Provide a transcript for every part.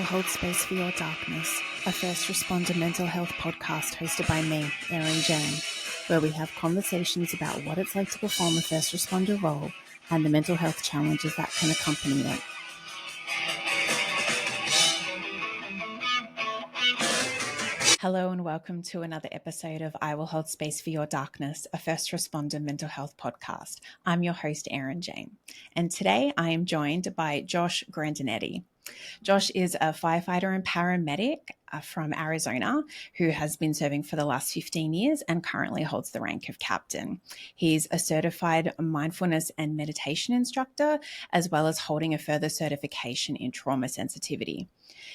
hold space for your darkness, a first responder mental health podcast hosted by me, Erin, where we have conversations about what it's like to perform a first responder role and the mental health challenges that can accompany it. Hello and welcome to another episode of I Will Hold Space for Your Darkness, a first responder mental health podcast. I'm your host, Erin, and today I am joined by Josh Grandinetti. Josh is a firefighter and paramedic from Arizona who has been serving for the last 15 years and currently holds the rank of captain. He's a certified mindfulness and meditation instructor, as well as holding a further certification in trauma sensitivity.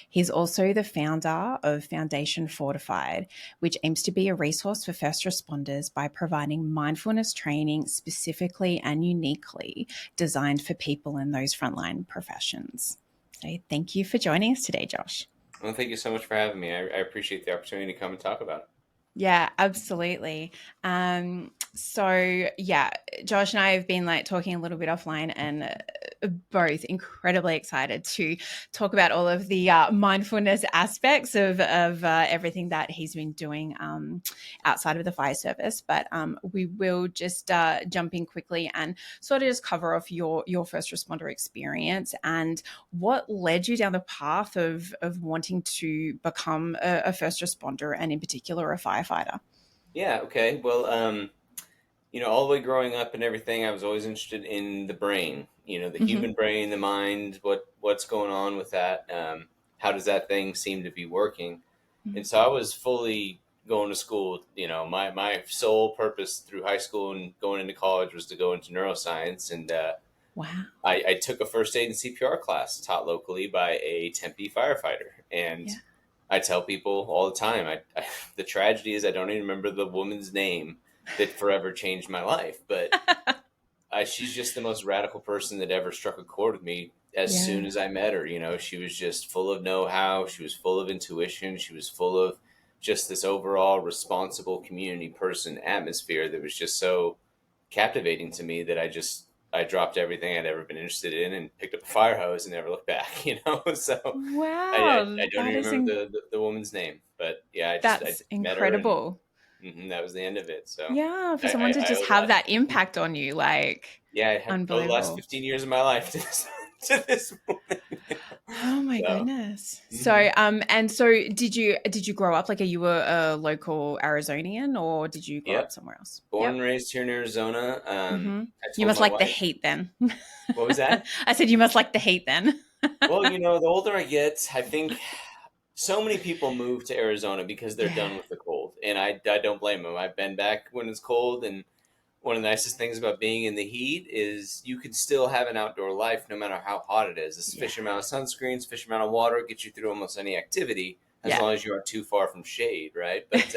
He's also the founder of Foundation Fortified, which aims to be a resource for first responders by providing mindfulness training specifically and uniquely designed for people in those frontline professions. So thank you for joining us today, Josh. Well, thank you so much for having me. I appreciate the opportunity to come and talk about it. Yeah, absolutely. So Josh and I have been talking a little bit offline and both incredibly excited to talk about all of the mindfulness aspects of everything that he's been doing outside of the fire service. But we will just jump in quickly and sort of just cover off your first responder experience and what led you down the path of wanting to become a first responder and in particular a firefighter. Yeah, okay. Well, all the way growing up and everything, I was always interested in the brain, the human brain, the mind, what's going on with that. How does that thing seem to be working? And so I was fully going to school. My sole purpose through high school and going into college was to go into neuroscience. And wow. I took a first aid and CPR class taught locally by a Tempe firefighter. And I tell people all the time, the tragedy is I don't even remember the woman's name that forever changed my life. But she's just the most radical person that ever struck a chord with me as soon as I met her. She was just full of know-how. She was full of intuition. She was full of just this overall responsible community person atmosphere that was just so captivating to me that I dropped everything I'd ever been interested in and picked up a fire hose and never looked back, So wow, I don't even remember the woman's name, but I incredible. Met her and, that was the end of it. So for someone to just have that impact on you, I had the last 15 years of my life to this moment. Oh my goodness. So and so did you grow up are you a local Arizonian or did you grow up somewhere else? Born and raised here in Arizona. You must like the heat then. What was that? I said you must like the heat then. Well, the older I get, I think so many people move to Arizona because they're done with the cold, and I don't blame them. I've been back when it's cold, and one of the nicest things about being in the heat is you can still have an outdoor life no matter how hot it is. A sufficient amount of sunscreen, sufficient amount of water gets you through almost any activity as long as you aren't too far from shade, right? But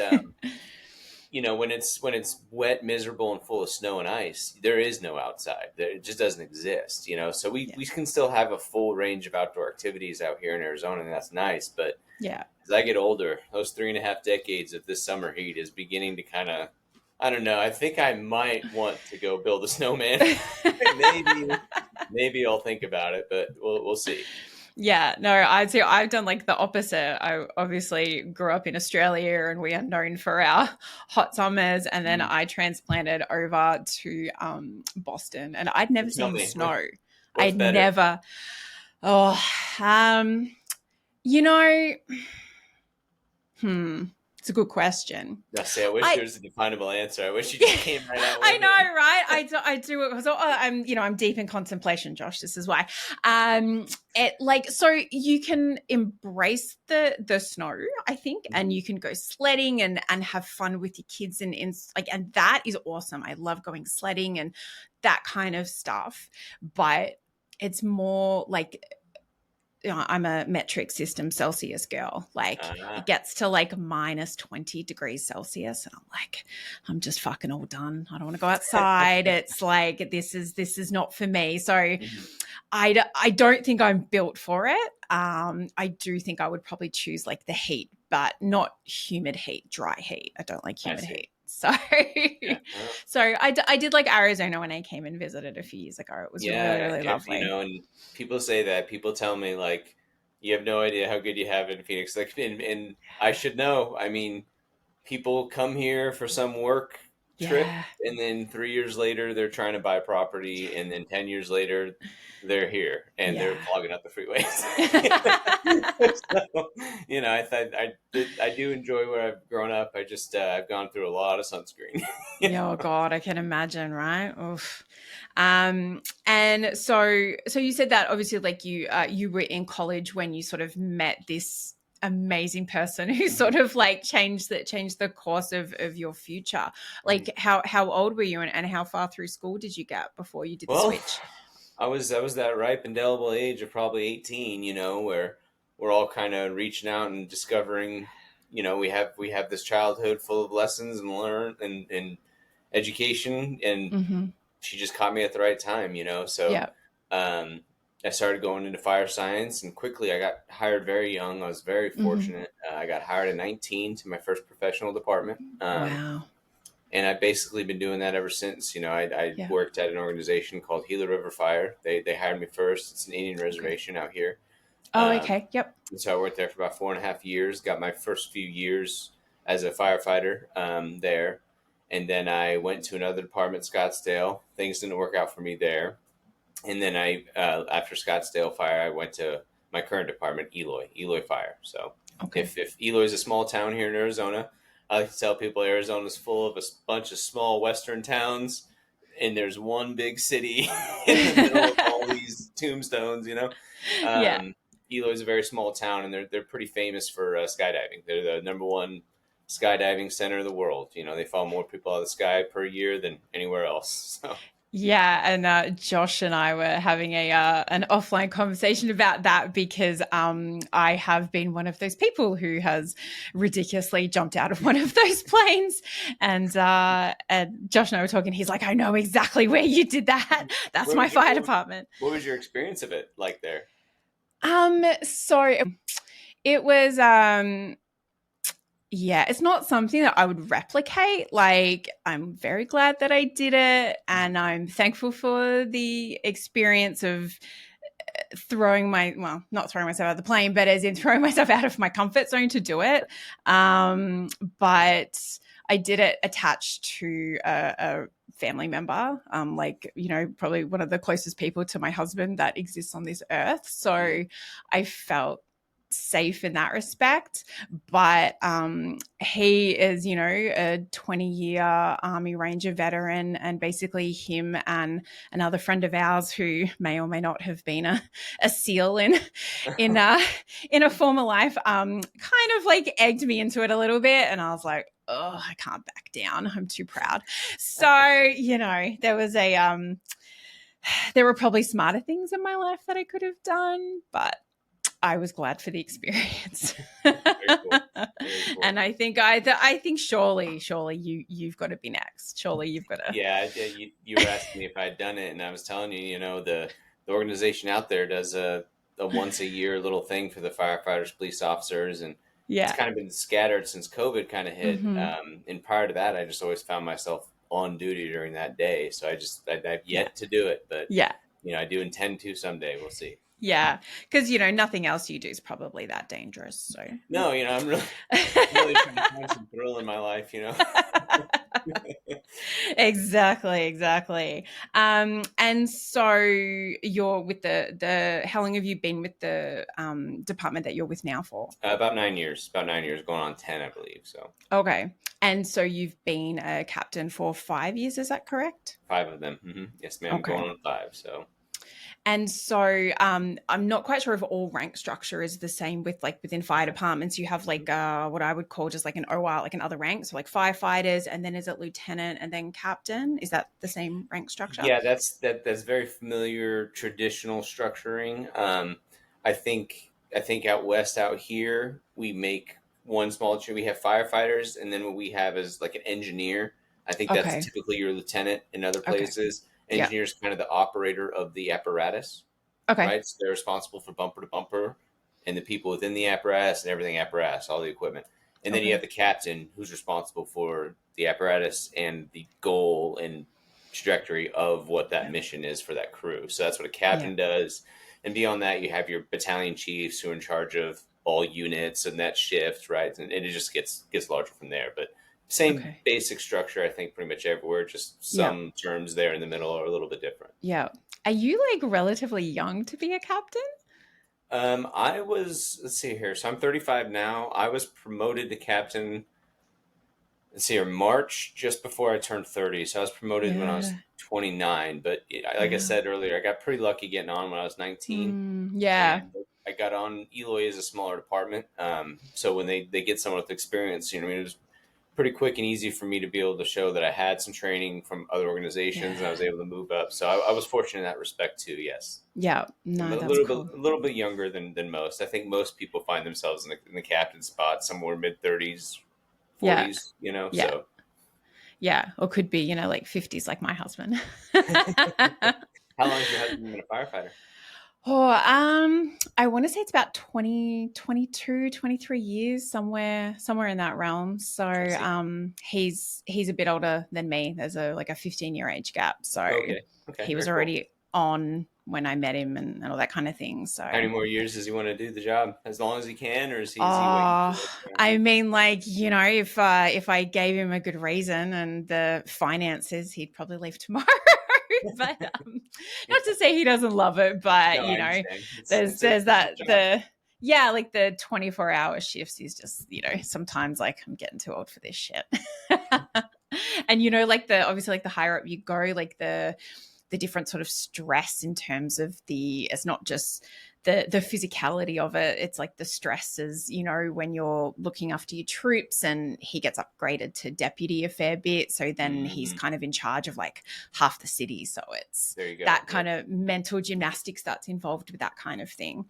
when it's wet, miserable, and full of snow and ice, there is no outside. It just doesn't exist, So we can still have a full range of outdoor activities out here in Arizona, and that's nice. But as I get older, those 3.5 decades of this summer heat is beginning to kind of, I don't know. I think I might want to go build a snowman. Maybe I'll think about it, but we'll see. Yeah, no, I'd say I've done the opposite. I obviously grew up in Australia and we are known for our hot summers. And then I transplanted over to Boston and I'd never seen snow. I'd better? Never. It's a good question. I wish there was a definable answer. I wish you just came right out with I know, right? I do it because I'm deep in contemplation, Josh. This is why. So you can embrace the snow, I think, and you can go sledding and have fun with your kids and that is awesome. I love going sledding and that kind of stuff, but it's more I'm a metric system Celsius girl. It gets to minus 20 degrees Celsius. And I'm just fucking all done. I don't want to go outside. It's this is not for me. So I don't think I'm built for it. I do think I would probably choose the heat, but not humid heat, dry heat. I don't like humid heat. So, so I did Arizona when I came and visited a few years ago. It was really, really lovely. And people say that. People tell me You have no idea how good you have it in Phoenix. Like, and I should know. I mean, people come here for some work trip, Yeah. and then 3 years later they're trying to buy property, and then 10 years later they're here and they're Yeah. clogging up the freeways. So, I do enjoy where I've grown up. I just I've gone through a lot of sunscreen. Yeah, oh God, I can imagine, right? Oof. And so you said that obviously, like you were in college when you sort of met this amazing person who sort of like changed the course of your future. Like how old were you, and how far through school did you get before you did the Well, switch? I was that ripe, indelible age of probably 18, where we're all kind of reaching out and discovering, we have this childhood full of lessons and learn and education, and Mm-hmm. she just caught me at the right time, So Yeah. um, I started going into fire science, and quickly I got hired very young. I was very Mm-hmm. fortunate. I got hired at 19 to my first professional department. Wow. And I've basically been doing that ever since. I Yeah. worked at an organization called Gila River Fire. They hired me first. It's an Indian Okay. reservation out here. Oh, Um, okay. Yep. and so I worked there for about 4.5 years. Got my first few years as a firefighter there, and then I went to another department, Scottsdale. Things didn't work out for me there, and then after Scottsdale Fire, I went to my current department, Eloy Fire. So Okay. if Eloy is a small town here in Arizona, I like to tell people Arizona's full of a bunch of small western towns, and there's one big city in the middle of all these tombstones. Yeah. Um, Eloy is a very small town, and they're pretty famous for skydiving. They're the number one skydiving center of the world. They fall more people out of the sky per year than anywhere else. So. Yeah, and Josh and I were having a an offline conversation about that because I have been one of those people who has ridiculously jumped out of one of those planes, and Josh and I were talking. He's like, "I know exactly where you did that. That's What my was your fire what, department." what was your experience of it like there? So it was yeah, it's not something that I would replicate. Like, I'm very glad that I did it, and I'm thankful for the experience of not throwing myself out of the plane, but as in throwing myself out of my comfort zone to do it. But I did it attached to a family member, probably one of the closest people to my husband that exists on this earth. So I felt safe in that respect, but he is a 20-year Army Ranger veteran, and basically him and another friend of ours who may or may not have been a SEAL in a former life kind of like egged me into it a little bit, and I was like, oh, I can't back down, I'm too proud. So there were probably smarter things in my life that I could have done, but I was glad for the experience. Very cool. Very cool. And I think surely you've got to be next. Surely you've got to. Yeah, you were asking me if I'd done it, and I was telling you, the organization out there does a once a year little thing for the firefighters, police officers, and it's Yeah. kind of been scattered since COVID kind of hit. Mm-hmm. And prior to that, I just always found myself on duty during that day. So I've yet to do it, but Yeah. I do intend to someday. We'll see. Yeah. Because, nothing else you do is probably that dangerous. So. No, I'm really trying to find some thrill in my life, Exactly. And so you're with the how long have you been with the department that you're with now for? About 9 years. About 9 years, going on 10, I believe. So. Okay. And so you've been a captain for 5 years, is that correct? 5 of them. Mm-hmm. Yes, ma'am. Okay. Going on 5. So. And so I'm not quite sure if all rank structure is the same within fire departments. You have what I would call just like an OR, like another rank. So like firefighters, and then is it lieutenant and then captain? Is that the same rank structure? Yeah, that's very familiar traditional structuring. I think out west out here we make one small tree. We have firefighters, and then what we have is like an engineer. I think that's Okay. typically your lieutenant in other places. Yeah. Engineer is kind of the operator of the apparatus. Okay. Right? So they're responsible for bumper to bumper and the people within the apparatus and everything apparatus, all the equipment. And then you have the captain who's responsible for the apparatus and the goal and trajectory of what that mission is for that crew. So that's what a captain does. And beyond that, you have your battalion chiefs who are in charge of all units and that shift, right? And it just gets larger from there. But same Okay. basic structure, I think, pretty much everywhere. Just Yeah. some terms there in the middle are a little bit different. Yeah. Are you like relatively young to be a captain? I was, let's see here. So I'm 35 now. I was promoted to captain, let's see here, March, just before I turned 30. So I was promoted when I was Yeah. 29. But like I Yeah. said earlier, I got pretty lucky getting on when I was 19. Yeah. And I got on. Eloy is a smaller department. So when they get someone with experience, I mean, it was pretty quick and easy for me to be able to show that I had some training from other organizations and I Yeah. was able to move up. So I was fortunate in that respect too. Yes. Yeah. I'm No, a that's cool. little bit younger than most. I think most people find themselves in the captain spot somewhere mid-30s, Yeah. 40s, you know, Yeah. so. Yeah. Or could be, like 50s like my husband. How long has your husband been a firefighter? Oh, I want to say it's about 20, 22, 23 years, somewhere in that realm. So, I see. he's a bit older than me. There's a 15-year age gap. So Okay. he was Very cool. already on when I met him and all that kind of thing. So, How many more years does he want to do the job? As long as he can, or is he waiting for oh, it? I mean, if I gave him a good reason and the finances, he'd probably leave tomorrow. But not to say he doesn't love it, but No, I understand. there's It's a that job. like the 24-hour shifts is just, sometimes like I'm getting too old for this shit. And like obviously like the higher up you go, like the different sort of stress in terms of it's not just the physicality of it. It's like the stresses, when you're looking after your troops, and he gets upgraded to deputy a fair bit. So then he's kind of in charge of like half the city. So it's There you go. that kind of mental gymnastics that's involved with that kind of thing.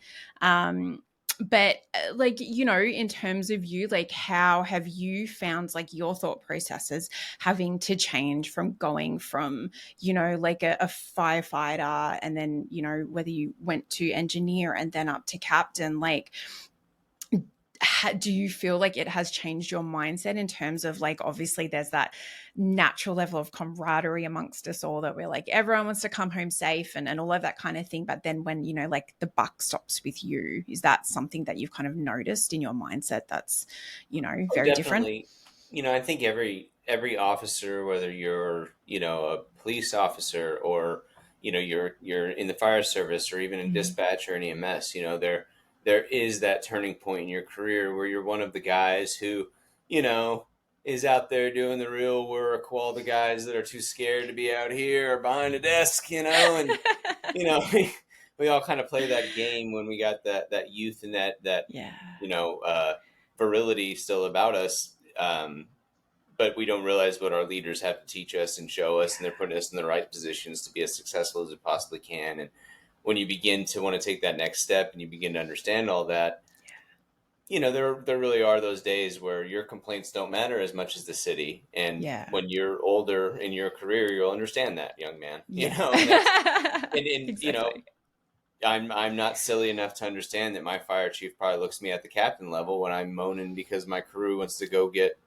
But in terms of you, like how have you found like your thought processes having to change from going from, like a firefighter, and then, whether you went to engineer and then up to captain, like, do you feel like it has changed your mindset in terms of like, obviously there's that natural level of camaraderie amongst us all that we're like, everyone wants to come home safe and all of that kind of thing. But then when, like the buck stops with you, is that something that you've kind of noticed in your mindset that's, very different? Definitely. I think every officer, whether you're, a police officer or, you're in the fire service or even in dispatch or in EMS, there is that turning point in your career where you're one of the guys who, is out there doing the real work while the guys that are too scared to be out here are behind a desk, and, we all kind of play that game when we got that youth and that, Yeah. virility still about us. But we don't realize what our leaders have to teach us and show us, and they're putting us in the right positions to be as successful as we possibly can. And when you begin to want to take that next step and you begin to understand all that, there really are those days where your complaints don't matter as much as the city. And when you're older in your career, you'll understand that, young man. And Exactly. I'm not silly enough to understand that my fire chief probably looks at me at the captain level when I'm moaning because my crew wants to go get,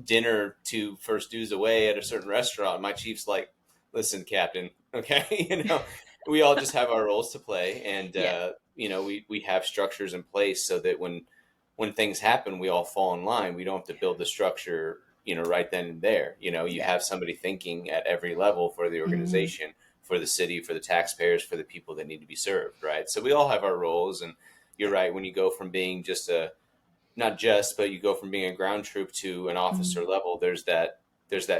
dinner 2 first dues away at a certain restaurant. My chief's like, listen, captain, okay, we all just have our roles to play, and we have structures in place so that when things happen, we all fall in line. We don't have to build the structure, right then and there. You have somebody thinking at every level for the organization, for the city, for the taxpayers, for the people that need to be served, right? So we all have our roles, and you're right. When you go from being but you go from being a ground troop to an officer level, there's that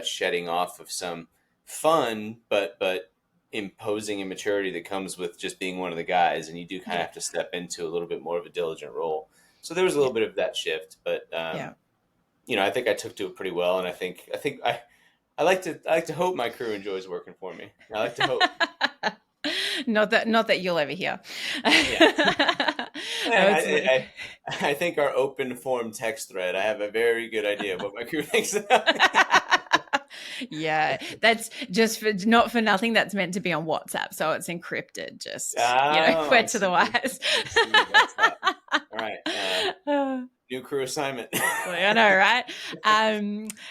shedding off of some fun, but imposing immaturity that comes with just being one of the guys, and you do kind of have to step into a little bit more of a diligent role. So there was a little bit of that shift, but I think I took to it pretty well, and I like to hope my crew enjoys working for me. I like to hope. Not that you'll ever hear. I think our open form text thread, I have a very good idea of what my crew thinks about me. Yeah, that's just not for nothing. That's meant to be on WhatsApp, so it's encrypted. Just word to the wise. All right. New crew assignment. I know, right?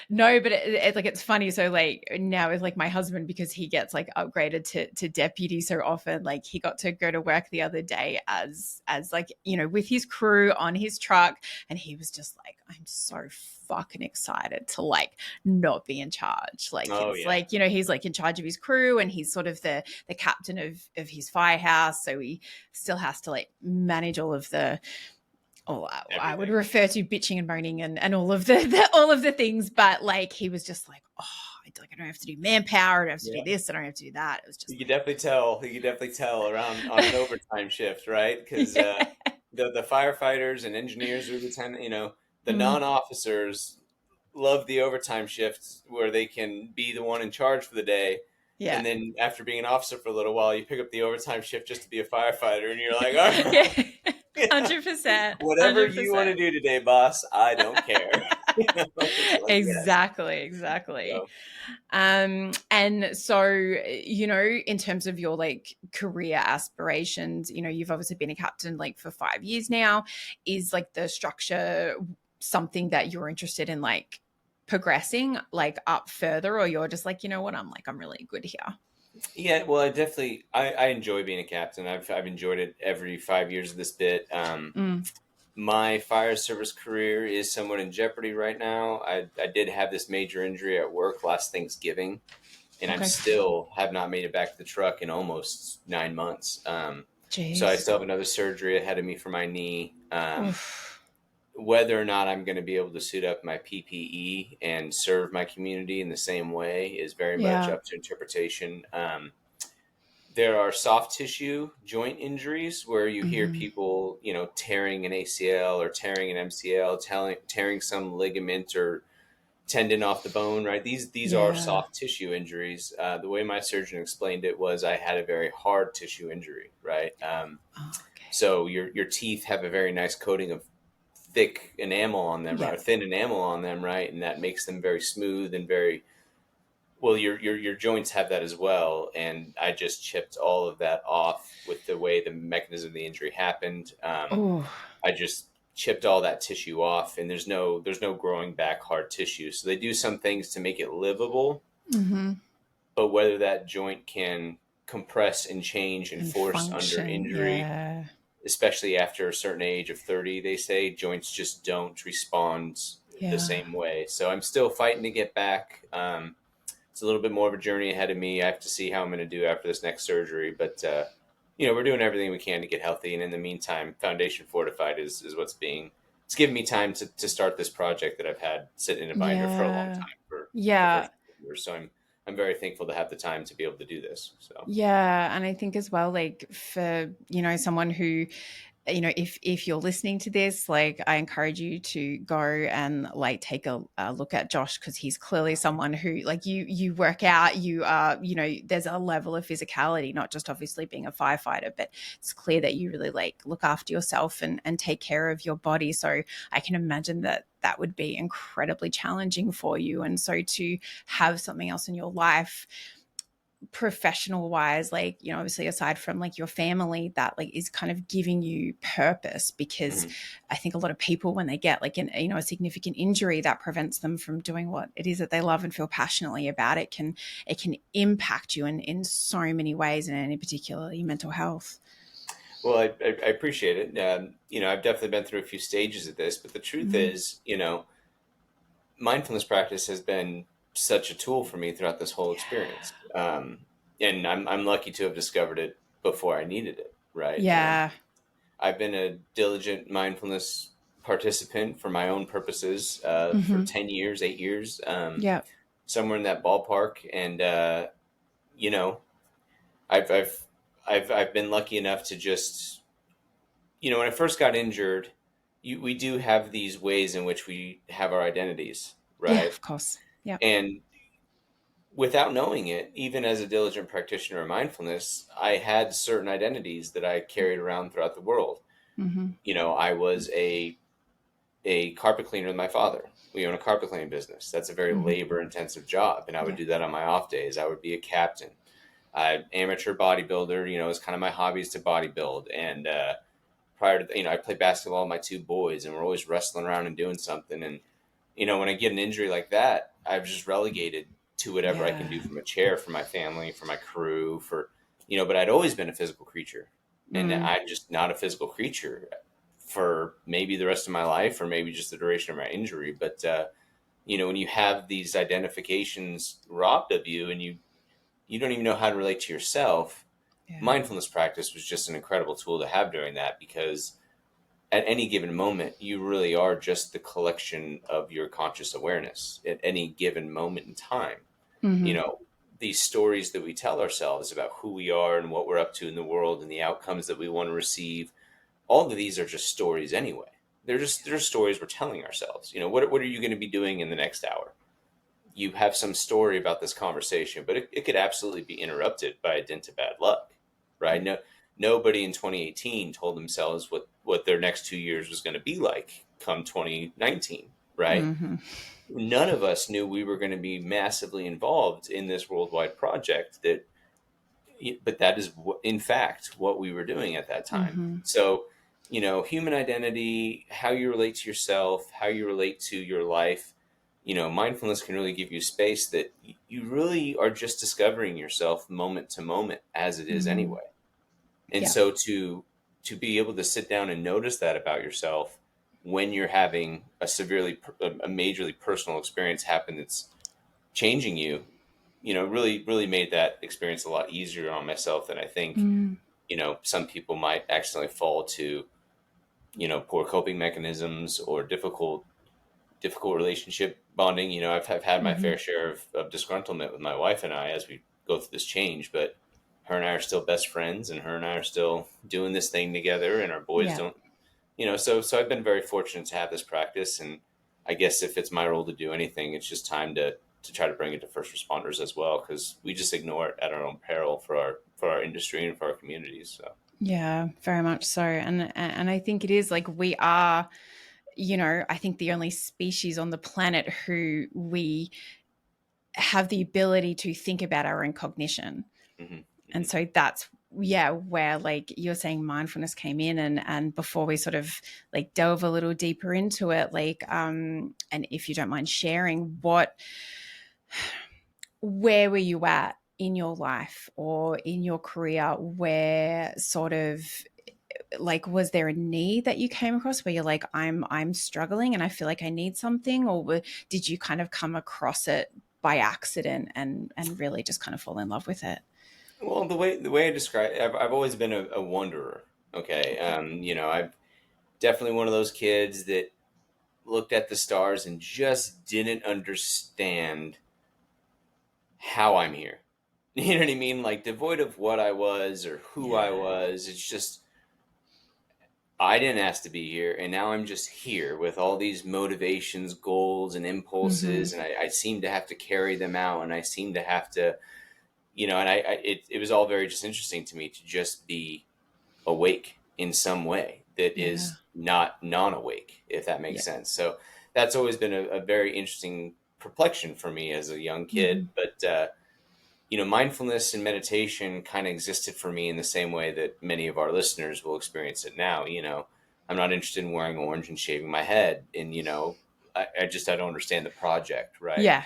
No, but it's funny. So like now with like my husband, because he gets like upgraded to deputy so often, like he got to go to work the other day as like, with his crew on his truck, and he was just like, I'm so fucking excited to like not be in charge. Like it's like, he's like in charge of his crew, and he's sort of the captain of his firehouse, so he still has to like manage all of the I would refer to bitching and moaning and all of the things, but like he was just like, I don't have to do manpower, I don't have to do this, I don't have to do that. It was just you could definitely tell around on an overtime shift, right? Because the firefighters and engineers are the non-officers love the overtime shifts where they can be the one in charge for the day. Yeah. And then after being an officer for a little while, you pick up the overtime shift just to be a firefighter, and you're like, all right. 100%. Whatever you want to do today, boss, I don't care. Exactly. So. And so, in terms of your like career aspirations, you've obviously been a captain like for 5 years now. Is like the structure something that you're interested in like progressing like up further, or you're just like, I'm really good here? Yeah, well, I enjoy being a captain. I've enjoyed it every 5 years of this bit. My fire service career is somewhat in jeopardy right now. I did have this major injury at work last Thanksgiving, and I still have not made it back to the truck in almost 9 months. So I still have another surgery ahead of me for my knee. Whether or not I'm going to be able to suit up my PPE and serve my community in the same way is very much up to interpretation. There are soft tissue joint injuries where you hear people, tearing an ACL or tearing an MCL, tearing some ligament or tendon off the bone, right? These are soft tissue injuries. The way my surgeon explained it was I had a very hard tissue injury, right? So your teeth have a very nice coating of thick enamel on them, right? Or thin enamel on them, right? And that makes them very smooth and very well. Your joints have that as well, and I just chipped all of that off with the way the mechanism of the injury happened. I just chipped all that tissue off, and there's no growing back hard tissue. So they do some things to make it livable, but whether that joint can compress and change and force function, under injury. Especially after a certain age of 30, they say joints just don't respond the same way. So I'm still fighting to get back. It's a little bit more of a journey ahead of me. I have to see how I'm going to do after this next surgery. But, we're doing everything we can to get healthy. And in the meantime, Foundation Fortified is what's it's giving me time to start this project that I've had sitting in a binder for a long time. For the first years. So I'm very thankful to have the time to be able to do this. So and I think as well, like for someone who, if you're listening to this, like I encourage you to go and like take a look at Josh, because he's clearly someone who like you work out, you are, there's a level of physicality, not just obviously being a firefighter, but it's clear that you really like look after yourself and take care of your body. So I can imagine that would be incredibly challenging for you. And so to have something else in your life professional wise, like, obviously aside from like your family, that like is kind of giving you purpose, because I think a lot of people, when they get like a significant injury that prevents them from doing what it is that they love and feel passionately about, it can impact you in so many ways, and in particularly mental health. Well, I appreciate it. I've definitely been through a few stages of this, but the truth is, mindfulness practice has been such a tool for me throughout this whole experience. And I'm lucky to have discovered it before I needed it. Right. I've been a diligent mindfulness participant for my own purposes, for 10 years, 8 years, somewhere in that ballpark. And, I've been lucky enough to just, when I first got injured, we do have these ways in which we have our identities, right? Yeah, of course. Yeah. And without knowing it, even as a diligent practitioner of mindfulness, I had certain identities that I carried around throughout the world. I was a carpet cleaner with my father. We own a carpet cleaning business. That's a very labor intensive job. And I would do that on my off days. I would be a captain. Amateur bodybuilder, it's kind of my hobby is to bodybuild. And prior to, I played basketball with my two boys, and we're always wrestling around and doing something. And, when I get an injury like that, I've just relegated to whatever I can do from a chair for my family, for my crew, but I'd always been a physical creature, and I'm just not a physical creature for maybe the rest of my life, or maybe just the duration of my injury. But, when you have these identifications robbed of you, and you don't even know how to relate to yourself, mindfulness practice was just an incredible tool to have during that, because at any given moment, you really are just the collection of your conscious awareness at any given moment in time. These stories that we tell ourselves about who we are and what we're up to in the world and the outcomes that we want to receive, all of these are just stories anyway. They're stories we're telling ourselves. What are you going to be doing in the next hour? You have some story about this conversation, but it could absolutely be interrupted by a dint of bad luck, right? Nobody in 2018 told themselves what their next 2 years was going to be like come 2019, right? None of us knew we were going to be massively involved in this worldwide project but that is in fact what we were doing at that time. So, human identity, how you relate to yourself, how you relate to your life, mindfulness can really give you space that you really are just discovering yourself moment to moment as it is anyway. And so to be able to sit down and notice that about yourself when you're having a majorly personal experience happen that's changing you, really, really made that experience a lot easier on myself than I think, some people might accidentally fall to, poor coping mechanisms or difficult relationship bonding. I've had my fair share of disgruntlement with my wife and I as we go through this change, but her and I are still best friends, and her and I are still doing this thing together, and our boys don't, so I've been very fortunate to have this practice. And I guess if it's my role to do anything, it's just time to try to bring it to first responders as well, because we just ignore it at our own peril for our industry and for our communities. So. Yeah, very much so. And I think it is like we are, I think the only species on the planet who we have the ability to think about our own cognition. And so that's, where like you're saying mindfulness came in, and before we sort of like delve a little deeper into it, like, and if you don't mind sharing, where were you at in your life or in your career where sort of like, was there a need that you came across where you're like, I'm struggling and I feel like I need something, or did you kind of come across it by accident and really just kind of fall in love with it? Well, the way I describe it, I've always been a wanderer. Okay. I'm definitely one of those kids that looked at the stars and just didn't understand how I'm here. You know what I mean? Like, devoid of what I was or who I was. It's just, I didn't ask to be here, and now I'm just here with all these motivations, goals, and impulses, and I seem to have to carry them out, and I seem to have to, and it was all very just interesting to me to just be awake in some way that is not non-awake, if that makes sense. So that's always been a very interesting perplexion for me as a young kid. But, mindfulness and meditation kind of existed for me in the same way that many of our listeners will experience it now. I'm not interested in wearing orange and shaving my head. And, I don't understand the project, right? Yeah.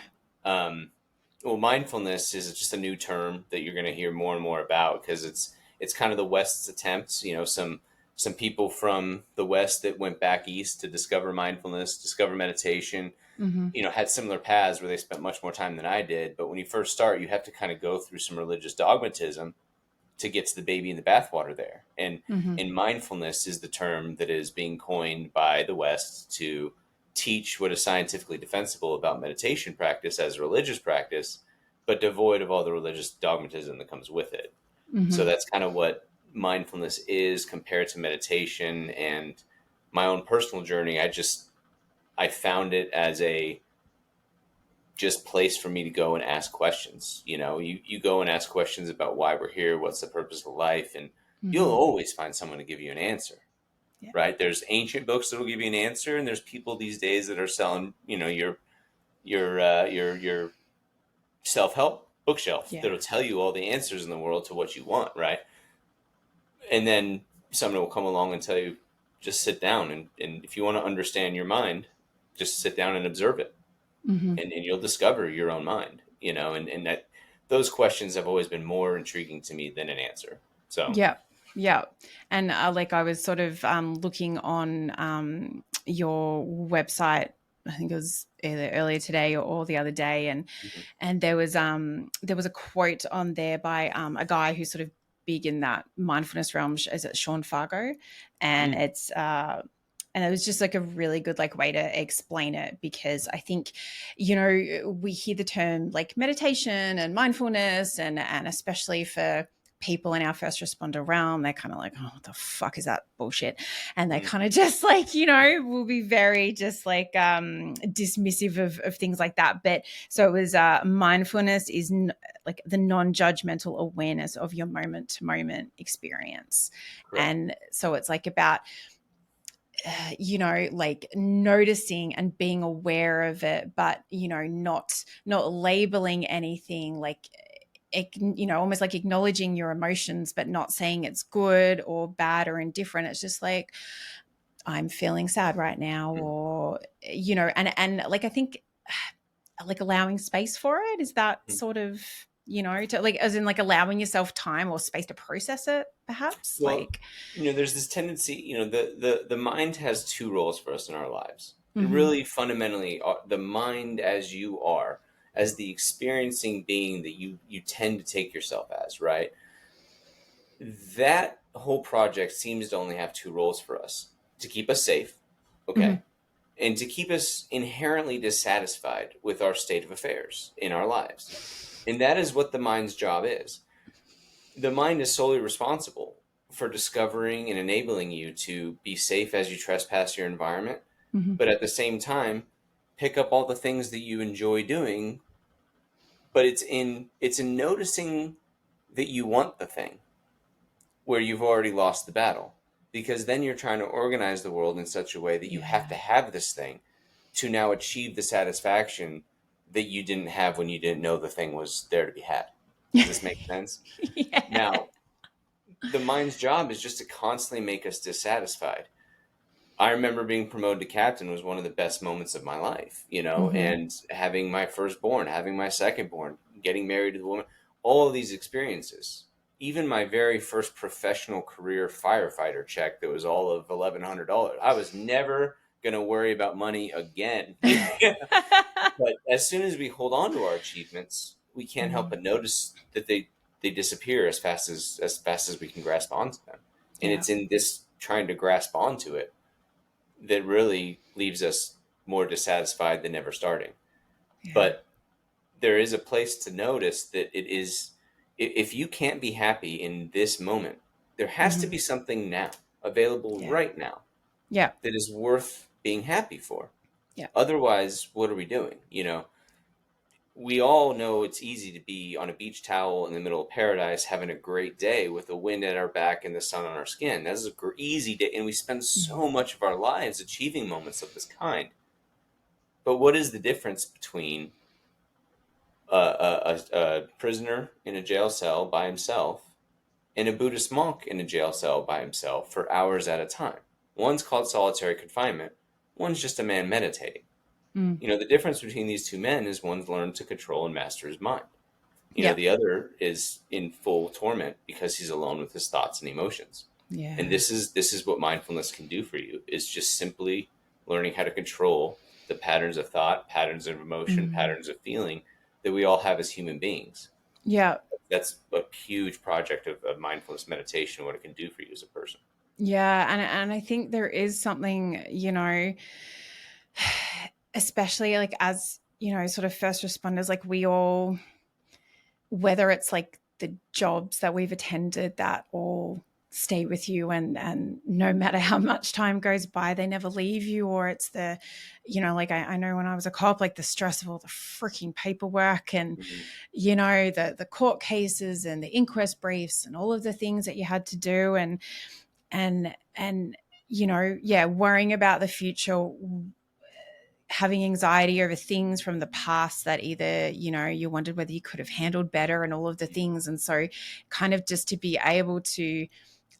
Well, mindfulness is just a new term that you're going to hear more and more about, because it's kind of the West's attempts. Some people from the West that went back east to discover mindfulness, discover meditation, had similar paths where they spent much more time than I did. But when you first start, you have to kind of go through some religious dogmatism to get to the baby in the bathwater there. And mindfulness is the term that is being coined by the West to teach what is scientifically defensible about meditation practice as a religious practice, but devoid of all the religious dogmatism that comes with it. So that's kind of what mindfulness is compared to meditation. And my own personal journey, I found it as a just place for me to go and ask questions. You go and ask questions about why we're here, what's the purpose of life, and you'll always find someone to give you an answer. Yeah. Right? There's ancient books that will give you an answer, and there's people these days that are selling, your self-help bookshelf that'll tell you all the answers in the world to what you want, right? And then someone will come along and tell you, just sit down and if you want to understand your mind, just sit down and observe it, and you'll discover your own mind, and that those questions have always been more intriguing to me than an answer. So, Yeah. Yeah. And like I was sort of looking on your website, I think it was either earlier today or the other day, and there was a quote on there by a guy who's sort of big in that mindfulness realm. Is it Sean Fargo? And mm, it's and it was just like a really good like way to explain it, because I think, we hear the term like meditation and mindfulness, and especially for people in our first responder realm, they're kind of like, oh, what the fuck is that bullshit? And they mm, kind of just like, will be very just like dismissive of things like that. But so it was mindfulness is like the non-judgmental awareness of your moment to moment experience. correct. And so it's like about, like noticing and being aware of it, but, not labeling anything, like, almost like acknowledging your emotions, but not saying it's good or bad or indifferent. It's just like, I'm feeling sad right now, Mm. or, and like, I think like allowing space for it is that Mm. sort of, to like, as in like allowing yourself time or space to process it, perhaps, Well, like, there's this tendency, the mind has two roles for us in our lives. And mm-hmm, really fundamentally, the mind as you are, as the experiencing being that you tend to take yourself as, right? That whole project seems to only have two roles for us: to keep us safe, mm-hmm, okay, and to keep us inherently dissatisfied with our state of affairs in our lives. And that is what the mind's job is. The mind is solely responsible for discovering and enabling you to be safe as you trespass your environment, mm-hmm, but at the same time, pick up all the things that you enjoy doing. But it's in noticing that you want the thing where you've already lost the battle, because then you're trying to organize the world in such a way that you have to yeah, have this thing to now achieve the satisfaction that you didn't have when you didn't know the thing was there to be had. Does this make sense? yeah, Now, the mind's job is just to constantly make us dissatisfied. I remember being promoted to captain was one of the best moments of my life, mm-hmm, and having my firstborn, having my secondborn, getting married to the woman, all of these experiences. Even my very first professional career firefighter check that was all of $1,100. I was never going to worry about money again. But as soon as we hold on to our achievements, we can't help mm, but notice that they disappear as fast as we can grasp onto them. And yeah, it's in this trying to grasp onto it that really leaves us more dissatisfied than ever starting. yeah, But there is a place to notice that it is, if you can't be happy in this moment, there has to mm-hmm, be something now available yeah, right now yeah, that is worth being happy for. yeah, Otherwise, what are we doing? We all know it's easy to be on a beach towel in the middle of paradise having a great day with the wind at our back and the sun on our skin. That's an easy day, and we spend mm-hmm, so much of our lives achieving moments of this kind. But what is the difference between a prisoner in a jail cell by himself and a Buddhist monk in a jail cell by himself for hours at a time? One's called solitary confinement, one's just a man meditating. mm, The difference between these two men is one's learned to control and master his mind. yeah, The other is in full torment because he's alone with his thoughts and emotions. And yeah, this is what mindfulness can do for you, is just simply learning how to control the patterns of thought, patterns of emotion, mm, patterns of feeling that we all have as human beings. yeah, That's a huge project of mindfulness meditation, what it can do for you as a person. yeah, and I think there is something, especially like as, sort of first responders, like we all, whether it's like the jobs that we've attended that all stay with you, and no matter how much time goes by they never leave you, or it's the, like I know when I was a cop, like the stress of all the freaking paperwork, and Mhm. the court cases and the inquest briefs and all of the things that you had to do, and yeah, worrying about the future, having anxiety over things from the past that either, you wondered whether you could have handled better, and all of the things. And so kind of just to be able to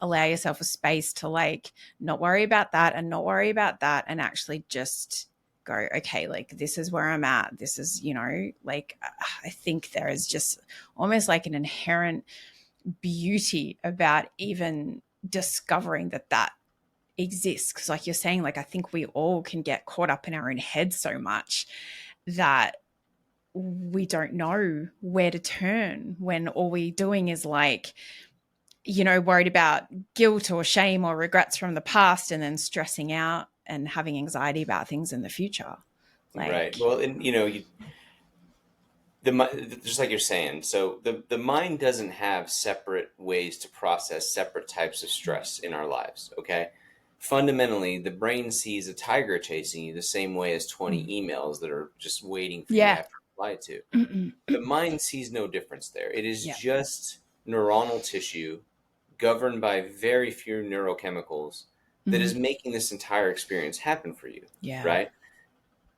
allow yourself a space to like not worry about that and not worry about that, and actually just go, okay, like this is where I'm at. This is, you know, like I think there is just almost like an inherent beauty about even discovering that that exists. Because like you're saying, like I think we all can get caught up in our own heads so much that we don't know where to turn when all we're doing is like, you know, worried about guilt or shame or regrets from the past, and then stressing out and having anxiety about things in the future. Right. Like, Well, and just like you're saying, so the mind doesn't have separate ways to process separate types of stress in our lives. Okay. Fundamentally, the brain sees a tiger chasing you the same way as 20 emails that are just waiting for you to yeah. have to reply to. The mind sees no difference there. It is Yeah. just neuronal tissue governed by very few neurochemicals that is making this entire experience happen for you, Yeah. right?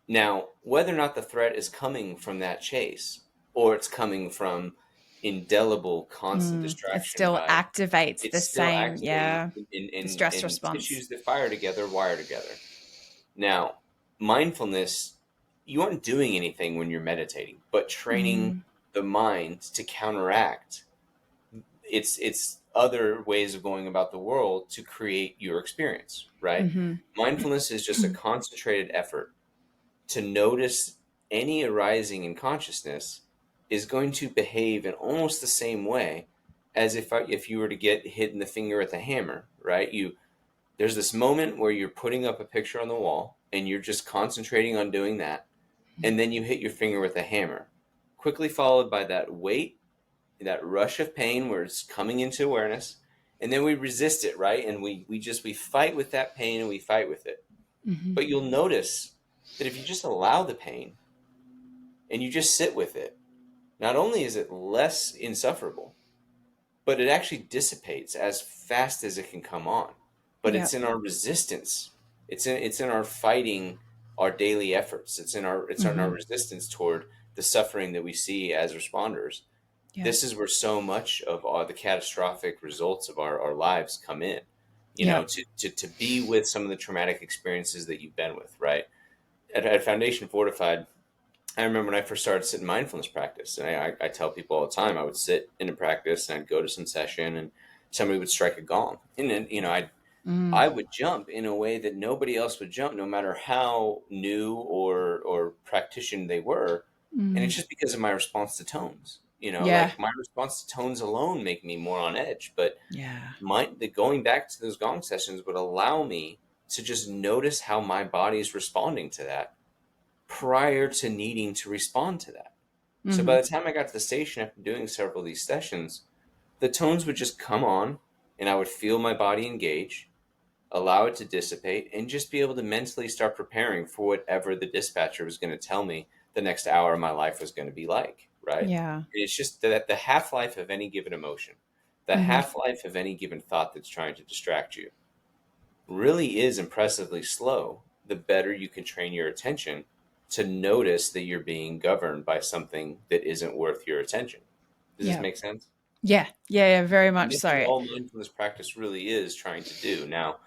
Now, whether or not the threat is coming from that chase or it's coming from indelible constant It distraction still by activates the it's still same, activating yeah, in, the in, stress in response. tissues that fire together, wire together. Now, mindfulness, you aren't doing anything when you're meditating, but training the mind to counteract its other ways of going about the world to create your experience, right? Mindfulness is just a concentrated effort to notice any arising in consciousness is going to behave in almost the same way as if you were to get hit in the finger with a hammer, right? There's this moment where you're putting up a picture on the wall and you're just concentrating on doing that, and then you hit your finger with a hammer, quickly followed by that weight, that rush of pain where it's coming into awareness, and then we resist it, right? And we fight with that pain and we fight with it. But you'll notice that if you just allow the pain and you just sit with it, not only is it less insufferable, but it actually dissipates as fast as it can come on. But Yeah. it's in our resistance. It's in our fighting our daily efforts. It's in our resistance toward the suffering that we see as responders. Yeah. This is where so much of the catastrophic results of our lives come in. Yeah. To be with some of the traumatic experiences that you've been with, right? At Foundation Fortified, I remember when I first started sitting mindfulness practice, and I tell people all the time, I would sit in a practice and I'd go to some session and somebody would strike a gong. And then, I would jump in a way that nobody else would jump, no matter how new or practitioned they were. And it's just because of my response to tones. Yeah. Like my response to tones alone make me more on edge. But Yeah. going back to those gong sessions would allow me to just notice how my body is responding to that prior to needing to respond to that. So by the time I got to the station after doing several of these sessions, the tones would just come on and I would feel my body engage, allow it to dissipate, and just be able to mentally start preparing for whatever the dispatcher was going to tell me the next hour of my life was going to be like, right? Yeah. It's just that the half-life of any given emotion, the half-life of any given thought that's trying to distract you really is impressively slow the better you can train your attention to notice that you're being governed by something that isn't worth your attention. Does this Yeah. make sense? Yeah. Yeah. Very And much this is so. all mindfulness practice really is trying to do. Now,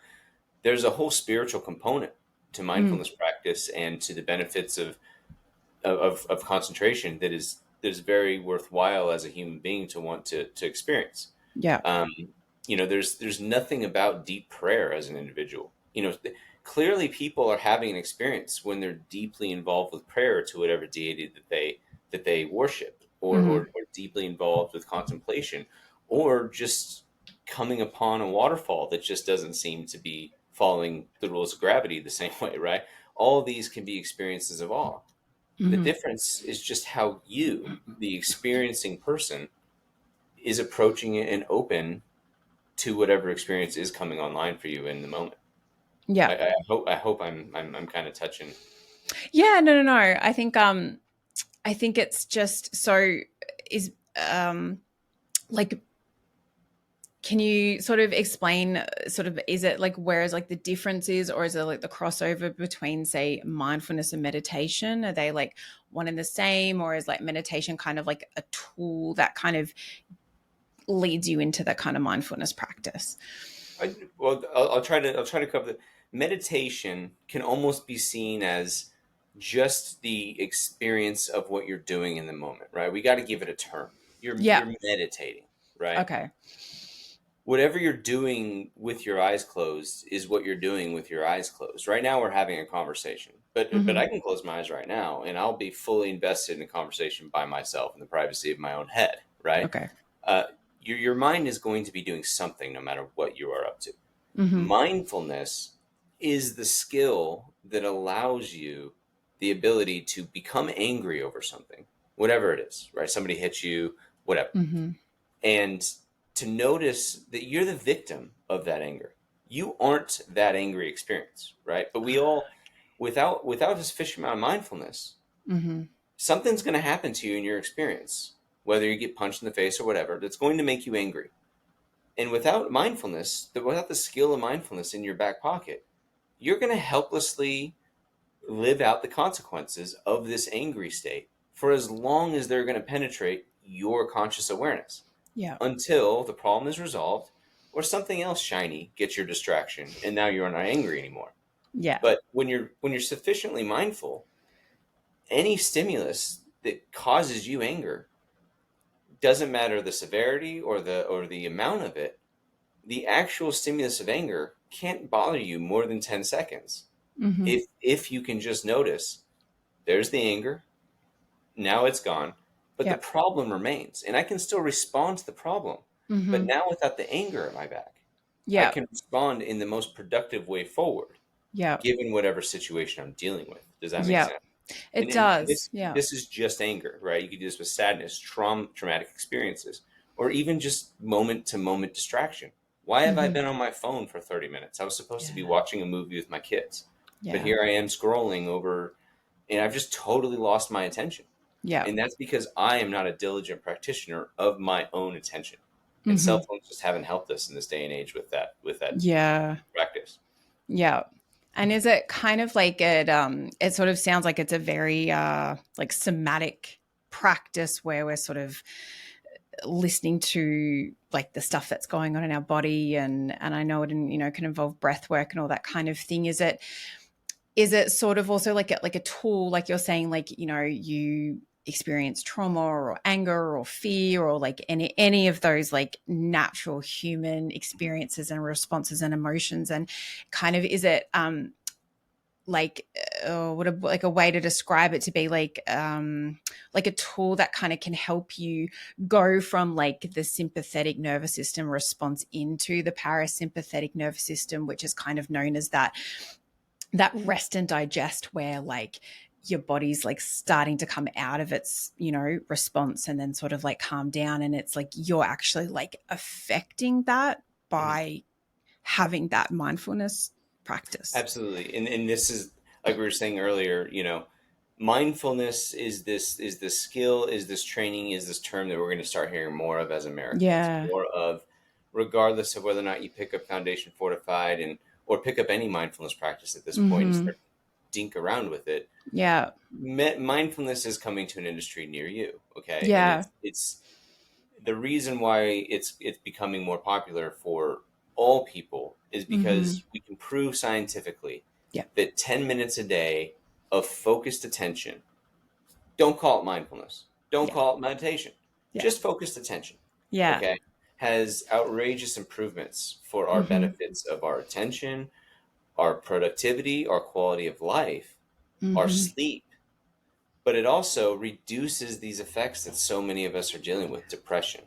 there's a whole spiritual component to mindfulness practice and to the benefits of concentration that is very worthwhile as a human being to want to experience. Yeah. Um, there's nothing about deep prayer as an individual. Clearly people are having an experience when they're deeply involved with prayer to whatever deity that they worship, or deeply involved with contemplation, or just coming upon a waterfall that just doesn't seem to be following the rules of gravity the same way, right? All of these can be experiences of awe. The difference is just how you, the experiencing person, is approaching it and open to whatever experience is coming online for you in the moment. Yeah. I hope I'm kind of touching. Yeah. No, no, no. I think it's just so is like, can you sort of explain is it like whereas like the difference is, or is it like the crossover between say mindfulness and meditation? Are they like one and the same, or is like meditation kind of like a tool that kind of leads you into that kind of mindfulness practice? I'll try to cover that. Meditation can almost be seen as just the experience of what you're doing in the moment, right? We got to give it a term. Yeah. You're meditating, right? Okay. Whatever you're doing with your eyes closed is what you're doing with your eyes closed. Right now, we're having a conversation, but Mm-hmm. I can close my eyes right now, and I'll be fully invested in a conversation by myself in the privacy of my own head, right? Okay. Uh, your mind is going to be doing something no matter what you are up to. Mm-hmm. Mindfulness is the skill that allows you the ability to become angry over something, whatever it is, right? Somebody hits you, whatever. Mm-hmm. And to notice that you're the victim of that anger. You aren't that angry experience, right? But we all, without a sufficient amount of mindfulness, Mm-hmm. something's going to happen to you in your experience, whether you get punched in the face or whatever, that's going to make you angry. And without mindfulness, without the skill of mindfulness in your back pocket, you're going to helplessly live out the consequences of this angry state for as long as they're going to penetrate your conscious awareness Yeah. until the problem is resolved or something else shiny gets your distraction and now you're not angry anymore. Yeah. But when you're sufficiently mindful, any stimulus that causes you anger, doesn't matter the severity or the amount of it, the actual stimulus of anger can't bother you more than 10 seconds. Mm-hmm. If you can just notice, there's the anger, now it's gone, but the Yeah. problem remains. And I can still respond to the problem. But Mm-hmm. now without the anger at my back, I Yeah. can respond in the most productive way forward, Yeah. given whatever situation I'm dealing with. Does that make Yeah. sense? It And does. Yeah. this is just anger, right? You could do this with sadness, traumatic experiences, or even just moment to moment distraction. Why have I Mm-hmm. been on my phone for 30 minutes? I was supposed to be Yeah. watching a movie with my kids, but Yeah. here I am scrolling over, and I've just totally lost my attention. Yeah. And that's because I am not a diligent practitioner of my own attention. And Mm-hmm. cell phones just haven't helped us in this day and age with that Yeah. practice. Yeah. And is it kind of like it sort of sounds like it's a very like somatic practice where we're sort of listening to like the stuff that's going on in our body, and I know it, and can involve breath work and all that kind of thing. Is it sort of also like a tool, like you're saying, like you experience trauma or anger or fear or like any of those like natural human experiences and responses and emotions, and kind of is it like like a way to describe it to be like a tool that kind of can help you go from like the sympathetic nervous system response into the parasympathetic nervous system, which is kind of known as that rest and digest, where like your body's like starting to come out of its response and then sort of like calm down, and it's like you're actually like affecting that by having that mindfulness practice. Absolutely. And this is like we were saying earlier, mindfulness is this skill, is this training, is this term that we're going to start hearing more of as Americans, Yeah. more of, regardless of whether or not you pick up Foundation Fortified or pick up any mindfulness practice at this point and Mm-hmm. start to dink around with it. Yeah. Mindfulness is coming to an industry near you. Okay. And Yeah. it's the reason why it's becoming more popular for all people is Mm-hmm. because we can prove scientifically Yeah. that 10 minutes a day of focused attention, don't call it mindfulness, don't Yeah. call it meditation, Yeah. just focused attention, Yeah. okay, has outrageous improvements for our Mm-hmm. benefits of our attention, our productivity, our quality of life, our Mm-hmm. sleep. But it also reduces these effects that so many of us are dealing with: depression,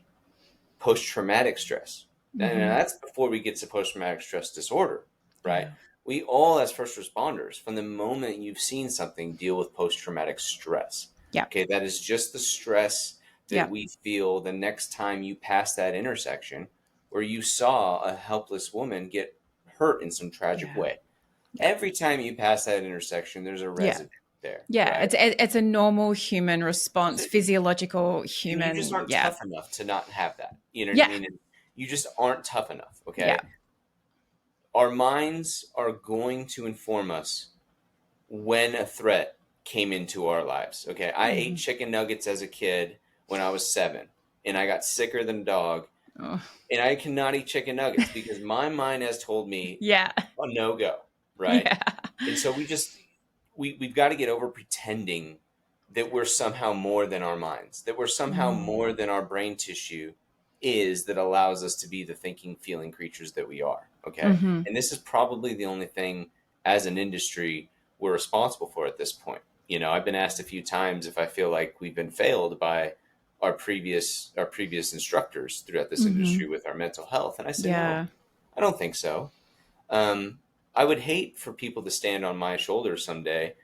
post-traumatic stress. And Mm-hmm. that's before we get to post-traumatic stress disorder, right? Yeah. We all, as first responders, from the moment you've seen something, deal with post-traumatic stress. Yeah. Okay, that is just the stress that Yeah. we feel the next time you pass that intersection where you saw a helpless woman get hurt in some tragic Yeah. way. Yeah. Every time you pass that intersection, there's a Yeah. residue there, Yeah. right? It's a normal human response, physiological And you just human. aren't Yeah. tough enough to not have that. You know what I Yeah. mean? And you just aren't tough enough, Yeah. okay? Our minds are going to inform us when a threat came into our lives. Okay, I ate Mm-hmm. chicken nuggets as a kid when I was 7, and I got sicker than a dog Oh. And I cannot eat chicken nuggets because my mind has told me Yeah. a no-go, right? Yeah. And so we've got to get over pretending that we're somehow more than our minds, that we're somehow more than our brain tissue is that allows us to be the thinking, feeling creatures that we are. Okay. Mm-hmm. And this is probably the only thing as an industry we're responsible for at this point. You know, I've been asked a few times if I feel like we've been failed by our previous instructors throughout this Mm-hmm. industry with our mental health. And I say, no, Yeah. I don't think so. Um, I would hate for people to stand on my shoulders someday,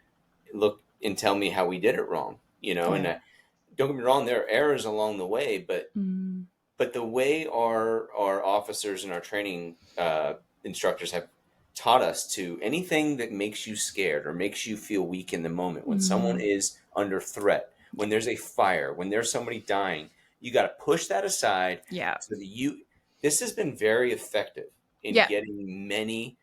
look and tell me how we did it wrong, you know. And Yeah. don't get me wrong, there are errors along the way, Mm. but the way our officers and our training instructors have taught us to anything that makes you scared or makes you feel weak in the moment, when someone Mm. is under threat, when there's a fire, when there's somebody dying, you got to push that aside Yeah. so that you. This has been very effective in Yeah. getting many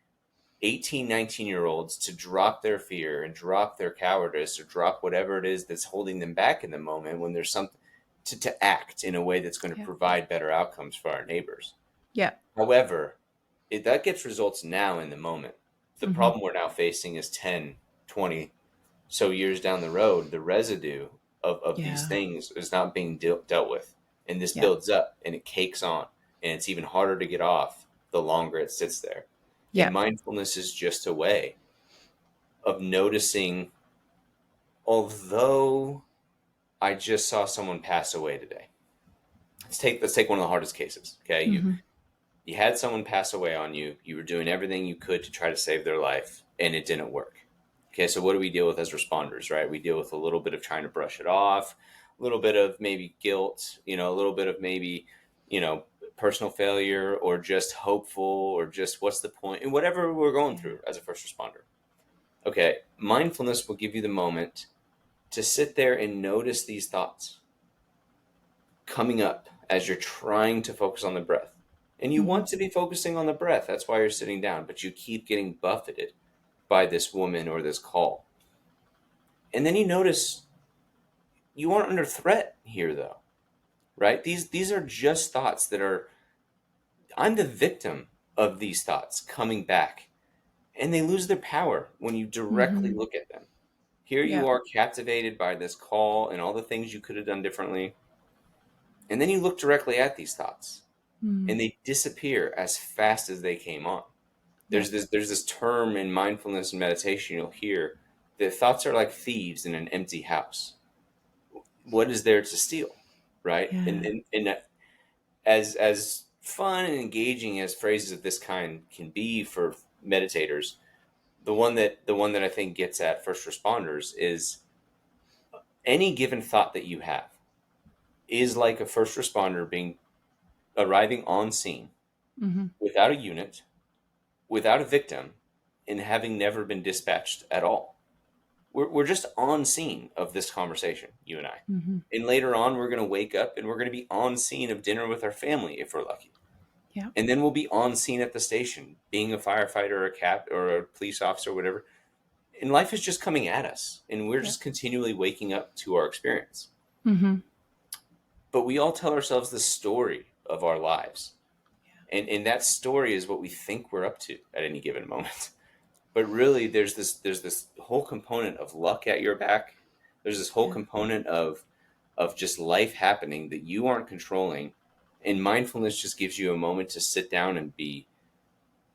18, 19-year-olds to drop their fear and drop their cowardice or drop whatever it is that's holding them back in the moment when there's something to act in a way that's going to Yeah. provide better outcomes for our neighbors. Yeah. However, that gets results now in the moment. The Mm-hmm. problem we're now facing is 10, 20 so years down the road, the residue of these Yeah. things is not being dealt with. And this Yeah. builds up and it cakes on. And it's even harder to get off the longer it sits there. And Yeah. mindfulness is just a way of noticing, although I just saw someone pass away today. Let's take one of the hardest cases. Okay. Mm-hmm. You had someone pass away on you. You were doing everything you could to try to save their life, and it didn't work. Okay, so what do we deal with as responders, right? We deal with a little bit of trying to brush it off, a little bit of maybe guilt, a little bit of maybe, personal failure, or just hopeful, or just what's the point, and whatever we're going through as a first responder. Okay, mindfulness will give you the moment to sit there and notice these thoughts coming up as you're trying to focus on the breath. And you Mm-hmm. want to be focusing on the breath. That's why you're sitting down, but you keep getting buffeted by this woman or this call. And then you notice you aren't under threat here, though, right? These are just thoughts that are, I'm the victim of these thoughts coming back, and they lose their power when you directly Mm-hmm. look at them. Here Yeah. you are captivated by this call and all the things you could have done differently. And then you look directly at these thoughts Mm. and they disappear as fast as they came on. Yeah. There's this term in mindfulness and meditation you'll hear that thoughts are like thieves in an empty house. What is there to steal, right? Yeah. And as fun and engaging as phrases of this kind can be for meditators, the one that I think gets at first responders is any given thought that you have is like a first responder arriving on scene Mm-hmm. without a unit, without a victim, and having never been dispatched at all. We're just on scene of this conversation, you and I. Mm-hmm. And later on, we're going to wake up and we're going to be on scene of dinner with our family if we're lucky. Yeah. And then we'll be on scene at the station, being a firefighter or a cap or a police officer or whatever. And life is just coming at us, and we're Yeah. just continually waking up to our experience. Mm-hmm. But we all tell ourselves the story of our lives. And that story is what we think we're up to at any given moment. But really, there's this whole component of luck at your back. There's this whole Yeah. component of just life happening that you aren't controlling. And mindfulness just gives you a moment to sit down and be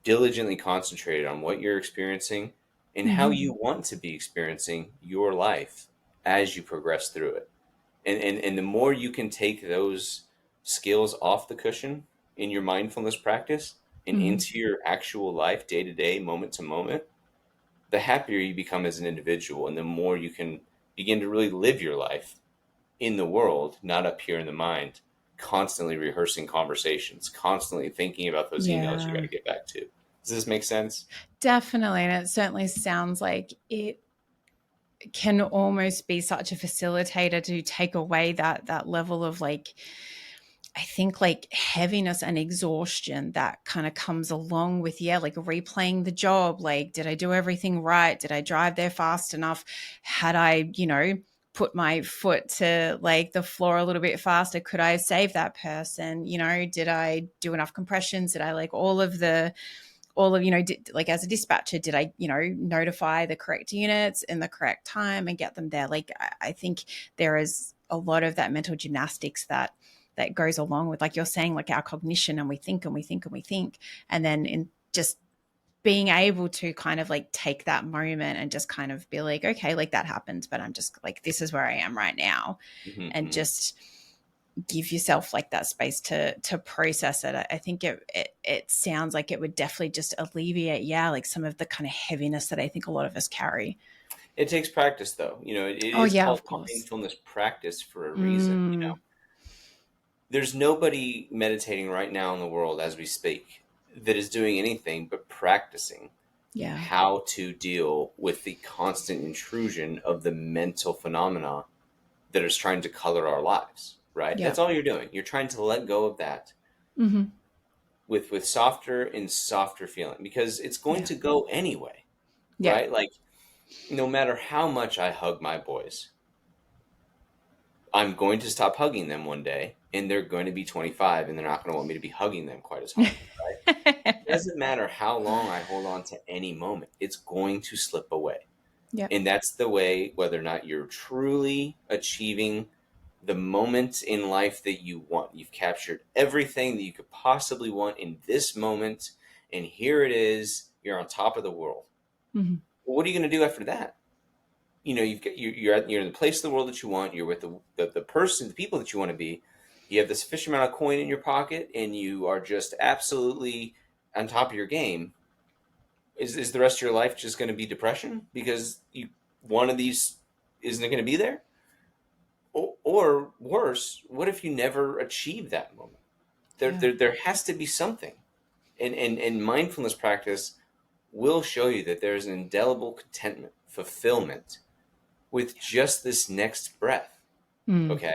diligently concentrated on what you're experiencing and how Mm-hmm. you want to be experiencing your life as you progress through it. And the more you can take those skills off the cushion in your mindfulness practice and Mm-hmm. into your actual life, day to day, moment to moment, the happier you become as an individual, and the more you can begin to really live your life in the world, not up here in the mind, constantly rehearsing conversations, constantly thinking about those emails you got Yeah. to get back to. Does this make sense? Definitely. And it certainly sounds like it can almost be such a facilitator to take away that level of like, I think like heaviness and exhaustion that kind of comes along with, like replaying the job. Like, did I do everything right? Did I drive there fast enough? Had I, put my foot to like the floor a little bit faster? Could I save that person? Did I do enough compressions? Did I like all of, like as a dispatcher, did I, notify the correct units in the correct time and get them there? Like, I think there is a lot of that mental gymnastics that goes along with, like you're saying, like our cognition, and we think and we think and we think. And then in just being able to kind of like take that moment and just kind of be like, okay, like that happened, but I'm just like, this is where I am right now. And just give yourself like that space to process it. I think it sounds like it would definitely just alleviate, like some of the kind of heaviness that I think a lot of us carry. It takes practice, though. It Oh is yeah, called of course. mindfulness practice for a reason. There's nobody meditating right now in the world as we speak that is doing anything but practicing how to deal with the constant intrusion of the mental phenomena that is trying to color our lives, right? That's all you're doing. You're trying to let go of that with softer and softer feeling, because it's going to go anyway, right? Like, no matter how much I hug my boys, I'm going to stop hugging them one day, and they're going to be 25, and they're not going to want me to be hugging them quite as hard, right? It doesn't matter how long I hold on to any moment. It's going to slip away. And that's the way, whether or not you're truly achieving the moment in life that you want. You've captured everything that you could possibly want in this moment, and here it is. You're on top of the world. Well, what are you going to do after that? You're in the place of the world that you want. You're with the person, the people that you want to be. You have the sufficient amount of coin in your pocket, and you are just absolutely on top of your game. Is the rest of your life just going to be depression because one of these isn't going to be there? Or worse, what if you never achieve that moment? There has to be something, and mindfulness practice will show you that there is an indelible contentment, fulfillment with just this next breath. Okay,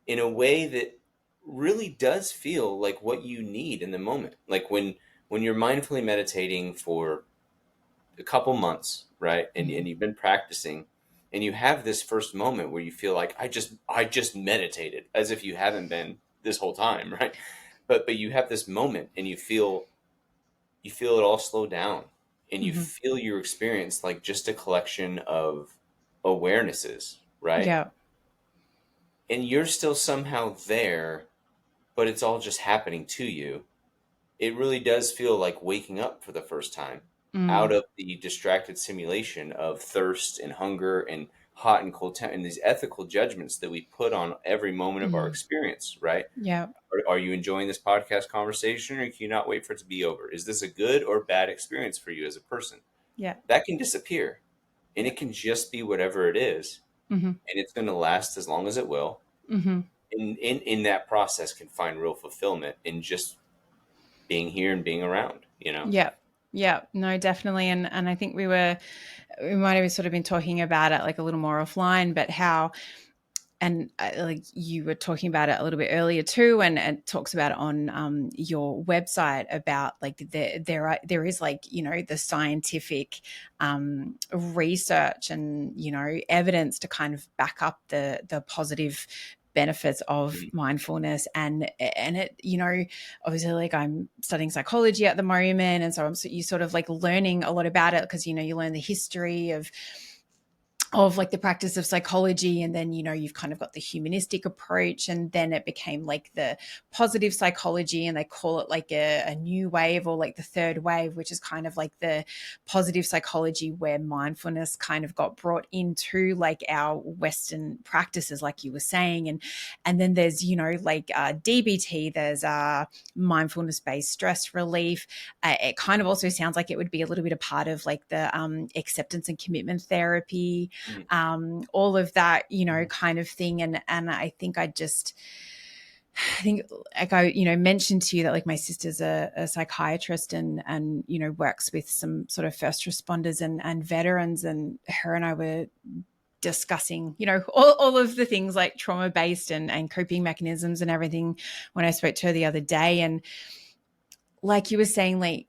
in a way that really does feel like what you need in the moment. Like when you're mindfully meditating for a couple months, right? And you've been practicing, and you have this first moment where you feel like I just meditated, as if you haven't been this whole time, right? But you have this moment, and you feel it all slow down, and you feel your experience like just a collection of awarenesses, right? And you're still somehow there, but it's all just happening to you. It really does feel like waking up for the first time out of the distracted simulation of thirst and hunger and hot and cold and these ethical judgments that we put on every moment of our experience, right? Are you enjoying this podcast conversation, or can you not wait for it to be over? Is this a good or bad experience for you as a person? That can disappear, and it can just be whatever it is, and it's going to last as long as it will. In that process, can find real fulfillment in just being here and being around, No, definitely. And I think we might have sort of been talking about it like a little more offline, but how, and like you were talking about it a little bit earlier too, and it talks about it on your website about like there is like, the scientific research and, evidence to kind of back up the positive benefits of mindfulness, and it, obviously, like I'm studying psychology at the moment, and so you sort of like learning a lot about it, because you learn the history of like the practice of psychology, and then you've kind of got the humanistic approach, and then it became like the positive psychology, and they call it like a new wave, or like the third wave, which is kind of like the positive psychology, where mindfulness kind of got brought into like our Western practices, like you were saying, and then there's like DBT, there's mindfulness based stress relief. It kind of also sounds like it would be a little bit a part of like the acceptance and commitment therapy, all of that, kind of thing. And I think like I, mentioned to you that like my sister's a psychiatrist, and works with some sort of first responders and veterans, and her and I were discussing, all of the things like trauma-based and coping mechanisms and everything when I spoke to her the other day. And like you were saying, like,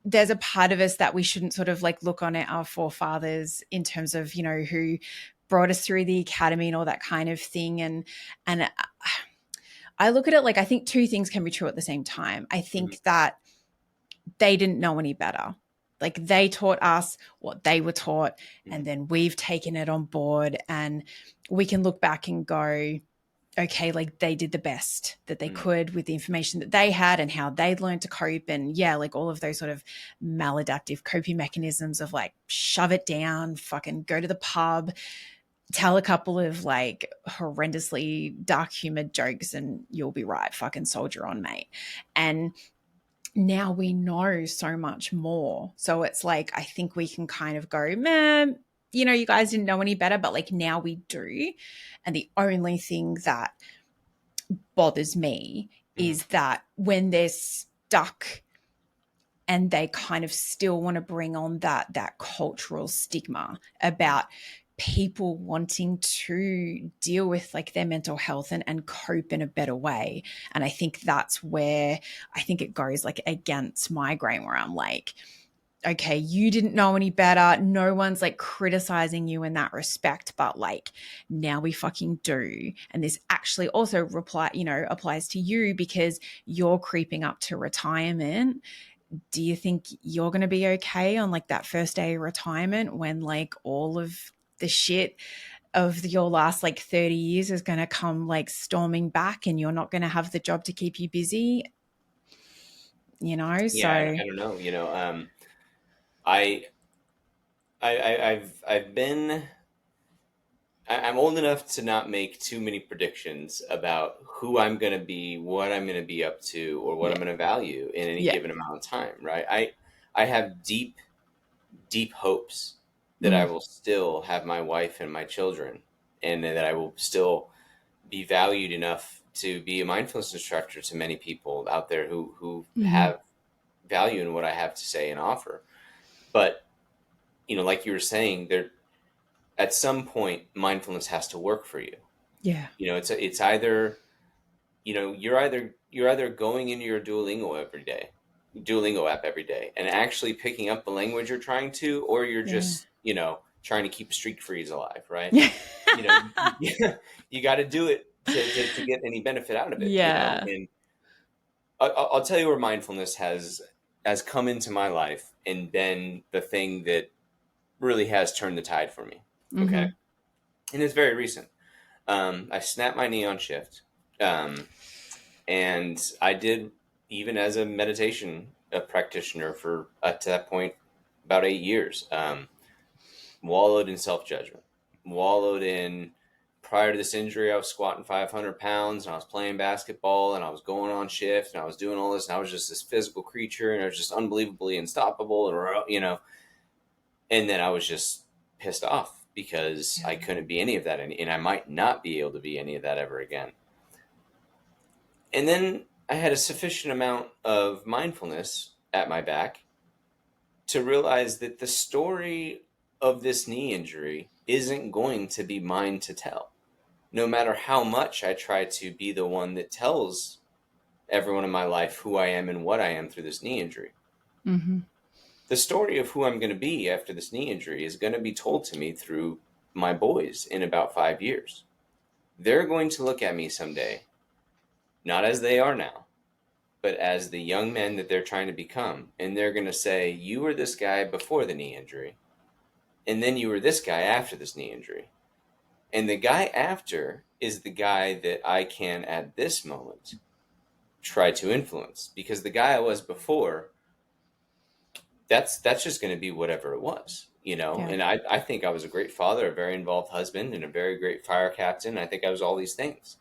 there's a part of us that we shouldn't sort of like look on at our forefathers in terms of, who brought us through the academy and all that kind of thing. And I look at it like, I think two things can be true at the same time. I think that they didn't know any better. Like, they taught us what they were taught, and then we've taken it on board, and we can look back and go, okay, like, they did the best that they could with the information that they had and how they'd learned to cope. And yeah, like all of those sort of maladaptive coping mechanisms of like, shove it down, fucking go to the pub, tell a couple of like horrendously dark humored jokes and you'll be right. Fucking soldier on, mate. And now we know so much more. So it's like, I think we can kind of go, man, you know, you guys didn't know any better, but like now we do. And the only thing that bothers me is that when they're stuck and they kind of still want to bring on that cultural stigma about people wanting to deal with like their mental health and cope in a better way. And I think that's where I think it goes like against migraine, where I'm like, okay, you didn't know any better. No one's like criticizing you in that respect, but like now we fucking do. And this actually also applies to you because you're creeping up to retirement. Do you think you're going to be okay on like that first day of retirement when like all of the shit of your last like 30 years is going to come like storming back and you're not going to have the job to keep you busy? You know, Yeah, so I don't know. You know, I, I've been. I'm old enough to not make too many predictions about who I'm going to be, what I'm going to be up to, or what I'm going to value in any given amount of time. Right? I have deep, deep hopes that I will still have my wife and my children, and that I will still be valued enough to be a mindfulness instructor to many people out there who have value in what I have to say and offer. But, you know, like you were saying, there at some point mindfulness has to work for you. yeah. You know, it's either, you know, you're either going into your Duolingo app every day and actually picking up the language you're trying to, or you're just, you know, trying to keep streak freeze alive, right? Yeah. You know, you got to do it to get any benefit out of it, you know. Yeah. And I'll tell you where mindfulness has come into my life and been the thing that really has turned the tide for me. Okay. And it's very recent. I snapped my knee on shift. And I did, even as a meditation practitioner for to that point, about 8 years, wallowed in self-judgment, wallowed in, prior to this injury, I was squatting 500 pounds and I was playing basketball and I was going on shift and I was doing all this and I was just this physical creature and I was just unbelievably unstoppable, and, you know, and then I was just pissed off because I couldn't be any of that, and I might not be able to be any of that ever again. And then I had a sufficient amount of mindfulness at my back to realize that the story of this knee injury isn't going to be mine to tell. No matter how much I try to be the one that tells everyone in my life who I am and what I am through this knee injury. The story of who I'm going to be after this knee injury is going to be told to me through my boys in about 5 years. They're going to look at me someday, not as they are now, but as the young men that they're trying to become. And they're going to say, you were this guy before the knee injury, and then you were this guy after this knee injury. And the guy after is the guy that I can, at this moment, try to influence. Because the guy I was before, that's just going to be whatever it was, you know. And I think I was a great father, a very involved husband, and a very great fire captain. I think I was all these things.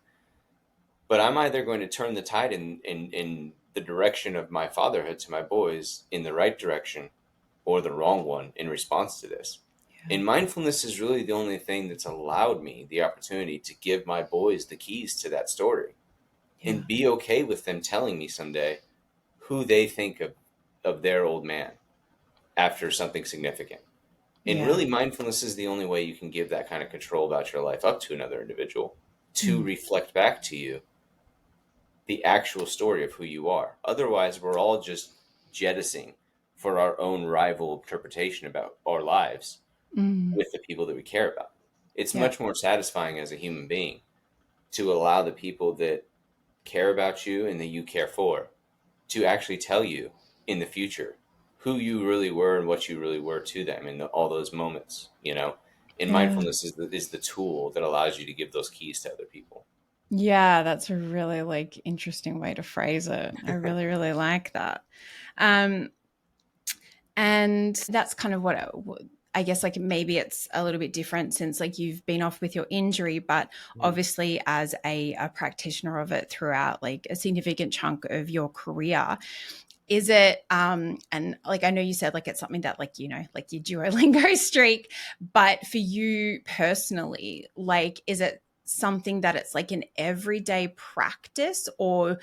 But I'm either going to turn the tide in the direction of my fatherhood to my boys in the right direction, or the wrong one in response to this. And mindfulness is really the only thing that's allowed me the opportunity to give my boys the keys to that story and be okay with them telling me someday who they think of their old man after something significant. And really, mindfulness is the only way you can give that kind of control about your life up to another individual to reflect back to you the actual story of who you are. Otherwise, we're all just jettisoning for our own rival interpretation about our lives with the people that we care about. It's Yeah. much more satisfying as a human being to allow the people that care about you and that you care for to actually tell you in the future who you really were and what you really were to them in all those moments, you know. And Yeah. mindfulness is the tool that allows you to give those keys to other people. Yeah, that's a really like interesting way to phrase it. I really, really like that. Um, and that's kind of what I guess like maybe it's a little bit different since like you've been off with your injury, but Mhm. obviously as a practitioner of it throughout like a significant chunk of your career, is it and like I know you said like it's something that like, you know, like your Duolingo streak, but for you personally, like is it something that it's like an everyday practice, or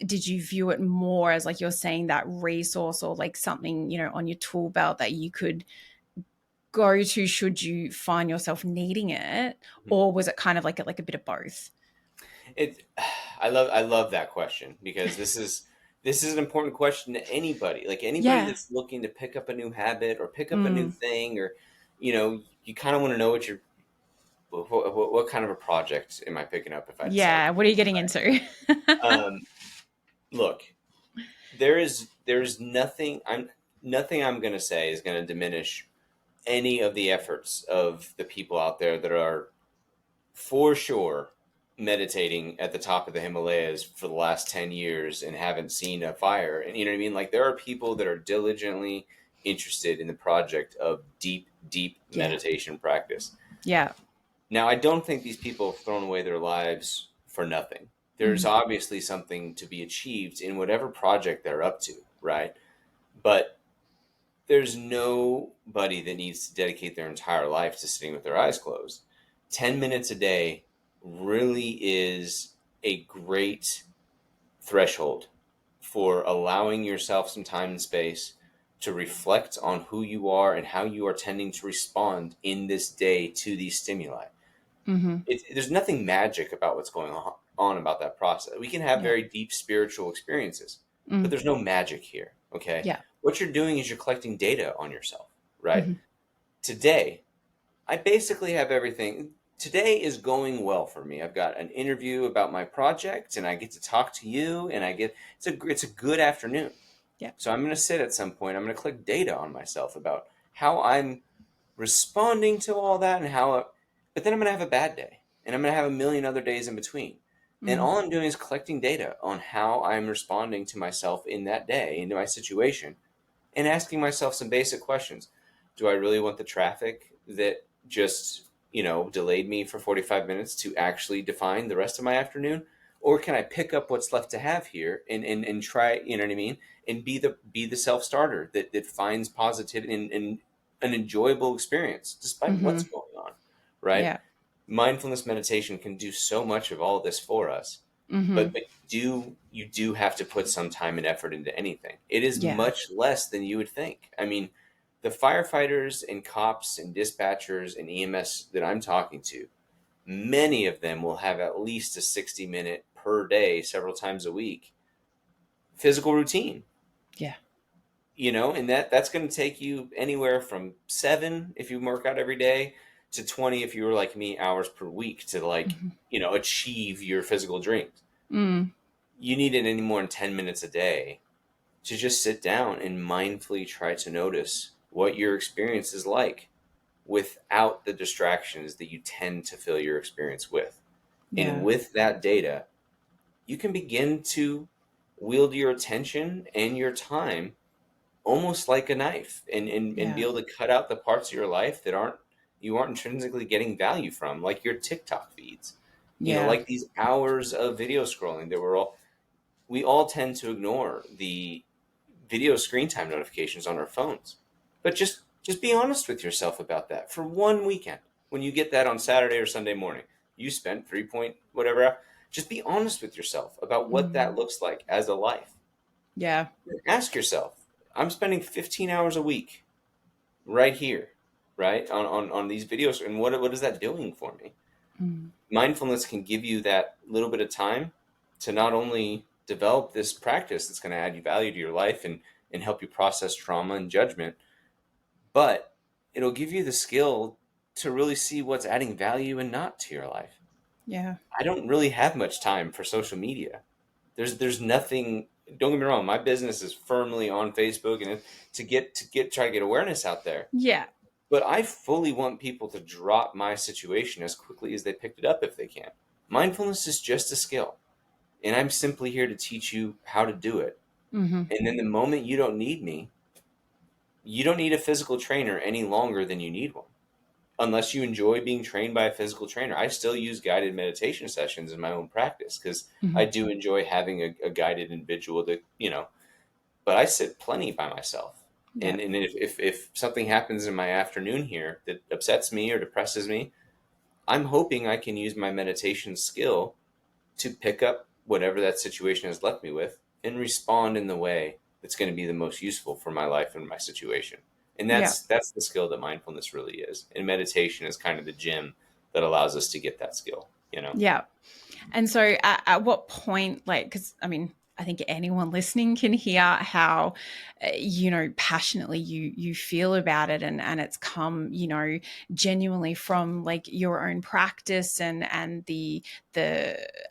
did you view it more as like you're saying that resource or like something, you know, on your tool belt that you could go to should you find yourself needing it, or was it kind of like a bit of both? It, I love that question because this is an important question to anybody. Like anybody Yeah. that's looking to pick up a new habit or pick up a new Mm. thing, or you kind of want to know what kind of a project am I picking up if I decide Yeah, to what do are you getting into? it. Look, there's nothing I'm going to say is going to diminish any of the efforts of the people out there that are for sure meditating at the top of the Himalayas for the last 10 years and haven't seen a fire. And you know what I mean? Like there are people that are diligently interested in the project of deep, deep Yeah. meditation practice. Yeah. Now, I don't think these people have thrown away their lives for nothing. There's Mhm. obviously something to be achieved in whatever project they're up to, right? But there's nobody that needs to dedicate their entire life to sitting with their eyes closed. 10 minutes a day really is a great threshold for allowing yourself some time and space to reflect on who you are and how you are tending to respond in this day to these stimuli. Mhm. There's nothing magic about what's going on about that process. We can have Yeah. very deep spiritual experiences, but Mm. there's no magic here. Okay. Yeah. What you're doing is you're collecting data on yourself, right? Mhm. Today, I basically have everything. Today is going well for me. I've got an interview about my project and I get to talk to you and it's a good afternoon. Yeah. So I'm going to sit at some point. I'm going to collect data on myself about how I'm responding to all that and but then I'm going to have a bad day and I'm going to have a million other days in between. And Mhm. all I'm doing is collecting data on how I'm responding to myself in that day, into my situation, and asking myself some basic questions. Do I really want the traffic that just, delayed me for 45 minutes to actually define the rest of my afternoon? Or can I pick up what's left to have here and try, you know what I mean? And be the self starter that finds positivity and an enjoyable experience despite what's Mhm. going on, right? Yeah. Mindfulness meditation can do so much of all this for us, but Mhm. you do have to put some time and effort into anything. It is Yeah. much less than you would think. I mean, the firefighters and cops and dispatchers and EMS that I'm talking to, many of them will have at least a 60-minute per day, several times a week, physical routine. Yeah. And that's going to take you anywhere from 7 if you work out every day to 20 if you were like me, hours per week to like, Mhm. achieve your physical dreams. Mm. You need it any more than 10 minutes a day to just sit down and mindfully try to notice what your experience is like without the distractions that you tend to fill your experience with. And Yeah. with that data, you can begin to wield your attention and your time almost like a knife and be Yeah. able to cut out the parts of your life that you aren't intrinsically getting value from, like your TikTok feeds. Yeah. Like these hours of video scrolling that we all tend to ignore the video screen time notifications on our phones. But just be honest with yourself about that for one weekend. When you get that on Saturday or Sunday morning, you spent 3 point whatever. Just be honest with yourself about what that Mm. looks like as a life. Yeah. Ask yourself, I'm spending 15 hours a week right here, right? On these videos, and what is that doing for me? Mm. Mindfulness can give you that little bit of time to not only develop this practice that's going to add you value to your life and help you process trauma and judgment, but it'll give you the skill to really see what's adding value and not to your life. Yeah. I don't really have much time for social media. There's nothing. Don't get me wrong. My business is firmly on Facebook, and try to get awareness out there. Yeah. But I fully want people to drop my situation as quickly as they picked it up if they can. Mindfulness is just a skill, and I'm simply here to teach you how to do it. Mm-hmm. And then the moment you don't need me, you don't need a physical trainer any longer than you need one. Unless you enjoy being trained by a physical trainer. I still use guided meditation sessions in my own practice because Mm-hmm. I do enjoy having a guided individual that, but I sit plenty by myself. Yeah. And if something happens in my afternoon here that upsets me or depresses me, I'm hoping I can use my meditation skill to pick up whatever that situation has left me with and respond in the way that's going to be the most useful for my life and my situation. And that's the skill that mindfulness really is. And meditation is kind of the gym that allows us to get that skill, Yeah. And so at what point, like, because I mean, I think anyone listening can hear how, passionately you feel about it, and it's come, genuinely from like your own practice and the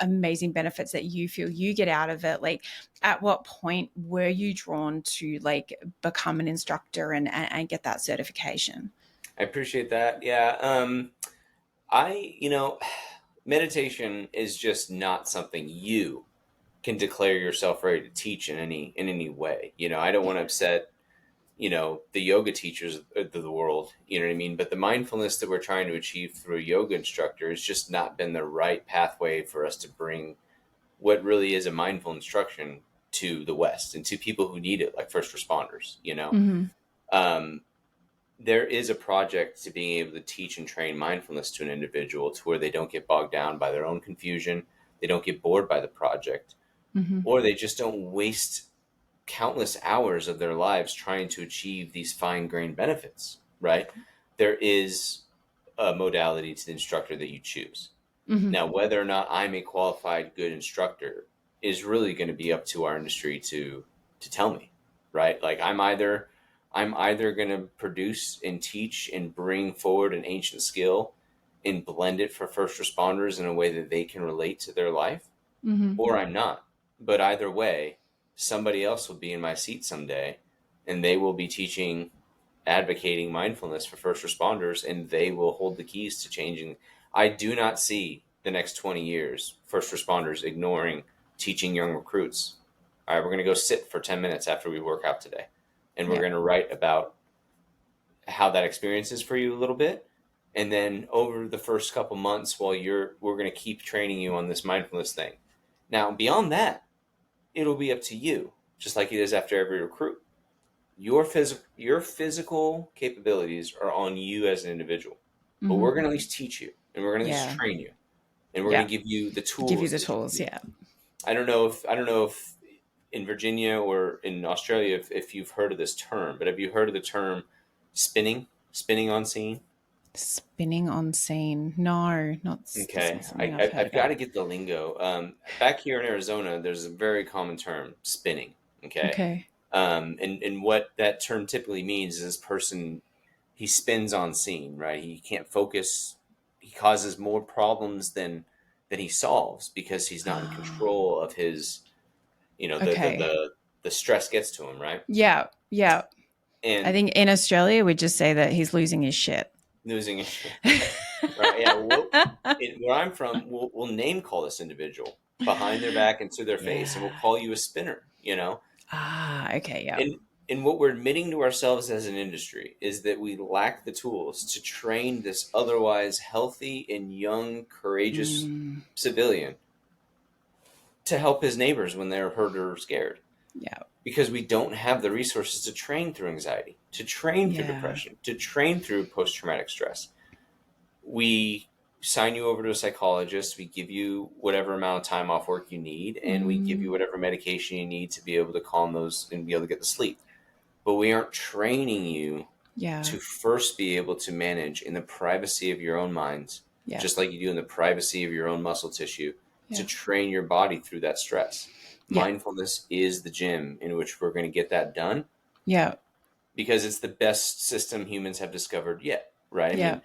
amazing benefits that you feel you get out of it. Like, at what point were you drawn to like become an instructor and get that certification? I appreciate that. Yeah. Meditation is just not something you can declare yourself ready to teach in any way. I don't want to upset, the yoga teachers of the world, you know what I mean? But the mindfulness that we're trying to achieve through a yoga instructor has just not been the right pathway for us to bring what really is a mindful instruction to the West and to people who need it, like first responders, Mm-hmm. There is a project to being able to teach and train mindfulness to an individual to where they don't get bogged down by their own confusion. They don't get bored by the project, Mm-hmm. or they just don't waste countless hours of their lives trying to achieve these fine-grained benefits, right? There is a modality to the instructor that you choose. Mm-hmm. Now, whether or not I'm a qualified, good instructor is really going to be up to our industry to tell me, right? Like I'm either going to produce and teach and bring forward an ancient skill and blend it for first responders in a way that they can relate to their life, Mm-hmm. or I'm not. But either way, somebody else will be in my seat someday and they will be teaching, advocating mindfulness for first responders, and they will hold the keys to changing. I do not see the next 20 years first responders ignoring teaching young recruits. All right, we're going to go sit for 10 minutes after we work out today, and we're going to write about how that experience is for you a little bit. And then over the first couple months we're going to keep training you on this mindfulness thing. Now, beyond that, it'll be up to you, just like it is after every recruit. Your physical capabilities are on you as an individual, but we're going to at least teach you, and we're going to at least train you, and we're going to give you the tools. Give you the tools, yeah. I don't know if in Virginia or in Australia if you've heard of this term, but have you heard of the term spinning on scene? Spinning on scene? No, not okay. I've got to get the lingo. Back here in Arizona, there's a very common term, spinning. Okay. And what that term typically means is this person, he spins on scene, right? He can't focus. He causes more problems than he solves because he's not in control of his, the stress gets to him, right? Yeah. Yeah. And I think in Australia, we just say that he's losing his shit. Losing his shit. Right. Yeah. Where I'm from, we'll name call this individual behind their back and to their face, and we'll call you a spinner, Okay. Yeah. And what we're admitting to ourselves as an industry is that we lack the tools to train this otherwise healthy and young, courageous civilian to help his neighbors when they're hurt or scared. Yeah. Because we don't have the resources to train through anxiety, to train through depression, to train through post-traumatic stress. We sign you over to a psychologist. We give you whatever amount of time off work you need, and we give you whatever medication you need to be able to calm those and be able to get the sleep. But we aren't training you to first be able to manage in the privacy of your own minds, just like you do in the privacy of your own muscle tissue, to train your body through that stress. Mindfulness is the gym in which we're going to get that done. Yeah. Because it's the best system humans have discovered yet, right? I mean,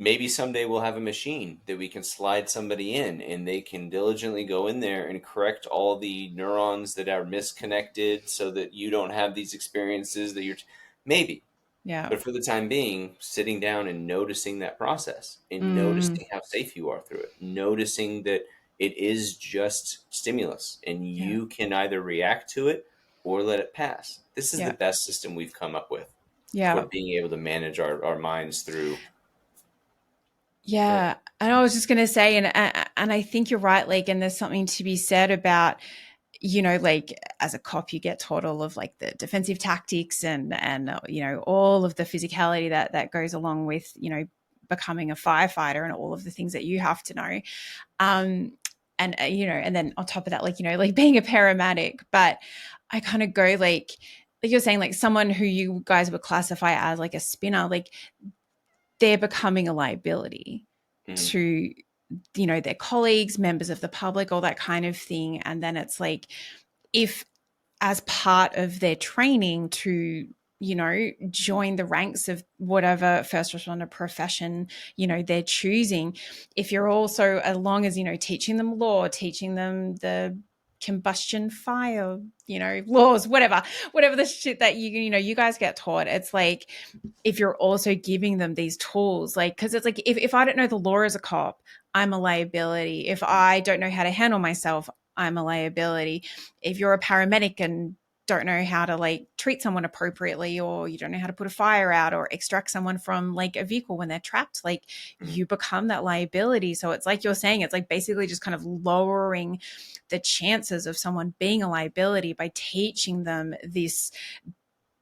maybe someday we'll have a machine that we can slide somebody in and they can diligently go in there and correct all the neurons that are misconnected so that you don't have these experiences that maybe. Yeah. But for the time being, sitting down and noticing that process and Mm. noticing how safe you are through it, noticing that it is just stimulus and Yeah. you can either react to it or let it pass. This is the Yeah. best system we've come up with for Yeah. being able to manage our minds through. Good. Yeah. And I was just going to say, and I think you're right. Like, and there's something to be said about, like as a cop, you get taught all of like the defensive tactics and all of the physicality that goes along with, becoming a firefighter and all of the things that you have to know. And then on top of that, like being a paramedic. But I kind of go like you're saying, like someone who you guys would classify as like a spinner, like they're becoming a liability Mhm. to their colleagues, members of the public, all that kind of thing. And then it's like, if as part of their training to join the ranks of whatever first responder profession they're choosing, if you're also, as long as teaching them law, teaching them the combustion fire laws, whatever the shit that you guys get taught, it's like, if you're also giving them these tools, like, because it's like, if I don't know the law as a cop, I'm a liability. If I don't know how to handle myself, I'm a liability. If you're a paramedic and don't know how to like treat someone appropriately, or you don't know how to put a fire out or extract someone from like a vehicle when they're trapped, like Mhm. you become that liability. So it's like you're saying, it's like basically just kind of lowering the chances of someone being a liability by teaching them this,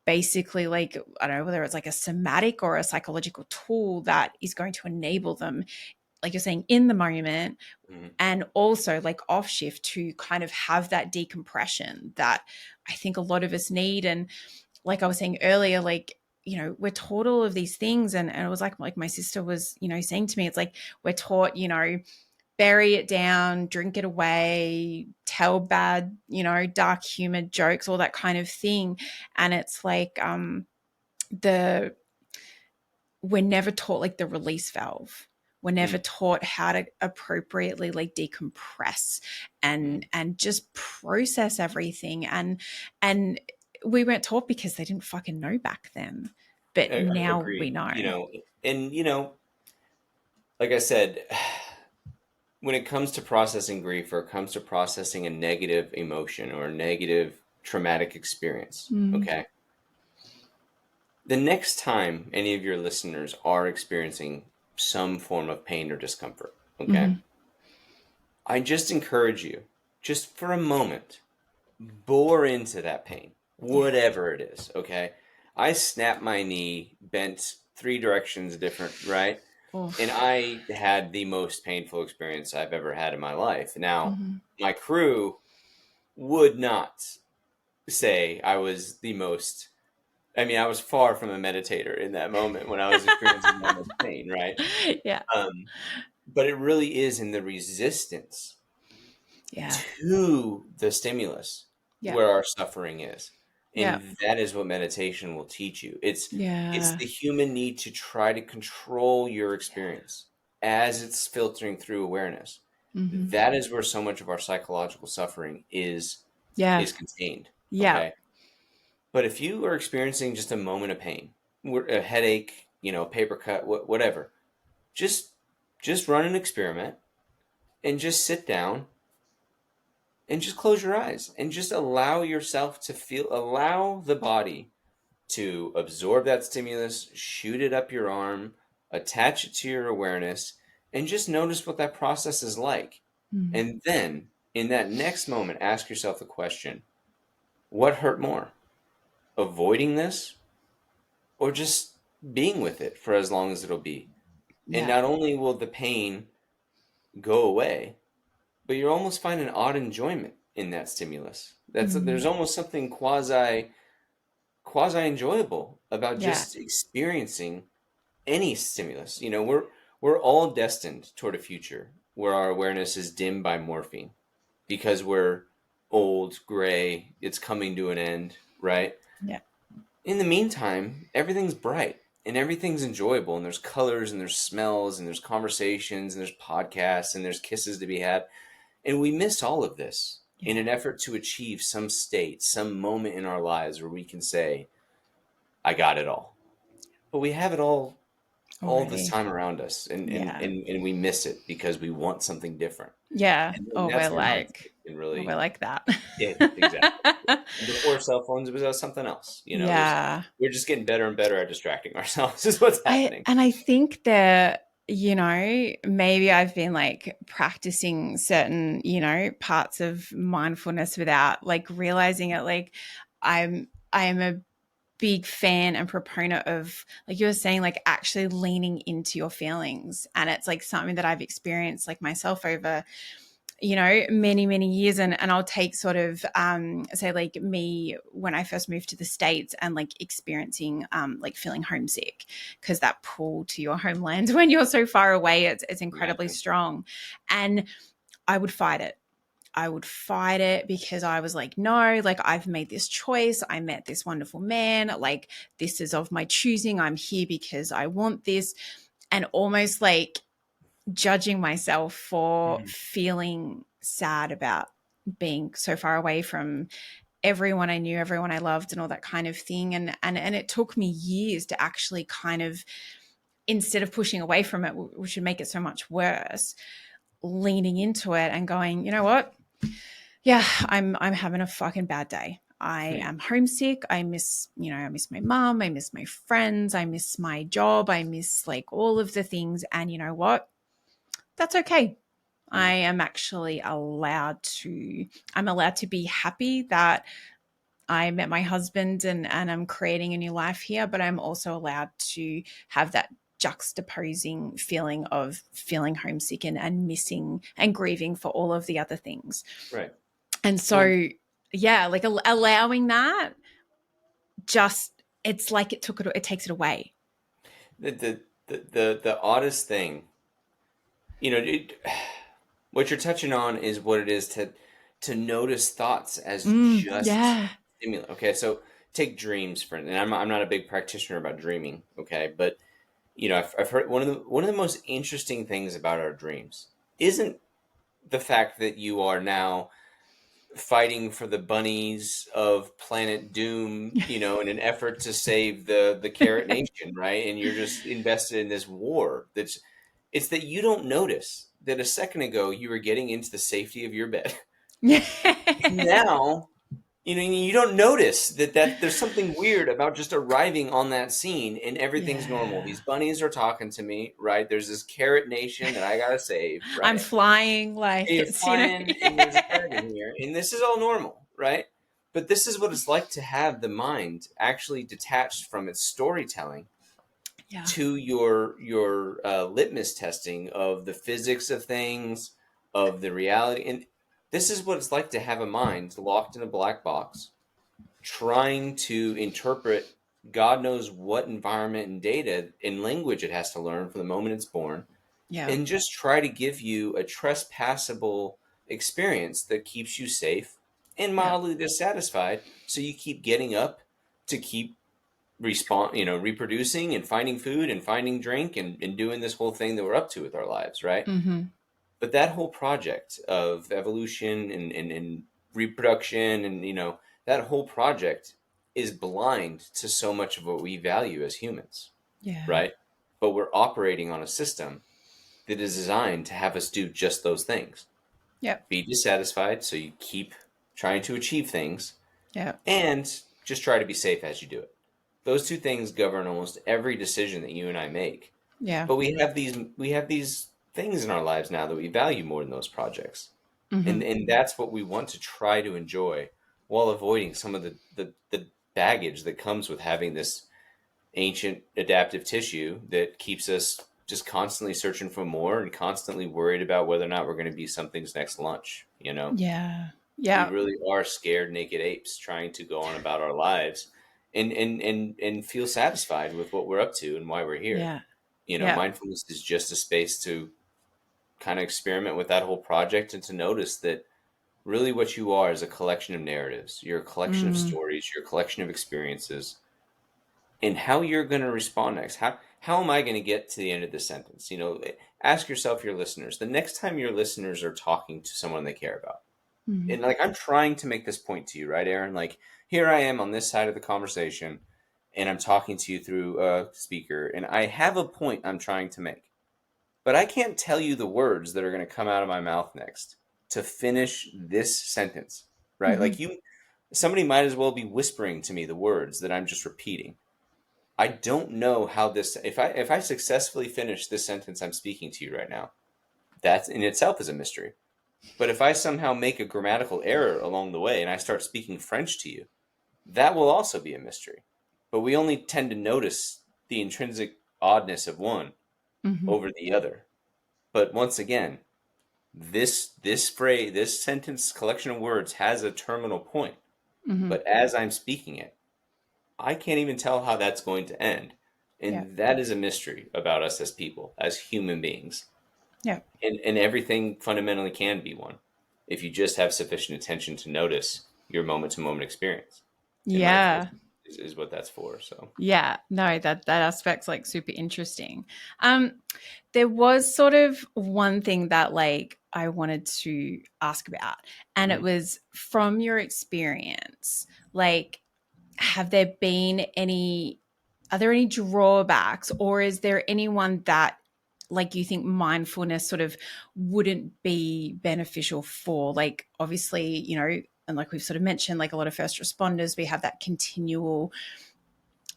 basically, like, I don't know whether it's like a somatic or a psychological tool that is going to enable them, like you're saying, in the moment, Mhm. and also like off shift, to kind of have that decompression that I think a lot of us need. And like I was saying earlier, like, we're taught all of these things, and it was like my sister was, saying to me, it's like we're taught, bury it down, drink it away, tell bad, dark humor jokes, all that kind of thing. And it's like, the we're never taught like the release valve. We're never Mhm. taught how to appropriately like decompress Mhm. and just process everything. And we weren't taught because they didn't fucking know back then. But now we Agreed. know. And like I said, when it comes to processing grief or it comes to processing a negative emotion or a negative traumatic experience, Mm. okay? The next time any of your listeners are experiencing some form of pain or discomfort, okay? Mm-hmm. I just encourage you, just for a moment, bore into that pain, Yeah. whatever it is, okay? I snapped my knee, bent three directions different, right? And Oof. I had the most painful experience I've ever had in my life. Now, Mm-hmm. my crew would not say I was the most, I mean, I was far from a meditator in that moment when I was experiencing my most pain, right? Yeah. Um, but it really is in the resistance Yeah. to the stimulus Yeah. where our suffering is. Yeah. And that is what meditation will teach you. It's Yeah. the human need to try to control your experience as it's filtering through awareness. Mm-hmm. That is where so much of our psychological suffering Yeah. is contained. Yeah. Okay. But if you are experiencing just a moment of pain, a headache, a paper cut, whatever, just run an experiment and just sit down and just close your eyes and just allow yourself to allow the body to absorb that stimulus, shoot it up your arm, attach it to your awareness, and just notice what that process is like. Mm. And then in that next moment, ask yourself the question, what hurt more? Avoiding this or just being with it for as long as it'll be? And Yeah. not only will the pain go away, but you'll almost find an odd enjoyment in that stimulus. There's Mm. almost something quasi enjoyable about Yeah. just experiencing any stimulus. We're all destined toward a future where our awareness is dimmed by morphine because we're old, gray, it's coming to an end, right? Yeah. In the meantime, everything's bright and everything's enjoyable, and there's colors and there's smells and there's conversations and there's podcasts and there's kisses to be had. And we miss all of this in an effort to achieve some state, some moment in our lives where we can say, I got it all. But we have it all this time around us, and we miss it because we want something different. Yeah. And Or that's we're where like, can really, we're like that. yeah, exactly. And before cell phones, it was something else. You know, we're just getting better and better at distracting ourselves is what's happening. I think that, you know, maybe I've been like practicing certain, you know, parts of mindfulness without like realizing it. Like I am a big fan and proponent of, like you were saying, like actually leaning into your feelings. And it's like something that I've experienced like myself over, you know, many years. And I'll take sort of say like me when I first moved to the States and like experiencing like feeling homesick, because that pull to your homeland when you're so far away, it's incredibly strong. And I would fight it. I would fight it because I was like, no, like I've made this choice. I met this wonderful man. Like this is of my choosing. I'm here because I want this. And almost like judging myself for feeling sad about being so far away from everyone I knew, everyone I loved, and all that kind of thing. And it took me years to actually kind of, instead of pushing away from it, which would make it so much worse, leaning into it and going, you know what? Yeah, I'm having a fucking bad day. I am homesick. I miss my mom. I miss my friends. I miss my job. I miss like all of the things. And you know what? That's okay. I am actually allowed to be happy that I met my husband and I'm creating a new life here, but I'm also allowed to have that juxtaposing feeling of feeling homesick and missing and grieving for all of the other things. Right. And so, yeah, like allowing that, just, it's like it takes it away. The oddest thing, you know, what you're touching on is what it is to notice thoughts as just stimuli. Okay, so take dreams for, and I'm not a big practitioner about dreaming. Okay, but you know, I've heard one of the most interesting things about our dreams isn't the fact that you are now fighting for the bunnies of Planet Doom, you know, in an effort to save the Carrot Nation, right? And you're just invested in this war. It's that you don't notice that a second ago you were getting into the safety of your bed. Now, you know, you don't notice that there's something weird about just arriving on that scene and everything's normal. These bunnies are talking to me, right? There's this Carrot Nation that I gotta save, right? I'm flying like and you're it's, flying, and there's a carrot in here, and this is all normal, right? But this is what it's like to have the mind actually detached from its storytelling to your litmus testing of the physics of things, of the reality. And this is what it's like to have a mind locked in a black box, trying to interpret God knows what environment and data and language it has to learn from the moment it's born, and just try to give you a trespassable experience that keeps you safe and mildly dissatisfied, so you keep getting up to keep reproducing and finding food and finding drink and doing this whole thing that we're up to with our lives, right? But that whole project of evolution and reproduction, and you know, that whole project is blind to so much of what we value as humans, right? But we're operating on a system that is designed to have us do just those things. Be dissatisfied, so you keep trying to achieve things, and just try to be safe as you do it. Those two things govern almost every decision that you and I make. But we have these things in our lives now that we value more than those projects. And that's what we want to try to enjoy, while avoiding some of the baggage that comes with having this ancient adaptive tissue that keeps us just constantly searching for more and constantly worried about whether or not we're going to be something's next lunch, you know? We really are scared naked apes trying to go on about our lives and feel satisfied with what we're up to and why we're here. You know, mindfulness is just a space to kind of experiment with that whole project and to notice that really what you are is a collection of narratives. You're a collection of stories. You're a collection of experiences. and how you're going to respond next. How am I going to get to the end of this sentence? Ask yourself, your listeners, the next time your listeners are talking to someone they care about. Mm-hmm. And like, I'm trying to make this point to you, right, Erin? Like, here I am on this side of the conversation, and I'm talking to you through a speaker, and I have a point I'm trying to make. But I can't tell you the words that are going to come out of my mouth next to finish this sentence, right? Mm-hmm. Like, somebody might as well be whispering to me the words that I'm just repeating. I don't know how this, if I successfully finish this sentence I'm speaking to you right now, that in itself is a mystery. But if I somehow make a grammatical error along the way and I start speaking French to you, that will also be a mystery. But we only tend to notice the intrinsic oddness of one Mm-hmm. over the other. But once again, this phrase, this sentence collection of words has a terminal point. Mm-hmm. But as I'm speaking it, I can't even tell how that's going to end. And Yeah. that is a mystery about us as people, as human beings. Yeah. And everything fundamentally can be one if you just have sufficient attention to notice your moment-to-moment experience. And mindfulness Yeah. is what that's for. So Yeah. No, that aspect's like super interesting. There was sort of one thing that like I wanted to ask about, and it was from your experience, like, have there been are there any drawbacks, or is there anyone that like you think mindfulness sort of wouldn't be beneficial for? Like, obviously, and like we've sort of mentioned, like a lot of first responders, we have that continual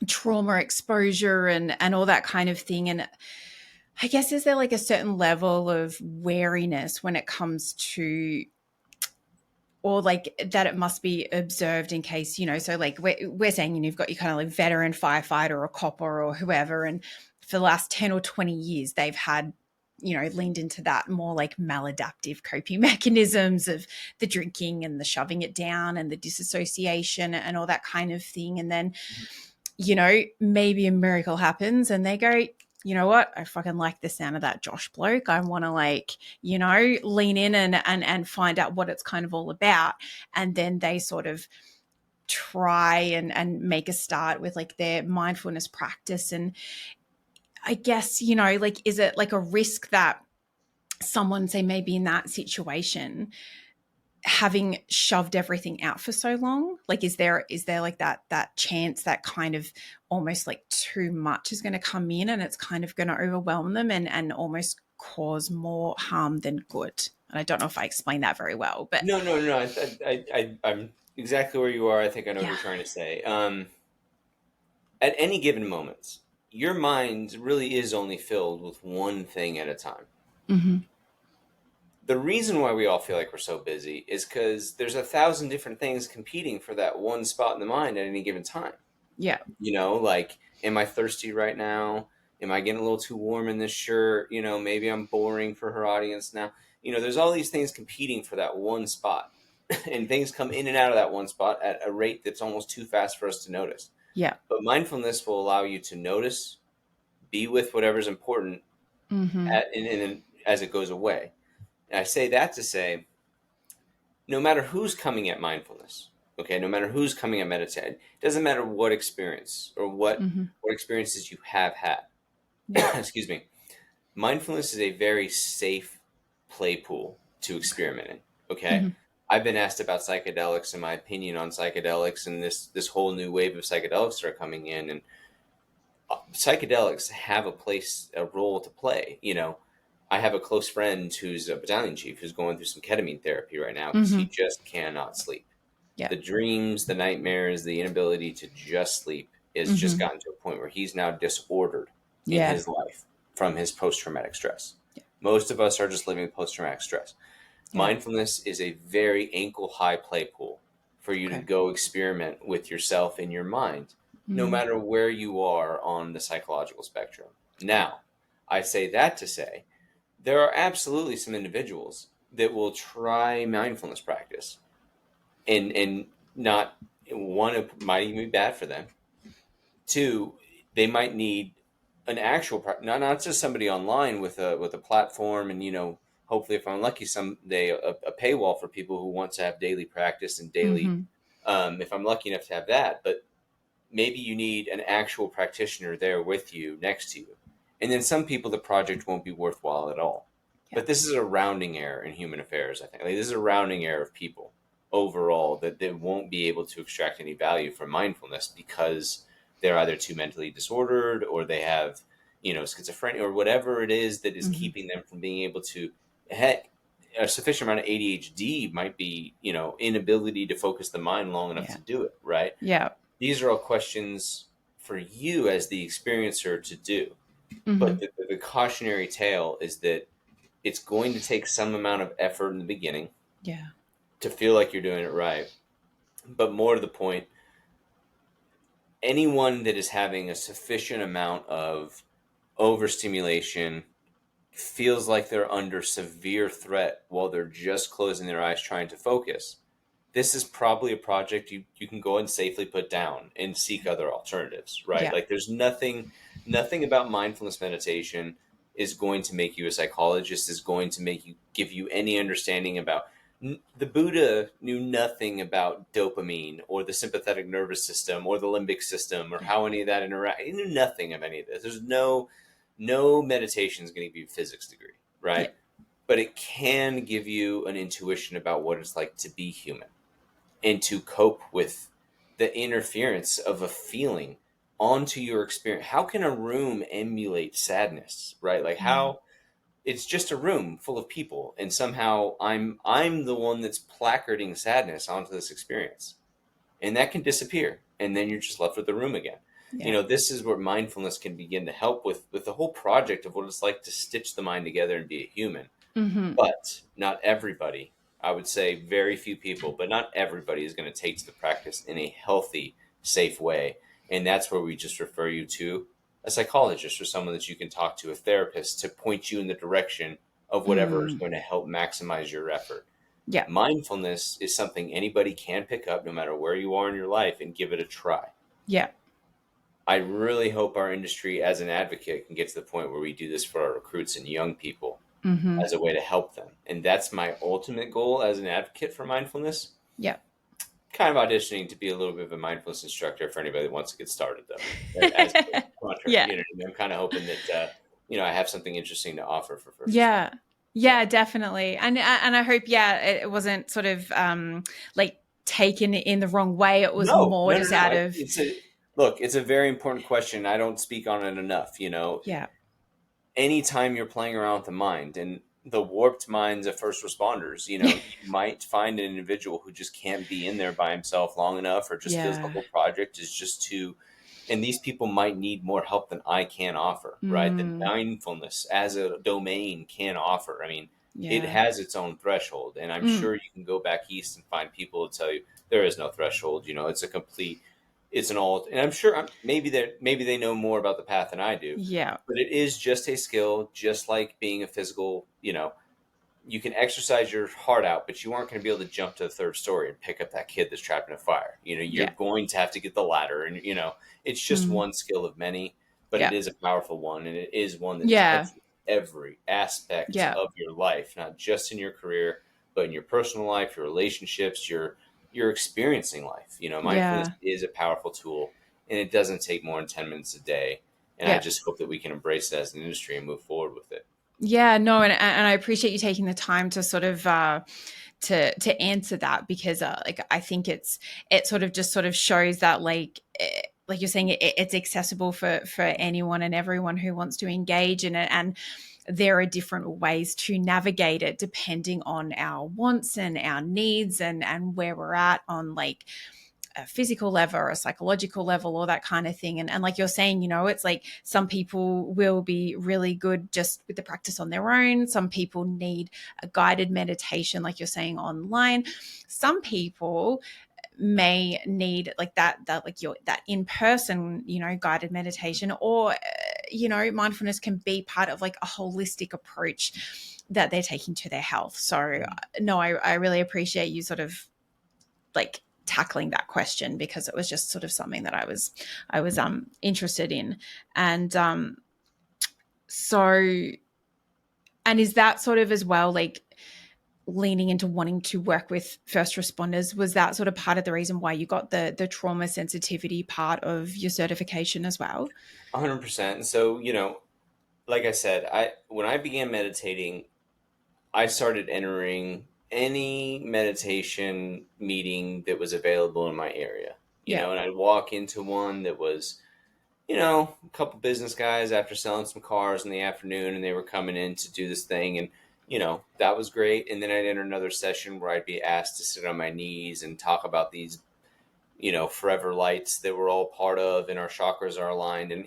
trauma exposure and all that kind of thing. And I guess, is there like a certain level of wariness when it comes to, or like that it must be observed in case, so like we're saying, you've got your kind of like veteran firefighter or copper or whoever, and for the last 10 or 20 years they've had, leaned into that more like maladaptive coping mechanisms of the drinking and the shoving it down and the disassociation and all that kind of thing. And then, maybe a miracle happens and they go, you know what, I fucking like the sound of that Josh bloke. I want to like, lean in and find out what it's kind of all about. And then they sort of try and make a start with like their mindfulness practice. And I guess, like, is it like a risk that someone, say maybe in that situation, having shoved everything out for so long, like is there like that chance that kind of almost like too much is going to come in and it's kind of going to overwhelm them and almost cause more harm than good? And I don't know if I explained that very well, but no. I'm exactly where you are. I think I know what yeah. you're trying to say. At any given moment, your mind really is only filled with one thing at a time. Mm-hmm. The reason why we all feel like we're so busy is because there's 1,000 different things competing for that one spot in the mind at any given time. Yeah. Like, am I thirsty right now? Am I getting a little too warm in this shirt? Maybe I'm boring for her audience now. There's all these things competing for that one spot. And things come in and out of that one spot at a rate that's almost too fast for us to notice. Yeah. But mindfulness will allow you to notice, be with whatever's important Mm-hmm. and as it goes away. And I say that to say, no matter who's coming at mindfulness, okay, no matter who's coming at meditation, it doesn't matter what experience or what Mm-hmm. experiences you have had. Yeah. Excuse me. Mindfulness is a very safe play pool to experiment in. Okay. Mm-hmm. I've been asked about psychedelics and my opinion on psychedelics, and this whole new wave of psychedelics are coming in, and psychedelics have a role to play. I have a close friend who's a battalion chief who's going through some ketamine therapy right now because he Mm-hmm. just cannot sleep. Yeah. The dreams, the nightmares, the inability to just sleep is just Mm-hmm. gotten to a point where he's now disordered in Yeah. his life from his post-traumatic stress. Yeah. Most of us are just living with post-traumatic stress. Yeah. Mindfulness is a very ankle-high play pool for you to Okay. go experiment with yourself in your mind, no Mm-hmm. matter where you are on the psychological spectrum. Now, I say that to say, there are absolutely some individuals that will try mindfulness practice and not, one, it might even be bad for them. Two, they might need an actual not just somebody online with a platform and hopefully if I'm lucky someday a paywall for people who want to have daily practice and daily Mm-hmm. if I'm lucky enough to have that. But maybe you need an actual practitioner there with you, next to you. And then some people, the project won't be worthwhile at all. Yeah. But this is a rounding error in human affairs, I think. Like, this is a rounding error of people overall, that they won't be able to extract any value from mindfulness because they're either too mentally disordered, or they have, schizophrenia, or whatever it is that is keeping them from being able to. Heck, a sufficient amount of ADHD might be, inability to focus the mind long enough to do it, right? Yeah. These are all questions for you as the experiencer to do. But the cautionary tale is that it's going to take some amount of effort in the beginning to feel like you're doing it right. But more to the point, anyone that is having a sufficient amount of overstimulation feels like they're under severe threat while they're just closing their eyes trying to focus. This is probably a project you can go and safely put down and seek other alternatives, right? Yeah. Like, there's nothing about mindfulness meditation is going to make you a psychologist, is going to give you any understanding about. The Buddha knew nothing about dopamine or the sympathetic nervous system or the limbic system or how any of that interact. He knew nothing of any of this. There's no meditation is going to give you a physics degree, right? Yeah. But it can give you an intuition about what it's like to be human and to cope with the interference of a feeling onto your experience. How can a room emulate sadness, right? Like, how it's just a room full of people, and somehow I'm the one that's placarding sadness onto this experience, and that can disappear, and then you're just left with the room again. This is where mindfulness can begin to help with the whole project of what it's like to stitch the mind together and be a human. But not everybody, I would say very few people, but not everybody is going to take to the practice in a healthy, safe way. And that's where we just refer you to a psychologist or someone that you can talk to, a therapist, to point you in the direction of whatever is going to help maximize your effort. Yeah. Mindfulness is something anybody can pick up no matter where you are in your life and give it a try. Yeah. I really hope our industry as an advocate can get to the point where we do this for our recruits and young people as a way to help them. And that's my ultimate goal as an advocate for mindfulness. Yeah. Kind of auditioning to be a little bit of a mindfulness instructor for anybody that wants to get started, though. As a Yeah. I'm kind of hoping that, I have something interesting to offer for first. Yeah. Yeah, definitely. And I hope, it wasn't sort of like taken in the wrong way. It was more just out of. It's a very important question. I don't speak on it enough, Yeah. Anytime you're playing around with the mind and the warped minds of first responders, you might find an individual who just can't be in there by himself long enough, or just feels the whole project is just too, and these people might need more help than I can offer, right? That mindfulness as a domain can offer. I mean, it has its own threshold, and I'm sure you can go back east and find people to tell you there is no threshold. It's a complete. It's an all, and I'm sure maybe they know more about the path than I do. Yeah. But it is just a skill, just like being a physical, you can exercise your heart out, but you aren't going to be able to jump to the third story and pick up that kid that's trapped in a fire. You're going to have to get the ladder, and it's just one skill of many, but it is a powerful one, and it is one that touches every aspect of your life, not just in your career, but in your personal life, your relationships, your experiencing life. Mindfulness is a powerful tool, and it doesn't take more than 10 minutes a day. And I just hope that we can embrace it as an industry and move forward with it. Yeah, no, and I appreciate you taking the time to sort of to answer that, because I think it sort of shows that like you're saying, it's accessible for anyone and everyone who wants to engage in it, and there are different ways to navigate it depending on our wants and our needs and where we're at on like a physical level or a psychological level or that kind of thing. And like you're saying, it's like some people will be really good just with the practice on their own. Some people need a guided meditation, like you're saying, online. Some people may need like that in-person, guided meditation, or, mindfulness can be part of like a holistic approach that they're taking to their health. So no, I really appreciate you sort of like tackling that question, because it was just sort of something that I was interested in. And so, and is that sort of as well, like leaning into wanting to work with first responders? Was that sort of part of the reason why you got the trauma sensitivity part of your certification as well? 100%. And so, like I said, when I began meditating, I started entering any meditation meeting that was available in my area, Yeah. and I'd walk into one that was, a couple business guys after selling some cars in the afternoon, and they were coming in to do this thing. And, that was great. And then I'd enter another session where I'd be asked to sit on my knees and talk about these, forever lights that we're all part of and our chakras are aligned. And,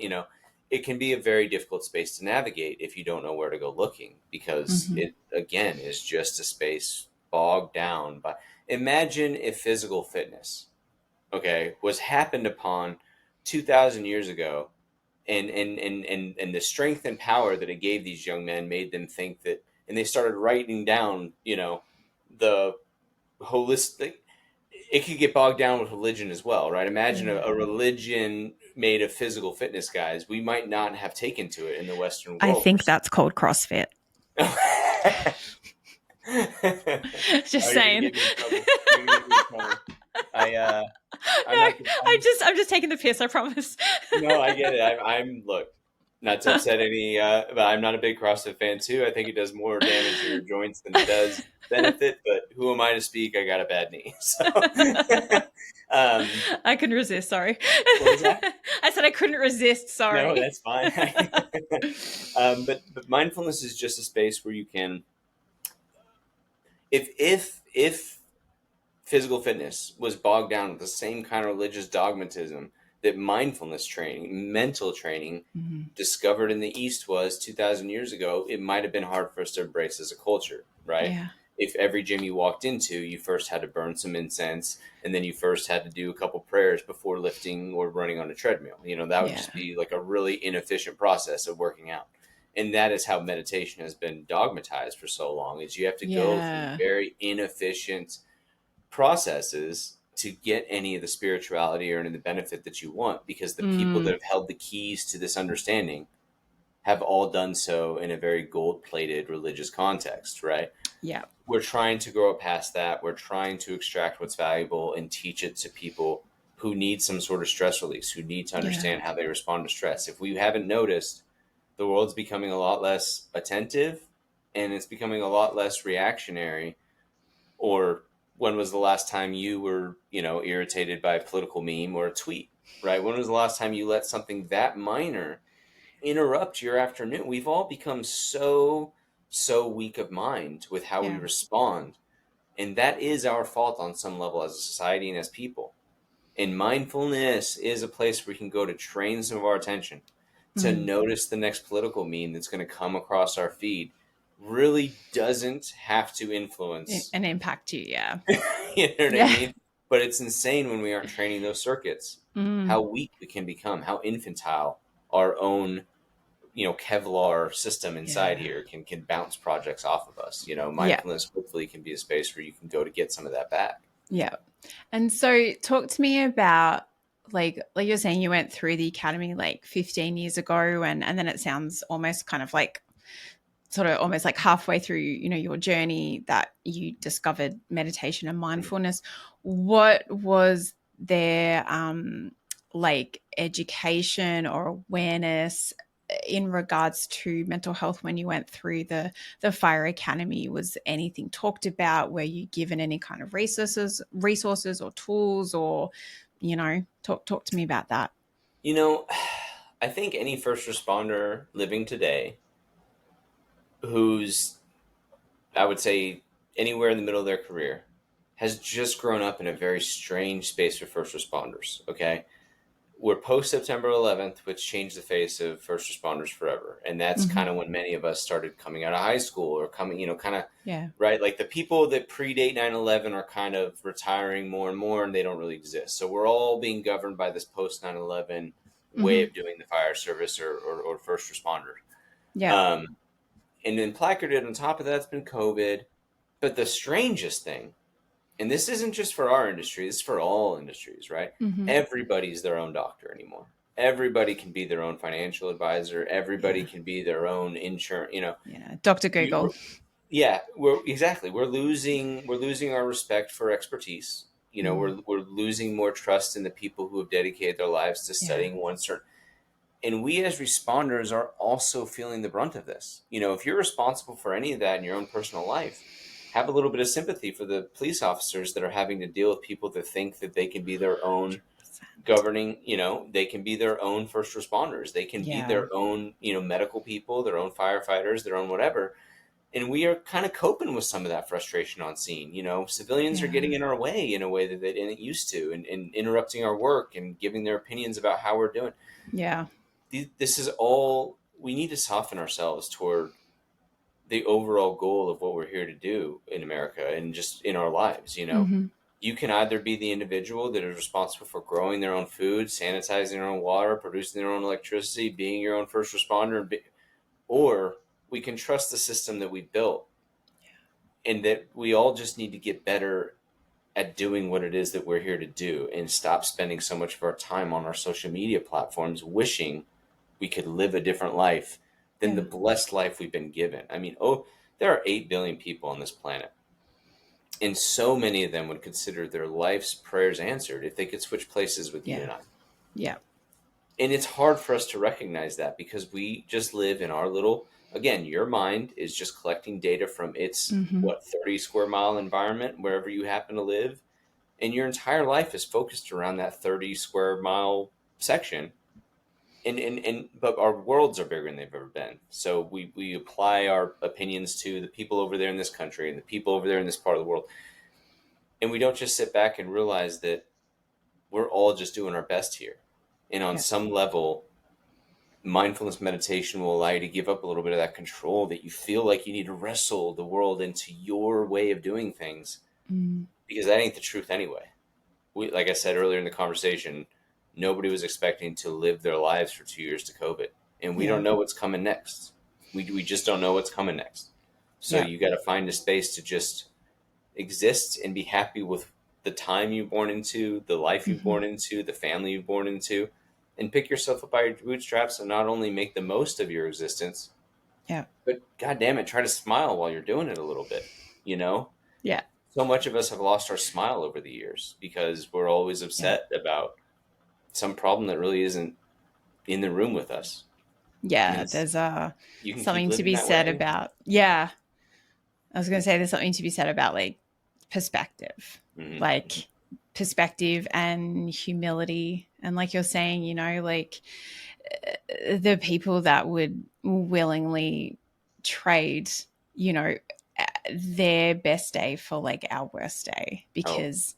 it can be a very difficult space to navigate if you don't know where to go looking, because it, again, is just a space bogged down by. Imagine if physical fitness, okay, was happened upon 2,000 years ago, and the strength and power that it gave these young men made them think that, and they started writing down, the holistic. It could get bogged down with religion as well, right? Imagine a religion made of physical fitness guys. We might not have taken to it in the Western I world. think that's called CrossFit. Just saying. I'm just taking the piss, I promise. No, I get it. I'm look, not to upset any, but I'm not a big CrossFit fan too. I think it does more damage to your joints than it does benefit. But who am I to speak? I got a bad knee, so I couldn't resist. Sorry. What was that? I said I couldn't resist. Sorry. No, that's fine. But mindfulness is just a space where you can, if physical fitness was bogged down with the same kind of religious dogmatism that mindfulness training, mental training, discovered in the East was 2,000 years ago, it might have been hard for us to embrace as a culture, right? Yeah. If every gym you walked into, you first had to burn some incense, and then you first had to do a couple prayers before lifting or running on a treadmill. That would just be like a really inefficient process of working out. And that is how meditation has been dogmatized for so long, is you have to go through very inefficient processes to get any of the spirituality or any of the benefit that you want, because the people that have held the keys to this understanding have all done so in a very gold-plated religious context, right? Yeah. We're trying to grow past that. We're trying to extract what's valuable and teach it to people who need some sort of stress release, who need to understand how they respond to stress. If we haven't noticed, the world's becoming a lot less attentive, and it's becoming a lot less reactionary. Or when was the last time you were, irritated by a political meme or a tweet, right? When was the last time you let something that minor interrupt your afternoon? We've all become so weak of mind with how we respond. And that is our fault on some level as a society and as people. And mindfulness is a place where we can go to train some of our attention, to notice the next political meme that's going to come across our feed really doesn't have to influence and impact you. Yeah. You know what I mean? But it's insane when we aren't training those circuits, how weak we can become, how infantile our own, Kevlar system inside here can bounce projects off of us. Mindfulness hopefully can be a space where you can go to get some of that back. Yeah. And so talk to me about, like you're saying, you went through the academy like 15 years ago, and then it sounds almost kind of like sort of almost like halfway through, your journey that you discovered meditation and mindfulness. What was there like education or awareness in regards to mental health when you went through the fire academy? Was anything talked about? Were you given any kind of resources or tools, or talk to me about that? I think any first responder living today who's, I would say, anywhere in the middle of their career has just grown up in a very strange space for first responders. Okay, we're post September 11th, which changed the face of first responders forever. And that's kind of when many of us started coming out of high school, or coming, right? Like the people that predate 9/11 are kind of retiring more and more, and they don't really exist. So we're all being governed by this post 9/11 way of doing the fire service or first responder. Yeah. And then placarded on top of that's been COVID. But the strangest thing, and this isn't just for our industry, this is for all industries, right? Everybody's their own doctor anymore. Everybody can be their own financial advisor. Everybody can be their own insurance, Dr. Google. Yeah, we're losing our respect for expertise. We're losing more trust in the people who have dedicated their lives to Yeah. studying one certain. And we as responders are also feeling the brunt of this. If you're responsible for any of that in your own personal life, have a little bit of sympathy for the police officers that are having to deal with people that think that they can be their own 100%. governing, they can be their own first responders. They can be Yeah. their own, medical people, their own firefighters, their own whatever. And we are kind of coping with some of that frustration on scene. Civilians are getting Yeah. in our way in a way that they didn't used to, and interrupting our work and giving their opinions about how we're doing. Yeah. This is all we need to soften ourselves toward the overall goal of what we're here to do in America and just in our lives. Hmm. You can either be the individual that is responsible for growing their own food, sanitizing their own water, producing their own electricity, being your own first responder, or we can trust the system that we built, and that we all just need to get better at doing what it is that we're here to do and stop spending so much of our time on our social media platforms wishing we could live a different life than the Yeah. blessed life we've been given. I mean, there are 8 billion people on this planet, and so many of them would consider their life's prayers answered if they could switch places with you Yeah. and I. Yeah. And it's hard for us to recognize that because we just live in our little, again, your mind is just collecting data from its, Hmm. 30 square mile environment, wherever you happen to live. And your entire life is focused around that 30 square mile section. But our worlds are bigger than they've ever been. So we apply our opinions to the people over there in this country and the people over there in this part of the world. And we don't just sit back and realize that we're all just doing our best here. And on Yeah. some level, mindfulness meditation will allow you to give up a little bit of that control that you feel like you need to wrestle the world into your way of doing things, Mm. because that ain't the truth anyway. Like I said earlier in the conversation, nobody was expecting to live their lives for 2 years to COVID, and we Yeah. don't know what's coming next. We just don't know what's coming next. So Yeah. you got to find a space to just exist and be happy with the time you're born into, the life you're Hmm. born into, the family you're born into, and pick yourself up by your bootstraps and not only make the most of your existence, Yeah. but God damn it, try to smile while you're doing it a little bit. You know, Yeah. so much of us have lost our smile over the years because we're always Yeah. upset about some problem that really isn't in the room with us. Yeah. And There's you can keep something to living be that said way. about, yeah. I was going to say there's something to be said about like perspective, Mm-hmm. like perspective and humility. And like you're saying, like the people that would willingly trade, you know, their best day for like our worst day, Oh, because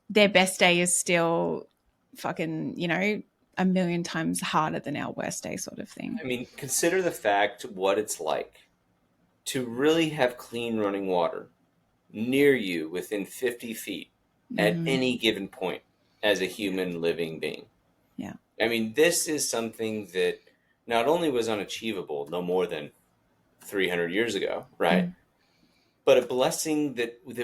their best day is still fucking, a million times harder than our worst day, sort of thing. I mean, consider the fact what it's like to really have clean running water near you within 50 feet at Mm-hmm. any given point as a human living being. Yeah. I mean, this is something that not only was unachievable no more than 300 years ago, right? Mm. But a blessing that we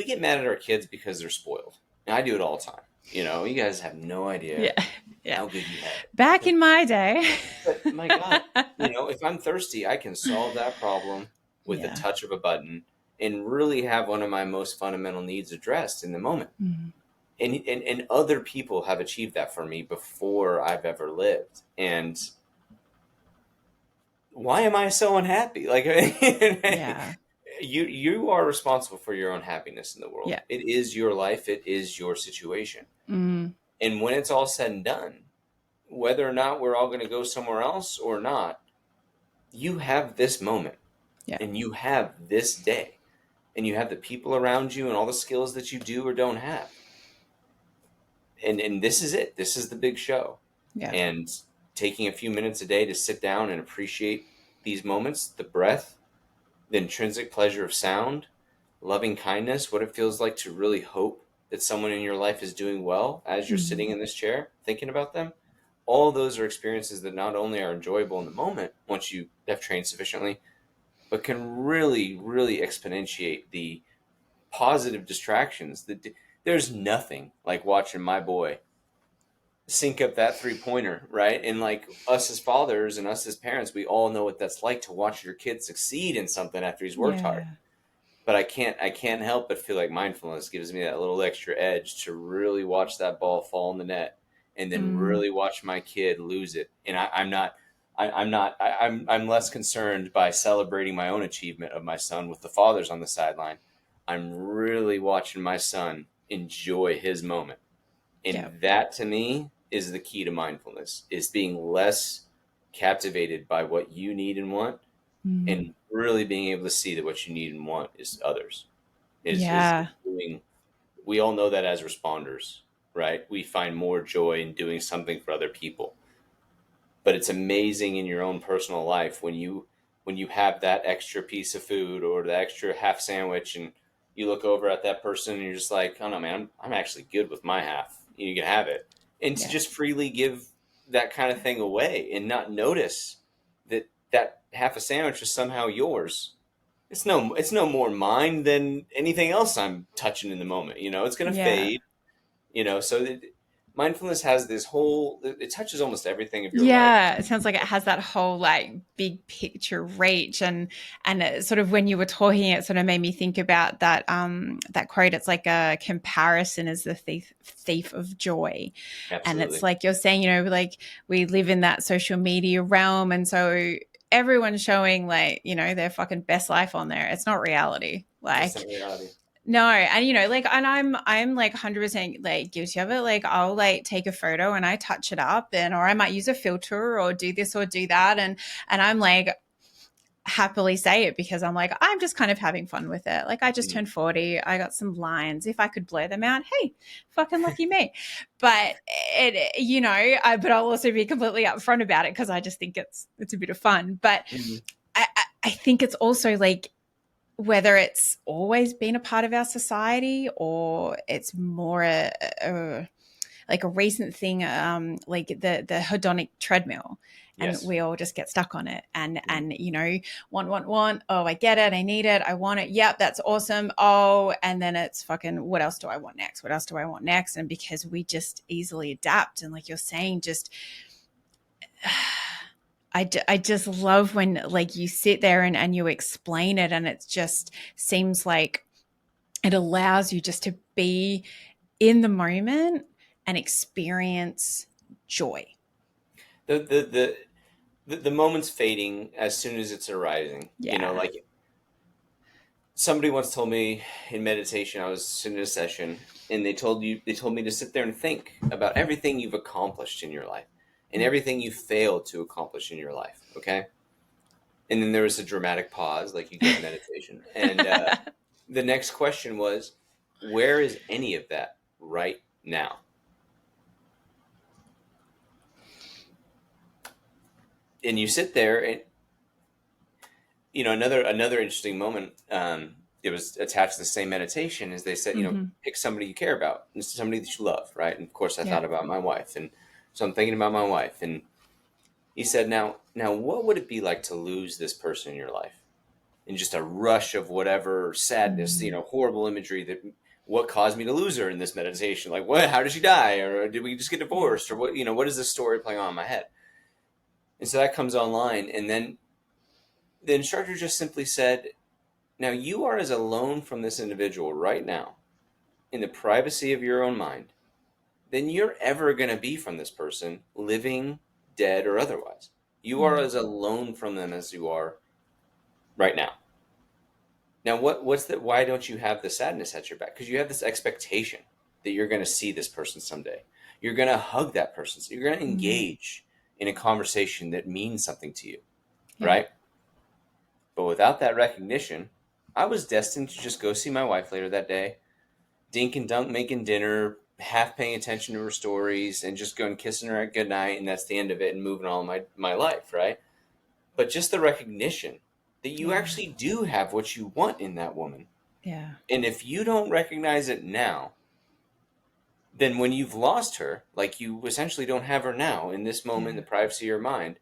get mad at our kids because they're spoiled. And I do it all the time. You guys have no idea Yeah. Yeah. how good you have it. Back in my day. But my God, if I'm thirsty, I can solve that problem with the Yeah. touch of a button and really have one of my most fundamental needs addressed in the moment. Mm. And other people have achieved that for me before I've ever lived. And why am I so unhappy? Like, Yeah. you are responsible for your own happiness in the world. Yeah. It is your life. It is your situation. Mm. And when it's all said and done, whether or not we're all going to go somewhere else or not, you have this moment Yeah. and you have this day and you have the people around you and all the skills that you do or don't have. And this is it. This is the big show. Yeah. And taking a few minutes a day to sit down and appreciate these moments, the breath, the intrinsic pleasure of sound, loving kindness, what it feels like to really hope that someone in your life is doing well as you're sitting Mm. in this chair thinking about them. All those are experiences that not only are enjoyable in the moment once you have trained sufficiently, but can really, really exponentiate the positive distractions. There's nothing like watching my boy sink up that 3-pointer, right? And like us as fathers and us as parents, we all know what that's like to watch your kid succeed in something after he's worked hard. Yeah. But I can't help but feel like mindfulness gives me that little extra edge to really watch that ball fall in the net, and then Mm, really watch my kid lose it. And I'm less concerned by celebrating my own achievement of my son with the fathers on the sideline. I'm really watching my son enjoy his moment. yeah. And that to me is the key to mindfulness, is being less captivated by what you need and want, Mm, and really being able to see that what you need and want is others. Is yeah. doing, we all know that as responders, right? We find more joy in doing something for other people. But it's amazing in your own personal life when you have that extra piece of food or the extra half sandwich, and you look over at that person and you're just like, oh no, man, I'm actually good with my half. You can have it. And to Yeah. just freely give that kind of thing away and not notice that that half a sandwich is somehow yours. It's no more mine than anything else I'm touching in the moment. It's going to Yeah. fade. So mindfulness has this whole. It touches almost everything of your life. Yeah, it sounds like it has that whole like big picture reach, and it sort of, when you were talking, it sort of made me think about that quote. It's like, a comparison is the thief of joy. And it's Absolutely. like you're saying, like we live in that social media realm, and so everyone's showing, like, their fucking best life on there. It's not reality. It's Like, not reality. no, and like, and I'm like 100% like guilty of it. Like, I'll like take a photo and I touch it up, and or I might use a filter or do this or do that, and I'm like, happily say it, because I'm like, I'm just kind of having fun with it. Like, I just Mm. turned 40. I got some lines. If I could blur them out, hey, fucking lucky me. But but I'll also be completely upfront about it, because I just think it's a bit of fun. But Mhm. I think it's also like, whether it's always been a part of our society or it's more like a recent thing, like the hedonic treadmill, and Yes. we all just get stuck on it, and Mhm. want, oh, I get it, I need it, I want it, yep, that's awesome, oh, and then it's fucking, what else do I want next, what else do I want next? And because we just easily adapt, and like you're saying, just I just love when, like, you sit there and you explain it, and it just seems like it allows you just to be in the moment and experience joy. The, the the the moment's fading as soon as it's arising. Yeah. Like somebody once told me in meditation, I was in a session, and they told me to sit there and think about everything you've accomplished in your life and Mm. everything you failed to accomplish in your life. Okay. And then there was a dramatic pause, like you get in meditation. And the next question was, where is any of that right now? And you sit there, and another interesting moment. It was attached to the same meditation, is they said, Mm-hmm. pick somebody you care about, and somebody that you love, right? And of course, I Yeah. thought about my wife, and so I'm thinking about my wife, and he said, now, what would it be like to lose this person in your life, in just a rush of whatever sadness, Mm. horrible imagery that. What caused me to lose her in this meditation? Like, what? How did she die? Or did we just get Yeah. divorced? Or what? What is this story playing on in my head? And so that comes online, and then the instructor just simply said, now you are as alone from this individual right now, in the privacy of your own mind, than you're ever going to be from this person, living, dead, or otherwise. You are Mm. as alone from them as you are right now. Now, what's that? Why don't you have the sadness at your back? Because you have this expectation that you're going to see this person someday. You're going to hug that person. So you're going to Mm. engage in a conversation that means something to you, Yeah. right? But without that recognition, I was destined to just go see my wife later that day, dink and dunk making dinner, half paying attention to her stories, and just going kissing her at goodnight, and that's the end of it, and moving on my life, right? But just the recognition that you Yeah. actually do have what you want in that woman. Yeah. And if you don't recognize it now, then when you've lost her, like you essentially don't have her now in this moment in Yeah. the privacy of your mind,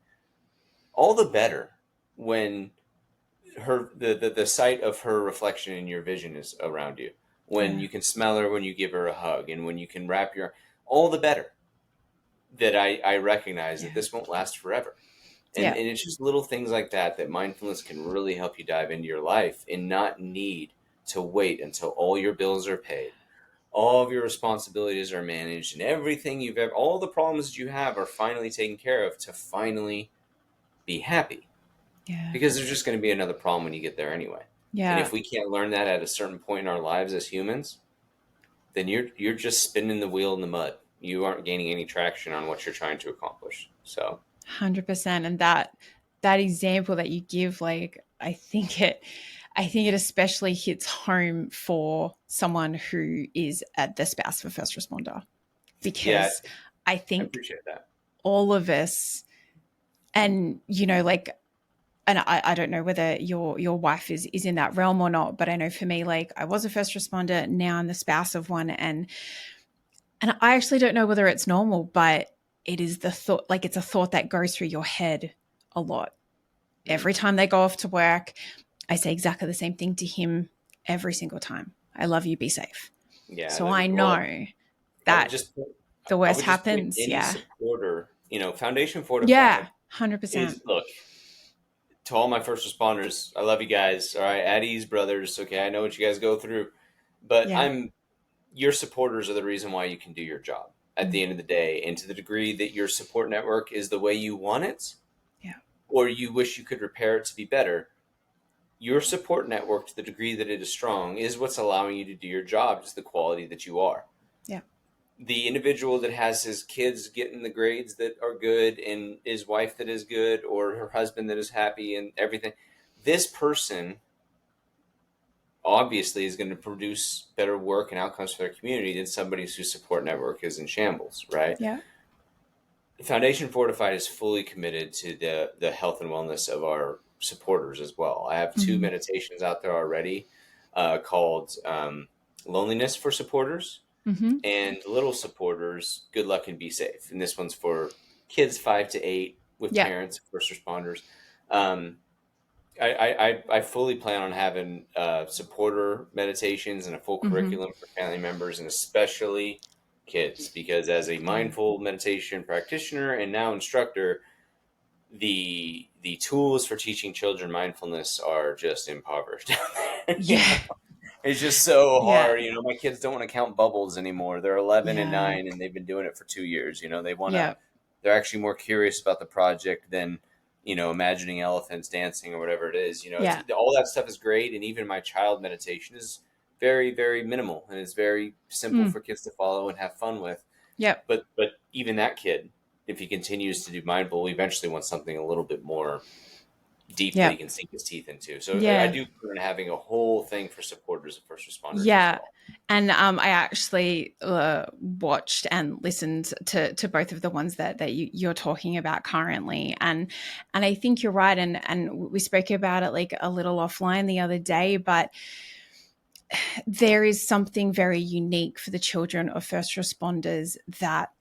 all the better when the sight of her reflection in your vision is around you, when Yeah. you can smell her, when you give her a hug, and when you can wrap your, all the better. that I recognize that Yeah. this won't last forever. And Yeah. it's just little things like that mindfulness can really help you dive into your life and not need to wait until all your bills are paid, all of your responsibilities are managed, and everything you've ever, all the problems that you have are finally taken care of to finally be happy. Yeah. Because there's just going to be another problem when you get there anyway. And Yeah. if we can't learn that at a certain point in our lives as humans, then you're just spinning the wheel in the mud. You aren't gaining any traction on what you're trying to accomplish. So 100%. And that example that you give, like, I think it especially hits home for someone who is at the spouse of a first responder, yeah, because I I think appreciate that. all of us, and like, and I don't know whether your wife is in that realm or not, but I know for me, like, I was a first responder, now I'm the spouse of one, and I actually don't know whether it's normal, but it is the thought, like, it's a thought that goes through your head a lot. Every time they go off to work, I say exactly the same thing to him every single time. I love you, be safe. Yeah, So I know I would that just the I worst would just point happens. any Yeah. supporter, Foundation Yeah. Fortified 100%. is, look, to all my first responders, I love you guys. All right, at ease, brothers. Okay, I know what you guys go through, but Yeah. your supporters are the reason why you can do your job at the end of the day. And to the degree that your support network is the way you want it, Yeah. or you wish you could repair it to be better, your support network, to the degree that it is strong, is what's allowing you to do your job, just the quality that you are. Yeah. The individual that has his kids getting the grades that are good and his wife that is good or her husband that is happy and everything, this person obviously is going to produce better work and outcomes for their community than somebody whose support network is in shambles, right? Yeah. Foundation Fortified is fully committed to the health and wellness of our supporters as well. I have two Mm-hmm. meditations out there already called Loneliness for Supporters Mm-hmm. and Little Supporters, Good Luck and Be Safe. And this one's for kids 5 to 8 with Yeah. parents, first responders. Um, I fully plan on having supporter meditations and a full Mm-hmm. curriculum for family members and especially kids, because as a Yeah. mindful meditation practitioner and now instructor, the tools for teaching children mindfulness are just impoverished. Yeah. It's just so Yeah. hard. My kids don't want to count bubbles anymore. They're 11 and Yeah. 9 and they've been doing it for 2 years. Yeah. They're actually more curious about the project than, imagining elephants dancing or whatever it is. Yeah. All that stuff is great. And even my child meditation is very, very minimal and it's very simple Mm. for kids to follow and have fun with. Yep. But even that kid, if he continues to do mindful, we eventually want something a little bit more deep that he Yep. can sink his teeth into. So I Yeah. do plan on having a whole thing for supporters of first responders as Yeah. well. And I actually watched and listened to both of the ones that you're talking about currently, and I think you're right. And we spoke about it like a little offline the other day, but there is something very unique for the children of first responders that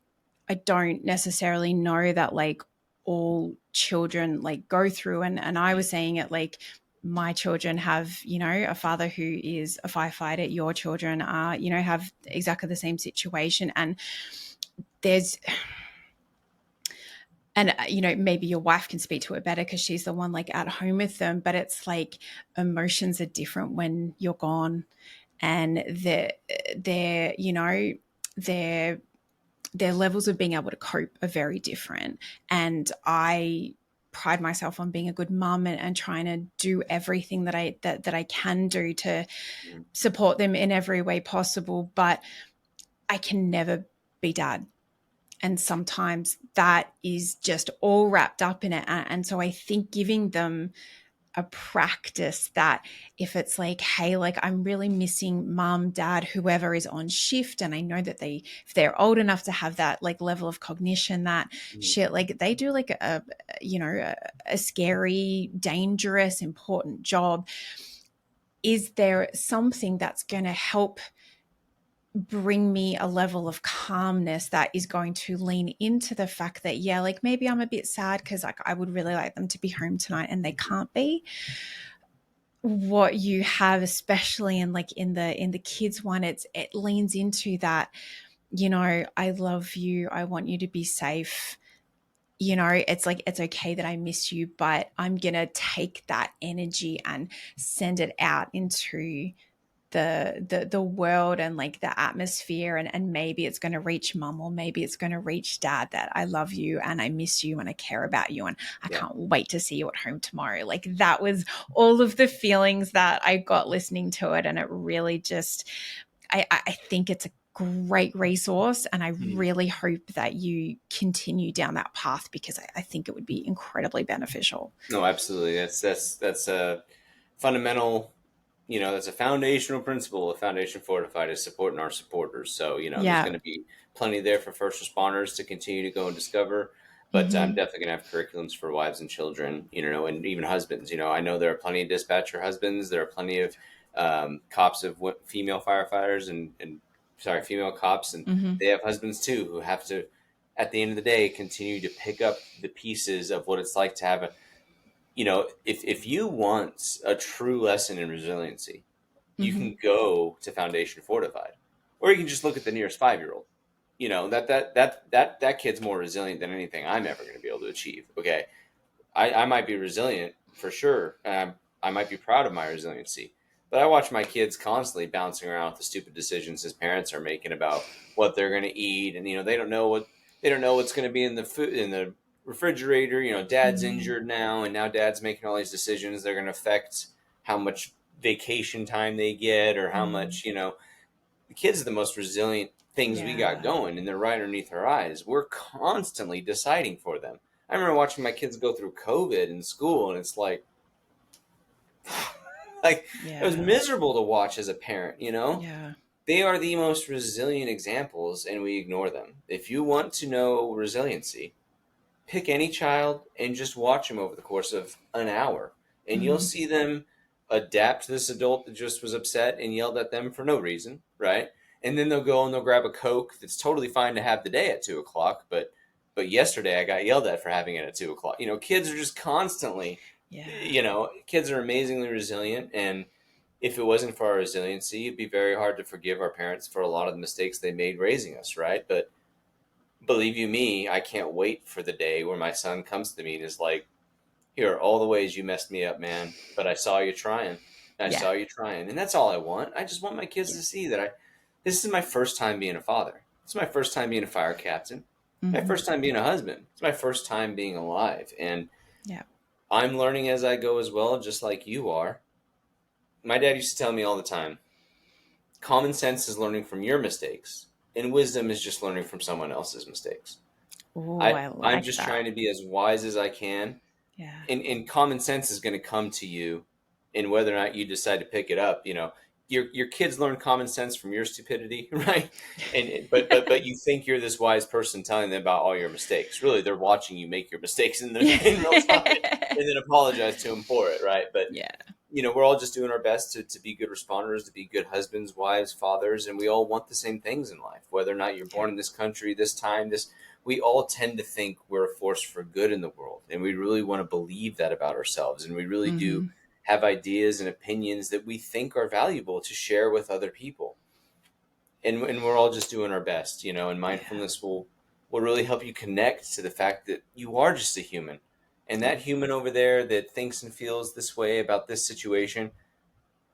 I don't necessarily know that, like, all children like go through. And I was saying it, like, my children have, a father who is a firefighter. Your children are, have exactly the same situation. And there's, and maybe your wife can speak to it better because she's the one like at home with them, but it's like emotions are different when you're gone, and they're their levels of being able to cope are very different. And I pride myself on being a good mum and trying to do everything that I can do to support them in every way possible. But I can never be dad. And sometimes that is just all wrapped up in it. And so I think giving them a practice that, if it's like, hey, like, I'm really missing mom, dad, whoever is on shift, and I know that if they're old enough to have that like level of cognition, that shit, like, they do like a scary, dangerous, important job, is there something that's going to help bring me a level of calmness that is going to lean into the fact that, yeah, like, maybe I'm a bit sad because, like, I would really like them to be home tonight and they can't be. What you have, especially in the kids one, it leans into that I love you. I want you to be safe. It's like, it's okay that I miss you, but I'm going to take that energy and send it out into the world and like the atmosphere, and maybe it's going to reach mom, or maybe it's going to reach dad, that I love you and I miss you and I care about you and I Yeah. can't wait to see you at home tomorrow. Like, that was all of the feelings that I got listening to it. And it really just, I think it's a great resource, and I really hope that you continue down that path, because I think it would be incredibly beneficial. No, absolutely. That's a fundamental, that's a foundational principle of Foundation Fortified, is supporting our supporters. So, there's Yeah. going to be plenty there for first responders to continue to go and discover. But I'm Mm-hmm. definitely going to have curriculums for wives and children, and even husbands. I know there are plenty of dispatcher husbands. There are plenty of cops of female firefighters and sorry, female cops, and Mm-hmm. they have husbands too who have to, at the end of the day, continue to pick up the pieces of what it's like to have a, if you want a true lesson in resiliency, you Mm-hmm. can go to Foundation Fortified, or you can just look at the nearest 5-year-old. That kid's more resilient than anything I'm ever going to be able to achieve. Okay, I might be resilient for sure, and I might be proud of my resiliency, but I watch my kids constantly bouncing around with the stupid decisions his parents are making about what they're going to eat, and they don't know what's going to be in the food in the refrigerator. Dad's Mm-hmm. injured now, and now dad's making all these decisions. They're going to affect how much vacation time they get, or how much. The kids are the most resilient things we got Yeah. going, and they're right underneath our eyes. We're constantly deciding for them. I remember watching my kids go through COVID in school, and it's like, it was Yeah. miserable to watch as a parent. Yeah. They are the most resilient examples, and we ignore them. If you want to know resiliency, pick any child and just watch them over the course of an hour, and you'll Mm-hmm. see them adapt to this adult that just was upset and yelled at them for no reason, right? And then they'll go and they'll grab a Coke that's totally fine to have today at 2 o'clock, but yesterday I got yelled at for having it at 2 o'clock. Kids are just constantly, Yeah. kids are amazingly resilient, and if it wasn't for our resiliency, it'd be very hard to forgive our parents for a lot of the mistakes they made raising us, right? But believe you me, I can't wait for the day where my son comes to me and is like, "Here are all the ways you messed me up, man, but I saw you trying. I Yeah. saw you trying." And that's all I want. I just want my kids Yeah. to see that this is my first time being a father. It's my first time being a fire captain. My Mm-hmm. first time being a husband. It's my first time being alive. And Yeah. I'm learning as I go as well, just like you are. My dad used to tell me all the time, common sense is learning from your mistakes, and wisdom is just learning from someone else's mistakes. Oh, I I I'm like just that. trying to be as wise as I can, Yeah. and common sense is going to come to you in whether or not you decide to pick it up. Your kids learn common sense from your stupidity, right? And but you think you're this wise person telling them about all your mistakes. Really, they're watching you make your mistakes in real time, and then apologize to them for it, right? But Yeah. we're all just doing our best to be good responders, to be good husbands, wives, fathers, and we all want the same things in life. Whether or not you're Yeah. born in this country, this time, we all tend to think we're a force for good in the world, and we really want to believe that about ourselves, and we really do Mm-hmm. have ideas and opinions that we think are valuable to share with other people. And we're all just doing our best, and Yeah. mindfulness will really help you connect to the fact that you are just a human. And Yeah. that human over there that thinks and feels this way about this situation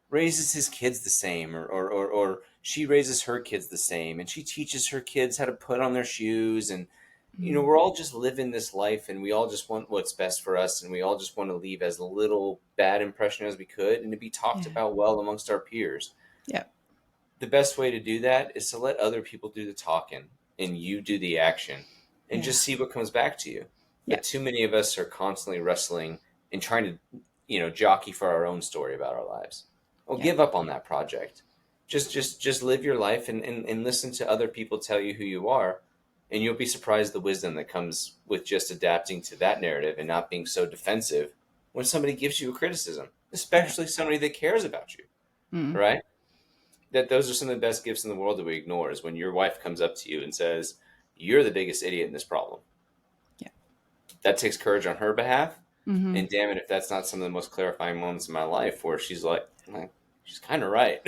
raises his kids the same, or she raises her kids the same, and she teaches her kids how to put on their shoes. And Mm. we're all just living this life, and we all just want what's best for us, and we all just want to leave as little bad impression as we could, and to be talked Yeah. about well amongst our peers. Yeah. The best way to do that is to let other people do the talking and you do the action, and Yeah. just see what comes back to you. Yeah. But too many of us are constantly wrestling and trying to, jockey for our own story about our lives. Well, Yeah. give up on that project. Just live your life, and listen to other people tell you who you are, and you'll be surprised the wisdom that comes with just adapting to that narrative and not being so defensive when somebody gives you a criticism, Yeah. especially somebody that cares about you, Mm. right? That those are some of the best gifts in the world that we ignore, is when your wife comes up to you and says, "You're the biggest idiot in this problem." Yeah. That takes courage on her behalf. Mm-hmm. And damn it, if that's not some of the most clarifying moments in my life, where she's like, she's kind of right.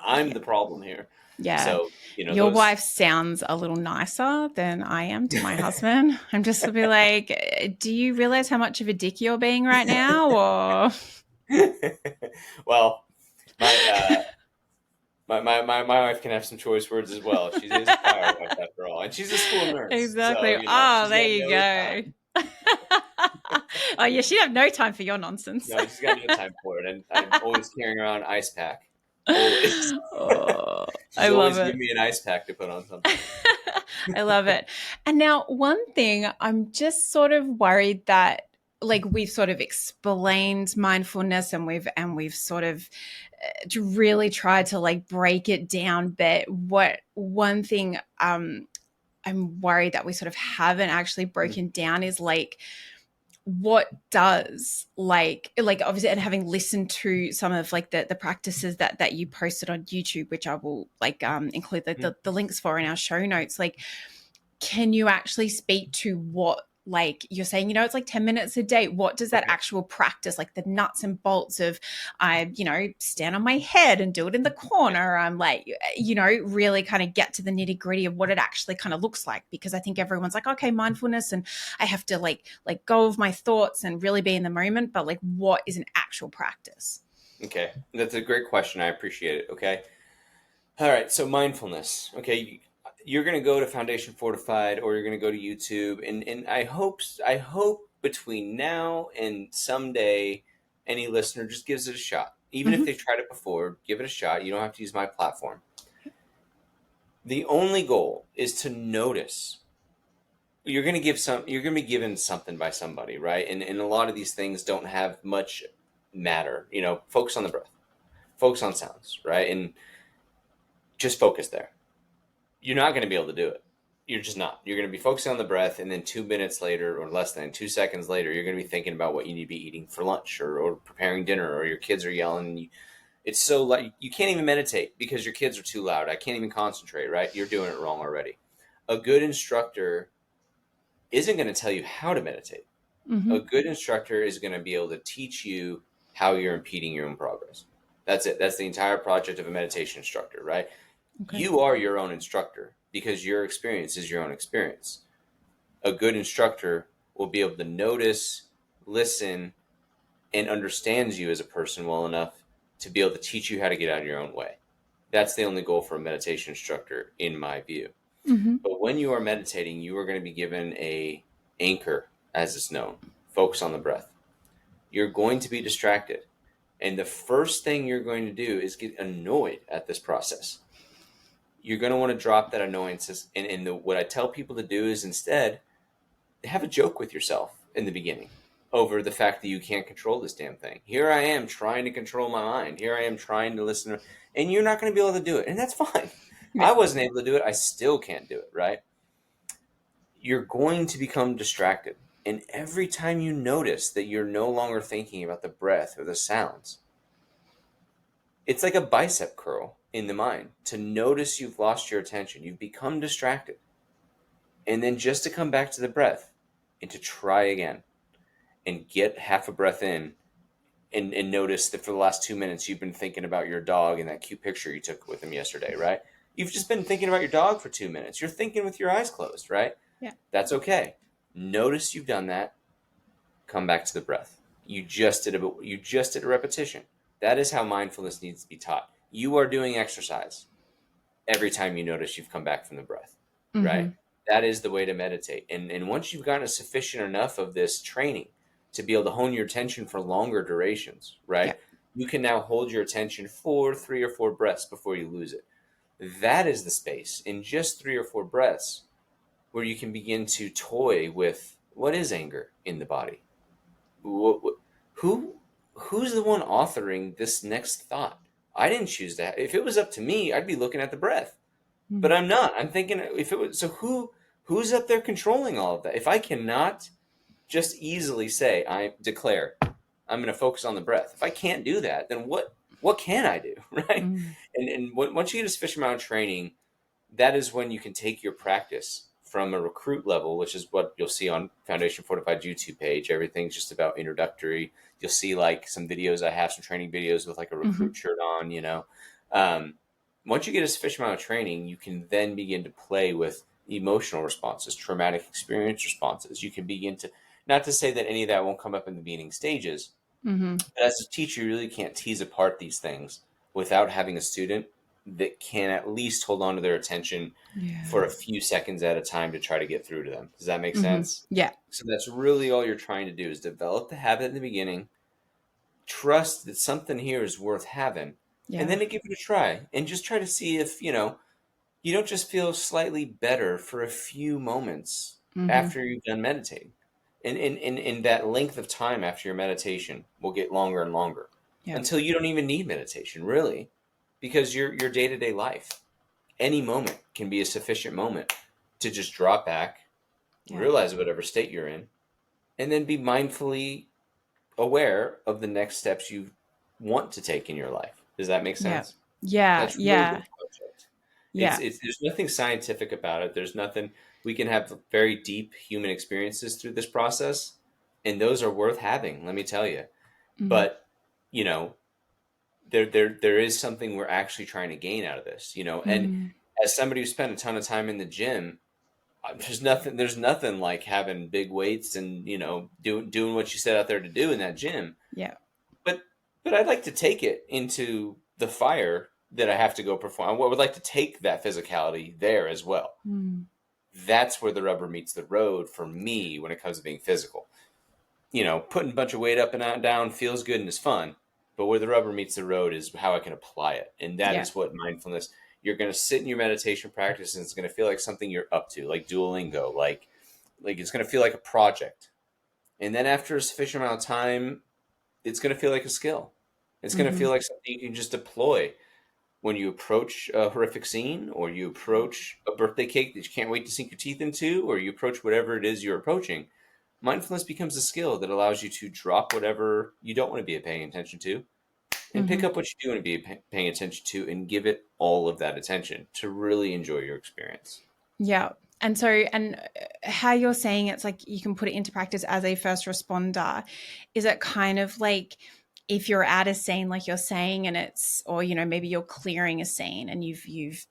I'm Yeah. the problem here. Yeah. So, Your wife sounds a little nicer than I am to my husband. I'm just to be like, do you realize how much of a dick you're being right now? Or well, my wife can have some choice words as well. She is a fire wife after all, and she's a school nurse, so exactly. Oh, she's there got you no go. time. Oh, yeah, she'd have no time for your nonsense. No, she's got no time for it, and I'm always carrying around an ice pack. Always. Oh, I She's love always it. giving me an ice pack to put on something. I love it. And now, one thing I'm just sort of worried that, like, we've sort of explained mindfulness, and we've sort of really tried to like break it down. But what one thing I'm worried that we sort of haven't actually broken down is like, what does like obviously, and having listened to some of like the practices that you posted on YouTube, which I will like include the links for in our show notes, like, can you actually speak to what, like you're saying, it's like 10 minutes a day. What does that actual practice, like the nuts and bolts of, I, stand on my head and do it in the corner. I'm like, really kind of get to the nitty gritty of what it actually kind of looks like. Because I think everyone's like, okay, mindfulness, and I have to like go of my thoughts and really be in the moment. But like, what is an actual practice? Okay. That's a great question. I appreciate it. Okay. All right. So mindfulness. Okay. You're going to go to Foundation Fortified, or you're going to go to YouTube, and I hope between now and someday, any listener just gives it a shot. Even if they've tried it before, give it a shot. You don't have to use my platform. The only goal is to notice. You're going to be given something by somebody, right? And a lot of these things don't have much matter. Focus on the breath, focus on sounds, right? And just focus there. You're not going to be able to do it. You're just not. You're going to be focusing on the breath, and then 2 minutes later, or less than 2 seconds later, you're going to be thinking about what you need to be eating for lunch, or preparing dinner, or your kids are yelling. And it's so like you can't even meditate because your kids are too loud. I can't even concentrate, right? You're doing it wrong already. A good instructor isn't going to tell you how to meditate. A good instructor is going to be able to teach you how you're impeding your own progress. That's it. That's the entire project of a meditation instructor, right? Okay. You are your own instructor because your experience is your own experience. A good instructor will be able to notice, listen, and understands you as a person well enough to be able to teach you how to get out of your own way. That's the only goal for a meditation instructor, in my view. But when you are meditating, you are going to be given a anchor, as it's known. Focus on the breath. You're going to be distracted. And the first thing you're going to do is get annoyed at this process. You're going to want to drop that annoyance. And what I tell people to do is instead have a joke with yourself in the beginning over the fact that you can't control this damn thing. Here I am trying to control my mind. Here I am trying to listen. And you're not going to be able to do it. And that's fine. I wasn't able to do it. I still can't do it, right? You're going to become distracted. And every time you notice that you're no longer thinking about the breath or the sounds, it's like a bicep curl in the mind to notice you've lost your attention. You've become distracted. And then just to come back to the breath and to try again and get half a breath in and notice that for the last 2 minutes you've been thinking about your dog and that cute picture you took with him yesterday, right? You've just been thinking about your dog for 2 minutes. You're thinking with your eyes closed, right? Yeah. That's okay. Notice you've done that. Come back to the breath. You just did a repetition. That is how mindfulness needs to be taught. You are doing exercise every time you notice you've come back from the breath, right? That is the way to meditate. And once you've gotten a sufficient enough of this training to be able to hone your attention for longer durations, right? Yeah. You can now hold your attention for 3 or 4 breaths before you lose it. That is the space in just 3 or 4 breaths where you can begin to toy with what is anger in the body. Who's the one authoring this next thought? I didn't choose that. If it was up to me, I'd be looking at the breath, but I'm not. I'm thinking if it was, so who's up there controlling all of that? If I cannot just easily say, I declare, I'm going to focus on the breath. If I can't do that, then what can I do, right? And once you get a sufficient amount of training, that is when you can take your practice from a recruit level, which is what you'll see on Foundation Fortified YouTube page. Everything's just about introductory. You'll see like some videos I have, some training videos with like a recruit shirt on, once you get a sufficient amount of training, you can then begin to play with emotional responses, traumatic experience responses. You can begin to, not to say that any of that won't come up in the beginning stages, Mm-hmm. but as a teacher, you really can't tease apart these things without having a student that can at least hold on to their attention for a few seconds at a time to try to get through to them. Does that make Mm-hmm. sense? Yeah. So that's really all you're trying to do, is develop the habit in the beginning, trust that something here is worth having, and Yeah. then to give it a try and just try to see if, you don't just feel slightly better for a few moments Mm-hmm. after you've done meditating. And that length of time after your meditation will get longer and longer Yeah. until you don't even need meditation, really, because your day-to-day life, any moment can be a sufficient moment to just drop back, Yeah. realize whatever state you're in, and then be mindfully aware of the next steps you want to take in your life. Does that make Yeah. sense? Yeah. That's really the Yeah. project. Yeah. It's there's nothing scientific about it. There's nothing. We can have very deep human experiences through this process, and those are worth having, let me tell you. Mm-hmm. But, you know, there is something we're actually trying to gain out of this, and Mm-hmm. as somebody who spent a ton of time in the gym, there's nothing like having big weights and, doing what you set out there to do in that gym. Yeah. But I'd like to take it into the fire that I have to go perform. I would like to take that physicality there as well. Mm. That's where the rubber meets the road for me when it comes to being physical. Putting a bunch of weight up and down feels good and is fun, but where the rubber meets the road is how I can apply it. And that Yeah. is what mindfulness, you're going to sit in your meditation practice and it's going to feel like something you're up to, like Duolingo, like it's going to feel like a project. And then after a sufficient amount of time, it's going to feel like a skill. It's going to Mm-hmm. feel like something you can just deploy when you approach a horrific scene, or you approach a birthday cake that you can't wait to sink your teeth into, or you approach whatever it is you're approaching. Mindfulness becomes a skill that allows you to drop whatever you don't want to be paying attention to and pick Mm-hmm. up what you do want to be paying attention to and give it all of that attention to really enjoy your experience. Yeah. And how you're saying it's like you can put it into practice as a first responder, is it kind of like if you're at a scene, like you're saying, and it's, or, maybe you're clearing a scene and you've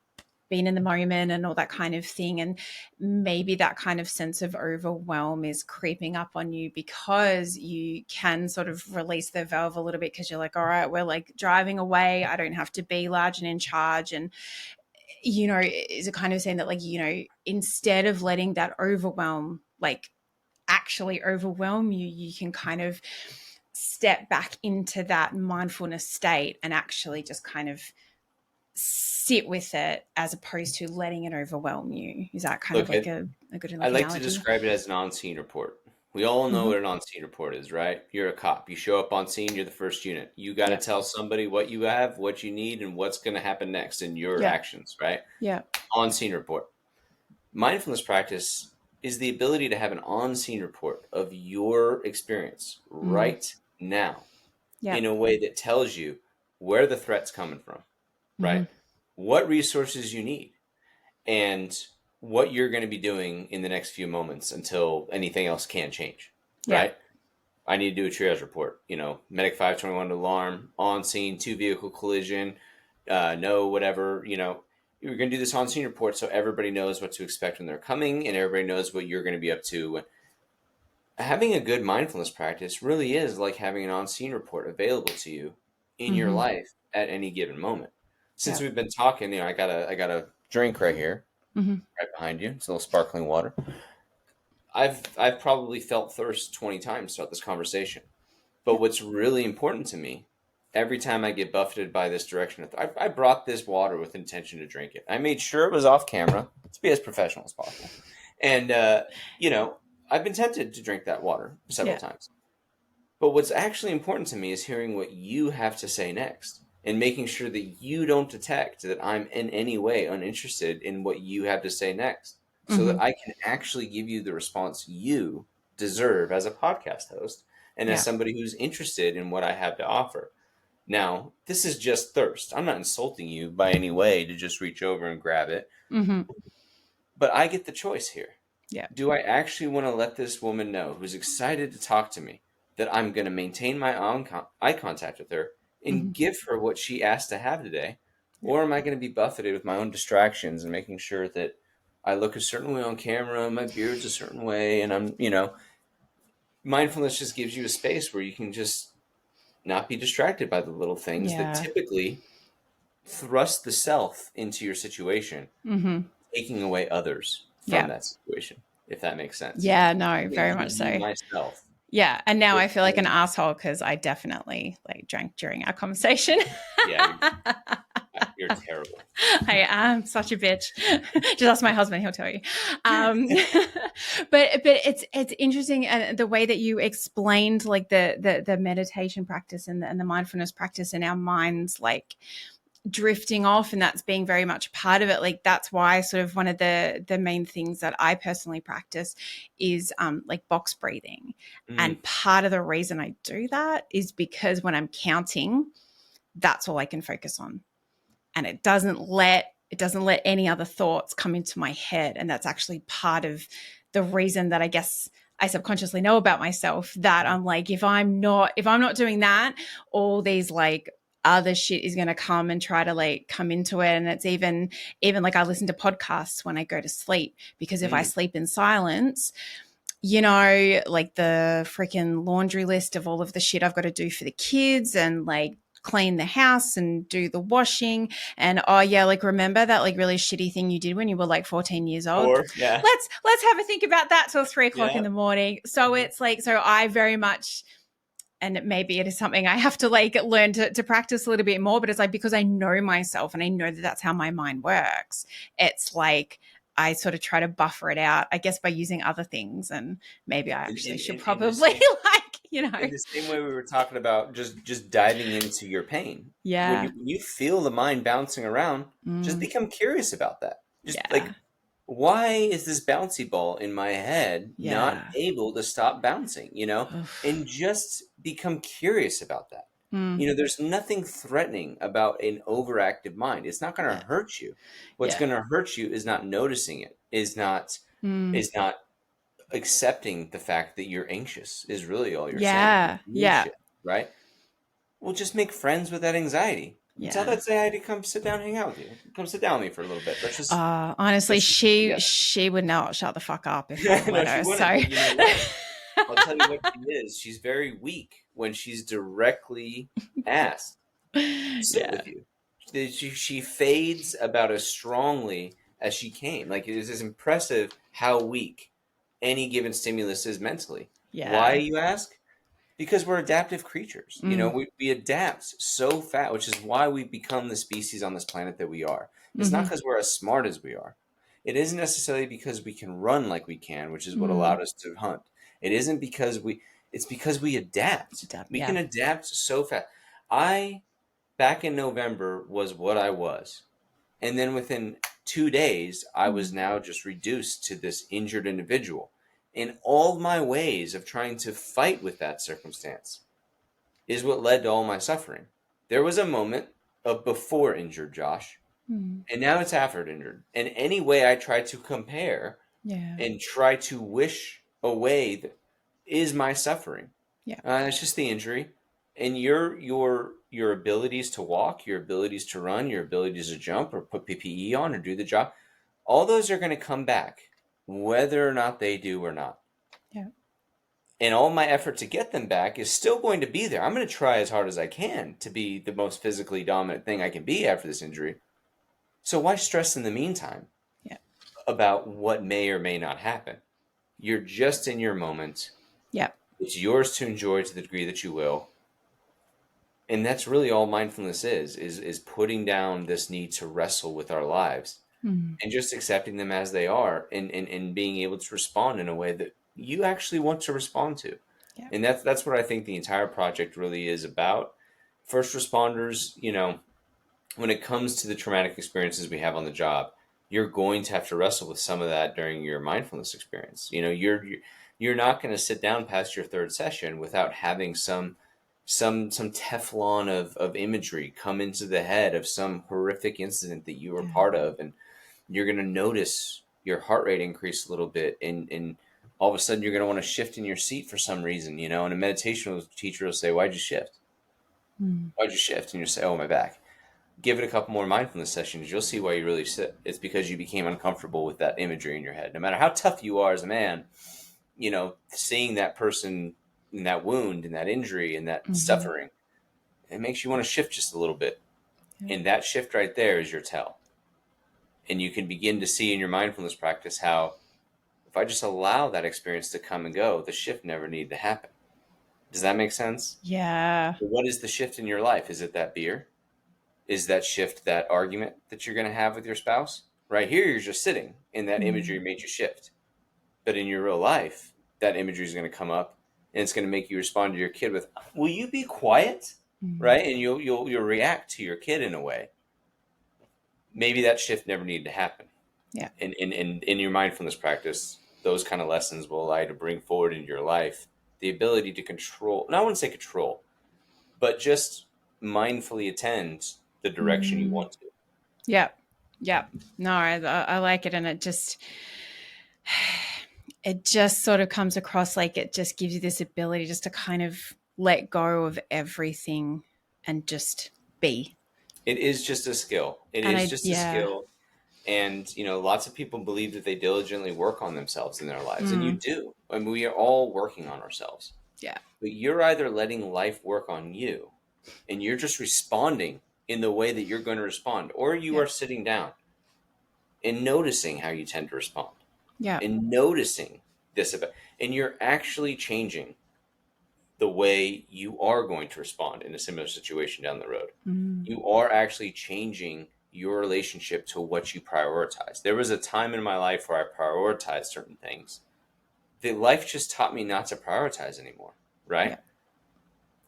been in the moment and all that kind of thing. And maybe that kind of sense of overwhelm is creeping up on you because you can sort of release the valve a little bit because you're like, all right, we're like driving away. I don't have to be large and in charge. And, is it kind of saying that, like, instead of letting that overwhelm, like actually overwhelm you, you can kind of step back into that mindfulness state and actually just kind of sit with it as opposed to letting it overwhelm you. Is that kind of Look, like a good I like like to analogy? describe it as an on-scene report. We all know Mm-hmm. what an on-scene report is, right? You're a cop. You show up on scene. You're the first unit. You got to Yeah. tell somebody what you have, what you need, and what's going to happen next in your Yeah. actions, right? Yeah. On-scene report. Mindfulness practice is the ability to have an on-scene report of your experience Mm. right now Yeah. in a way that tells you where the threat's coming from, Mm-hmm. right? What resources you need, and what you're going to be doing in the next few moments until anything else can change, Yeah. right? I need to do a triage report, medic 521 alarm, on scene, 2 vehicle collision, no, whatever, you're going to do this on scene report so everybody knows what to expect when they're coming and everybody knows what you're going to be up to. Having a good mindfulness practice really is like having an on scene report available to you in your Mm-hmm. life at any given moment. Since Yeah. we've been talking, I got a drink right here, Mm-hmm. right behind you. It's a little sparkling water. I've probably felt thirst 20 times throughout this conversation. But Yeah. what's really important to me, every time I get buffeted by this direction, I brought this water with intention to drink it. I made sure it was off camera to be as professional as possible. And, I've been tempted to drink that water several Yeah. times. But what's actually important to me is hearing what you have to say next and making sure that you don't detect that I'm in any way uninterested in what you have to say next, so Mm-hmm. that I can actually give you the response you deserve as a podcast host and as Yeah. somebody who's interested in what I have to offer. Now, this is just thirst. I'm not insulting you by any way to just reach over and grab it, Mm-hmm. but I get the choice here. Yeah. Do I actually want to let this woman know, who's excited to talk to me, that I'm going to maintain my eye contact with her Mm-hmm. and give her what she asked to have today? Or am I going to be buffeted with my own distractions and making sure that I look a certain way on camera, my beard's a certain way, and mindfulness just gives you a space where you can just not be distracted by the little things that Yeah. typically thrust the self into your situation, taking away others from Yeah. that situation, if that makes sense. Yeah, no, Something very to much me, so. myself. Yeah. And now I feel like an And asshole because I definitely drank during our conversation. yeah, you're terrible. I am such a bitch. Just ask my husband; he'll tell you. But it's interesting, and the way that you explained the meditation practice and the mindfulness practice, and our minds drifting off, and that's being very much part of it. That's why sort of one of the main things that I personally practice is box breathing, and part of the reason I do that is because when I'm counting, that's all I can focus on, and it doesn't let any other thoughts come into my head. And that's actually part of the reason that I guess I subconsciously know about myself, that I'm if I'm not doing that, all these other shit is going to come and try to come into it. And it's even I listen to podcasts when I go to sleep, because if I sleep in silence, the freaking laundry list of all of the shit I've got to do for the kids, and clean the house and do the washing, and remember that really shitty thing you did when you were 14 years old, Or yeah, let's have a think about that till 3:00 in yeah. the morning. So it's so I very much, and maybe it is something I have to learn to practice a little bit more, but it's because I know myself and I know that that's how my mind works. It's I sort of try to buffer it out, I guess, by using other things, and maybe I actually should probably In the same way we were talking about just diving into your pain. When Yeah. you feel the mind bouncing around, just become curious about that. Just Yeah. why is this bouncy ball in my head not Yeah. able to stop bouncing, Oof. and just become curious about that. Mm. There's nothing threatening about an overactive mind. It's not going to Yeah. hurt you. What's Yeah. going to hurt you is not noticing it, Mm. is not accepting the fact that you're anxious is really all you're saying. Yeah. You're Yeah. anxious, right? Well, just make friends with that anxiety. Tell Yeah. that anxiety, come sit down, hang out with you. Come sit down with me for a little bit. Honestly, Let's just be together. she would not shut the fuck up if I No, let she her. wouldn't. So But you know what? I'll tell you what she is. She's very weak when she's directly asked to sit yeah. with you. She fades about as strongly as she came. It is impressive how weak any given stimulus is mentally. Why, Yeah. you ask? Because we're adaptive creatures. Mm. We adapt so fast, which is why we become the species on this planet that we are. It's not Mm-hmm. because we're as smart as we are. It isn't necessarily because we can run like we can, which is what Mm. allowed us to hunt. It isn't because it's because we adapt. We Yeah. can adapt so fast. I, back in November, was what I was. And then within 2 days, I was Mm. now just reduced to this injured individual. And all my ways of trying to fight with that circumstance is what led to all my suffering. There was a moment of before injured Josh, Mm. and now it's after injured. And any way I try to compare Yeah. and try to wish away that is my suffering. Yeah. It's just the injury, and your abilities to walk, your abilities to run, your abilities to jump or put PPE on or do the job. All those are going to come back, whether or not they do or not. Yeah. And all my effort to get them back is still going to be there. I'm going to try as hard as I can to be the most physically dominant thing I can be after this injury. So why stress in the meantime Yeah. about what may or may not happen? You're just in your moment. Yeah. It's yours to enjoy to the degree that you will. And that's really all mindfulness is putting down this need to wrestle with our lives Mm. and just accepting them as they are, and being able to respond in a way that you actually want to respond to. Yeah. And that's what I think the entire project really is about. First responders, when it comes to the traumatic experiences we have on the job, you're going to have to wrestle with some of that during your mindfulness experience. You're not going to sit down past your third session without having some Teflon of imagery come into the head of some horrific incident that you were Yeah. part of, and you're going to notice your heart rate increase a little bit, and all of a sudden you're going to want to shift in your seat for some reason, and a meditation teacher will say, why'd you shift? Mm. Why'd you shift? And you say, oh, my back. give it a couple more mindfulness sessions, you'll see why you really sit. It's because you became uncomfortable with that imagery in your head. No matter how tough you are as a man, seeing that person in that wound and that injury and that suffering, it makes you want to shift just a little bit. Yeah. And that shift right there is your tell. And you can begin to see in your mindfulness practice how if I just allow that experience to come and go, the shift never needed to happen. Does that make sense? Yeah. So what is the shift in your life? Is it that beer? Is that shift that argument that you're going to have with your spouse? Right here, you're just sitting, and that imagery made you shift. But in your real life, that imagery is going to come up, and it's going to make you respond to your kid with, "Will you be quiet?" Right? And you'll react to your kid in a way. Maybe that shift never needed to happen. Yeah. And in your mindfulness practice, those kind of lessons will allow you to bring forward into your life the ability to control. And I wouldn't say control, but just mindfully attend the direction you want to. Yeah. Yeah. No, I like it. And it just sort of comes across like it just gives you this ability just to kind of let go of everything and just be. It is just a skill. A skill. And, lots of people believe that they diligently work on themselves in their lives. And you do. I mean, we are all working on ourselves. Yeah. But you're either letting life work on you and you're just responding in the way that you're going to respond, or you are sitting down and noticing how you tend to respond. Yeah. And noticing this about, and you're actually changing the way you are going to respond in a similar situation down the road. You are actually changing your relationship to what you prioritize. There was a time in my life where I prioritized certain things. The life just taught me not to prioritize anymore, right? Yeah.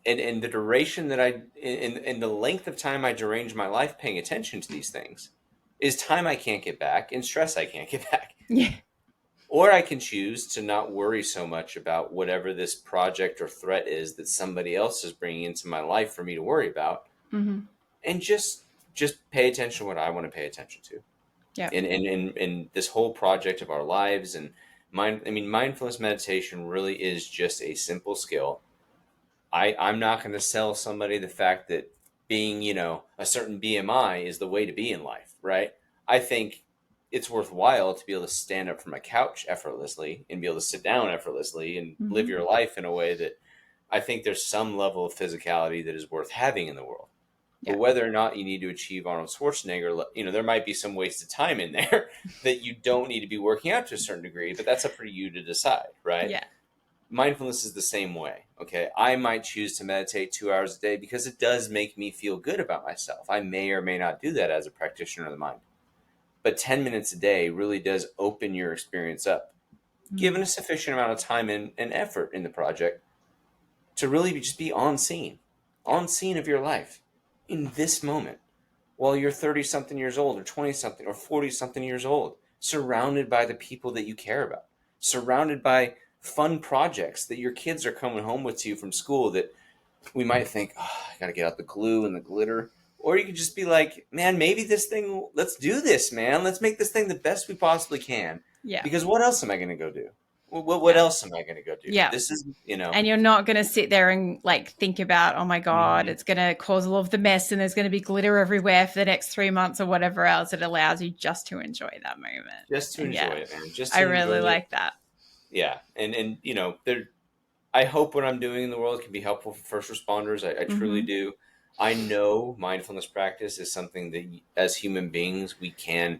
And the duration that and the length of time I derange my life paying attention to these things is time I can't get back and stress I can't get back. Yeah. Or I can choose to not worry so much about whatever this project or threat is that somebody else is bringing into my life for me to worry about, and just pay attention to what I want to pay attention to. Yeah. And this whole project of our lives and mindfulness meditation really is just a simple skill. I'm not going to sell somebody the fact that being, a certain BMI is the way to be in life, right? I think it's worthwhile to be able to stand up from a couch effortlessly and be able to sit down effortlessly and live your life in a way that I think there's some level of physicality that is worth having in the world. Yeah. But whether or not you need to achieve Arnold Schwarzenegger, there might be some wasted time in there that you don't need to be working out to a certain degree, but that's up for you to decide, right? Yeah. Mindfulness is the same way. Okay. I might choose to meditate 2 hours a day because it does make me feel good about myself. I may or may not do that as a practitioner of the mind. But 10 minutes a day really does open your experience up, given a sufficient amount of time and effort in the project to really just be on scene of your life in this moment while you're 30-something years old or 20-something or 40-something years old, surrounded by the people that you care about, surrounded by fun projects that your kids are coming home with you from school that we might think, I got to get out the glue and the glitter. Or you could just be like, man, maybe this thing, let's do this, man. Let's make this thing the best we possibly can. Yeah. Because what else am I going to go do? What else am I going to go do? Yeah. This is, And you're not going to sit there and think about, oh my God, it's going to cause all of the mess and there's going to be glitter everywhere for the next 3 months or whatever else. It allows you just to enjoy that moment. Just to enjoy it, man. I really like that. Yeah. And I hope what I'm doing in the world can be helpful for first responders. I truly do. I know mindfulness practice is something that as human beings, we can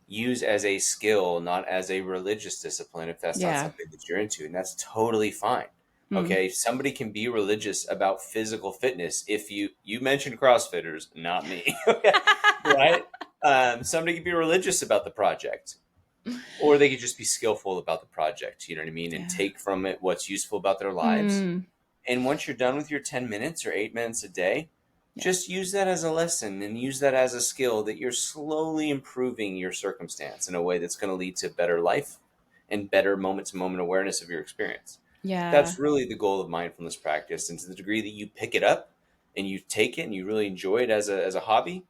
use as a skill, not as a religious discipline, if that's not something that you're into. And that's totally fine. Okay. Somebody can be religious about physical fitness. If you mentioned CrossFitters, not me, right? Somebody can be religious about the project, or they could just be skillful about the project. You know what I mean? And take from it what's useful about their lives. And once you're done with your 10 minutes or 8 minutes a day, just use that as a lesson and use that as a skill that you're slowly improving your circumstance in a way that's going to lead to better life and better moment-to-moment awareness of your experience. Yeah. That's really the goal of mindfulness practice. And to the degree that you pick it up and you take it and you really enjoy it as a hobby,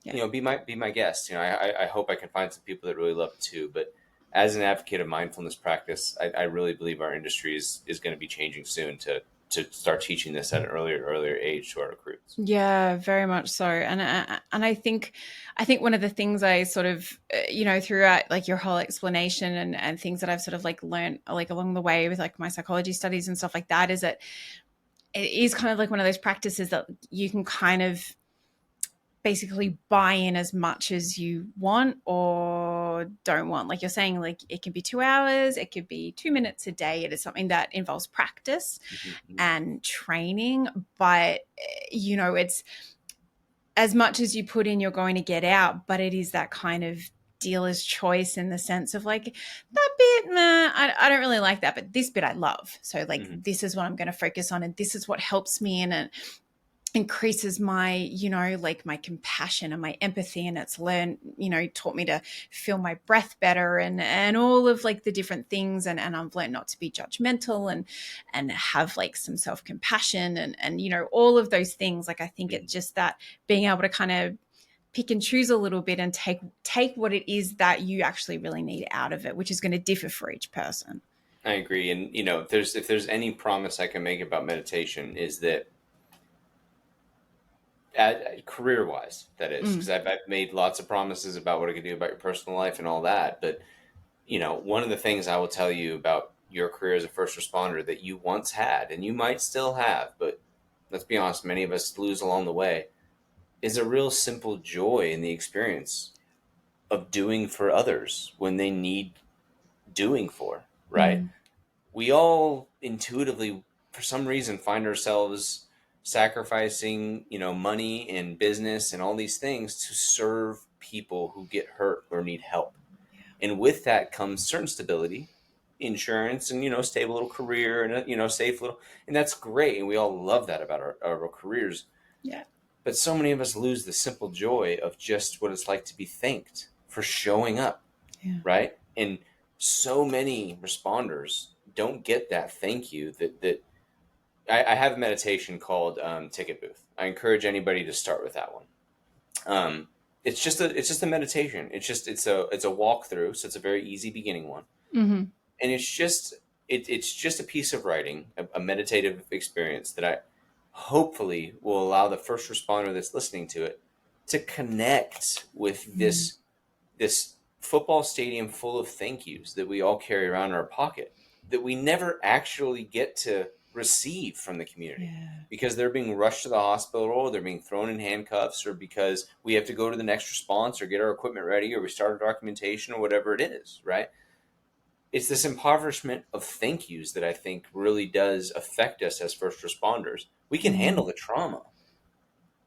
be my guest. I hope I can find some people that really love it too. But as an advocate of mindfulness practice, I really believe our industry is going to be changing soon to to start teaching this at an earlier age to our recruits. Yeah, very much so. And I think one of the things I sort of throughout like your whole explanation and things that I've sort of like learned like along the way with like my psychology studies and stuff like that is that it is kind of like one of those practices that you can kind of basically buy in as much as you want or don't want. Like you're saying, like it can be 2 hours, it could be 2 minutes a day. It is something that involves practice and training, but it's as much as you put in, you're going to get out, but it is that kind of dealer's choice in the sense of like that bit, I don't really like that, but this bit I love. So like this is what I'm going to focus on, and this is what helps me, and it increases my, like my compassion and my empathy, and it's taught me to feel my breath better and all of like the different things. And I've learned not to be judgmental and have like some self-compassion and all of those things. Like I think it's just that being able to kind of pick and choose a little bit and take what it is that you actually really need out of it, which is going to differ for each person. I agree. And, if there's any promise I can make about meditation is that career-wise, that is, because I've made lots of promises about what I could do about your personal life and all that. But, one of the things I will tell you about your career as a first responder that you once had, and you might still have, but let's be honest, many of us lose along the way, is a real simple joy in the experience of doing for others when they need doing for, right? We all intuitively, for some reason, find ourselves sacrificing, money and business and all these things to serve people who get hurt or need help. And with that comes certain stability, insurance, and, stable little career and, safe little, and that's great. And we all love that about our careers. Yeah. But so many of us lose the simple joy of just what it's like to be thanked for showing up. Yeah. Right. And so many responders don't get that thank you that I have a meditation called Ticket Booth. I encourage anybody to start with that one. It's just a meditation. It's a walkthrough, so it's a very easy beginning one. And it's just a piece of writing, a meditative experience that I hopefully will allow the first responder that's listening to it to connect with this football stadium full of thank yous that we all carry around in our pocket that we never actually get to receive from the community because they're being rushed to the hospital or they're being thrown in handcuffs or because we have to go to the next response or get our equipment ready or we start our documentation or whatever it is, right? It's this impoverishment of thank yous that I think really does affect us as first responders. We can handle the trauma,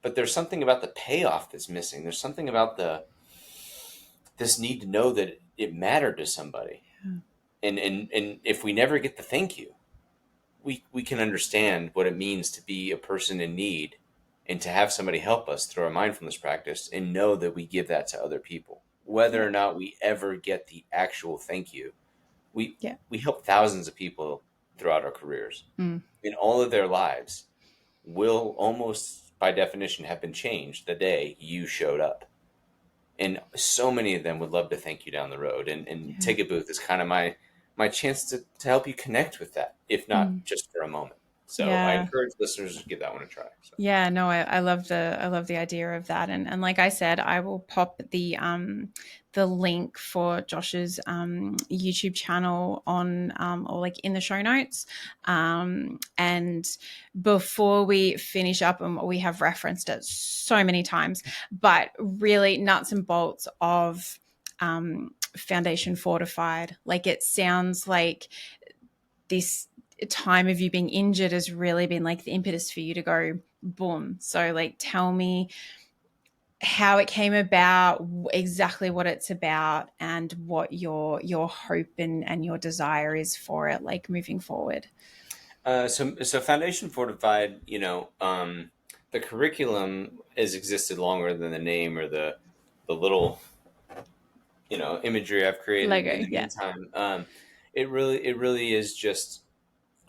but there's something about the payoff that's missing. There's something about this need to know that it mattered to somebody. And if we never get the thank you, we can understand what it means to be a person in need and to have somebody help us through our mindfulness practice and know that we give that to other people. Whether or not we ever get the actual thank you, we help thousands of people throughout our careers. In all of their lives will almost by definition have been changed the day you showed up. And so many of them would love to thank you down the road. And Ticket Booth is kind of my chance to help you connect with that, if not just for a moment. So I encourage listeners to give that one a try. So. Yeah, no, I love the idea of that. And like I said, I will pop the link for Josh's YouTube channel on or like in the show notes. And before we finish up, and we have referenced it so many times, but really nuts and bolts of Foundation Fortified. Like it sounds like this time of you being injured has really been like the impetus for you to go boom. So like tell me how it came about, exactly what it's about, and what your hope and your desire is for it, like moving forward. So Foundation Fortified, the curriculum has existed longer than the name or the little imagery I've created Logo, in the meantime. It really is just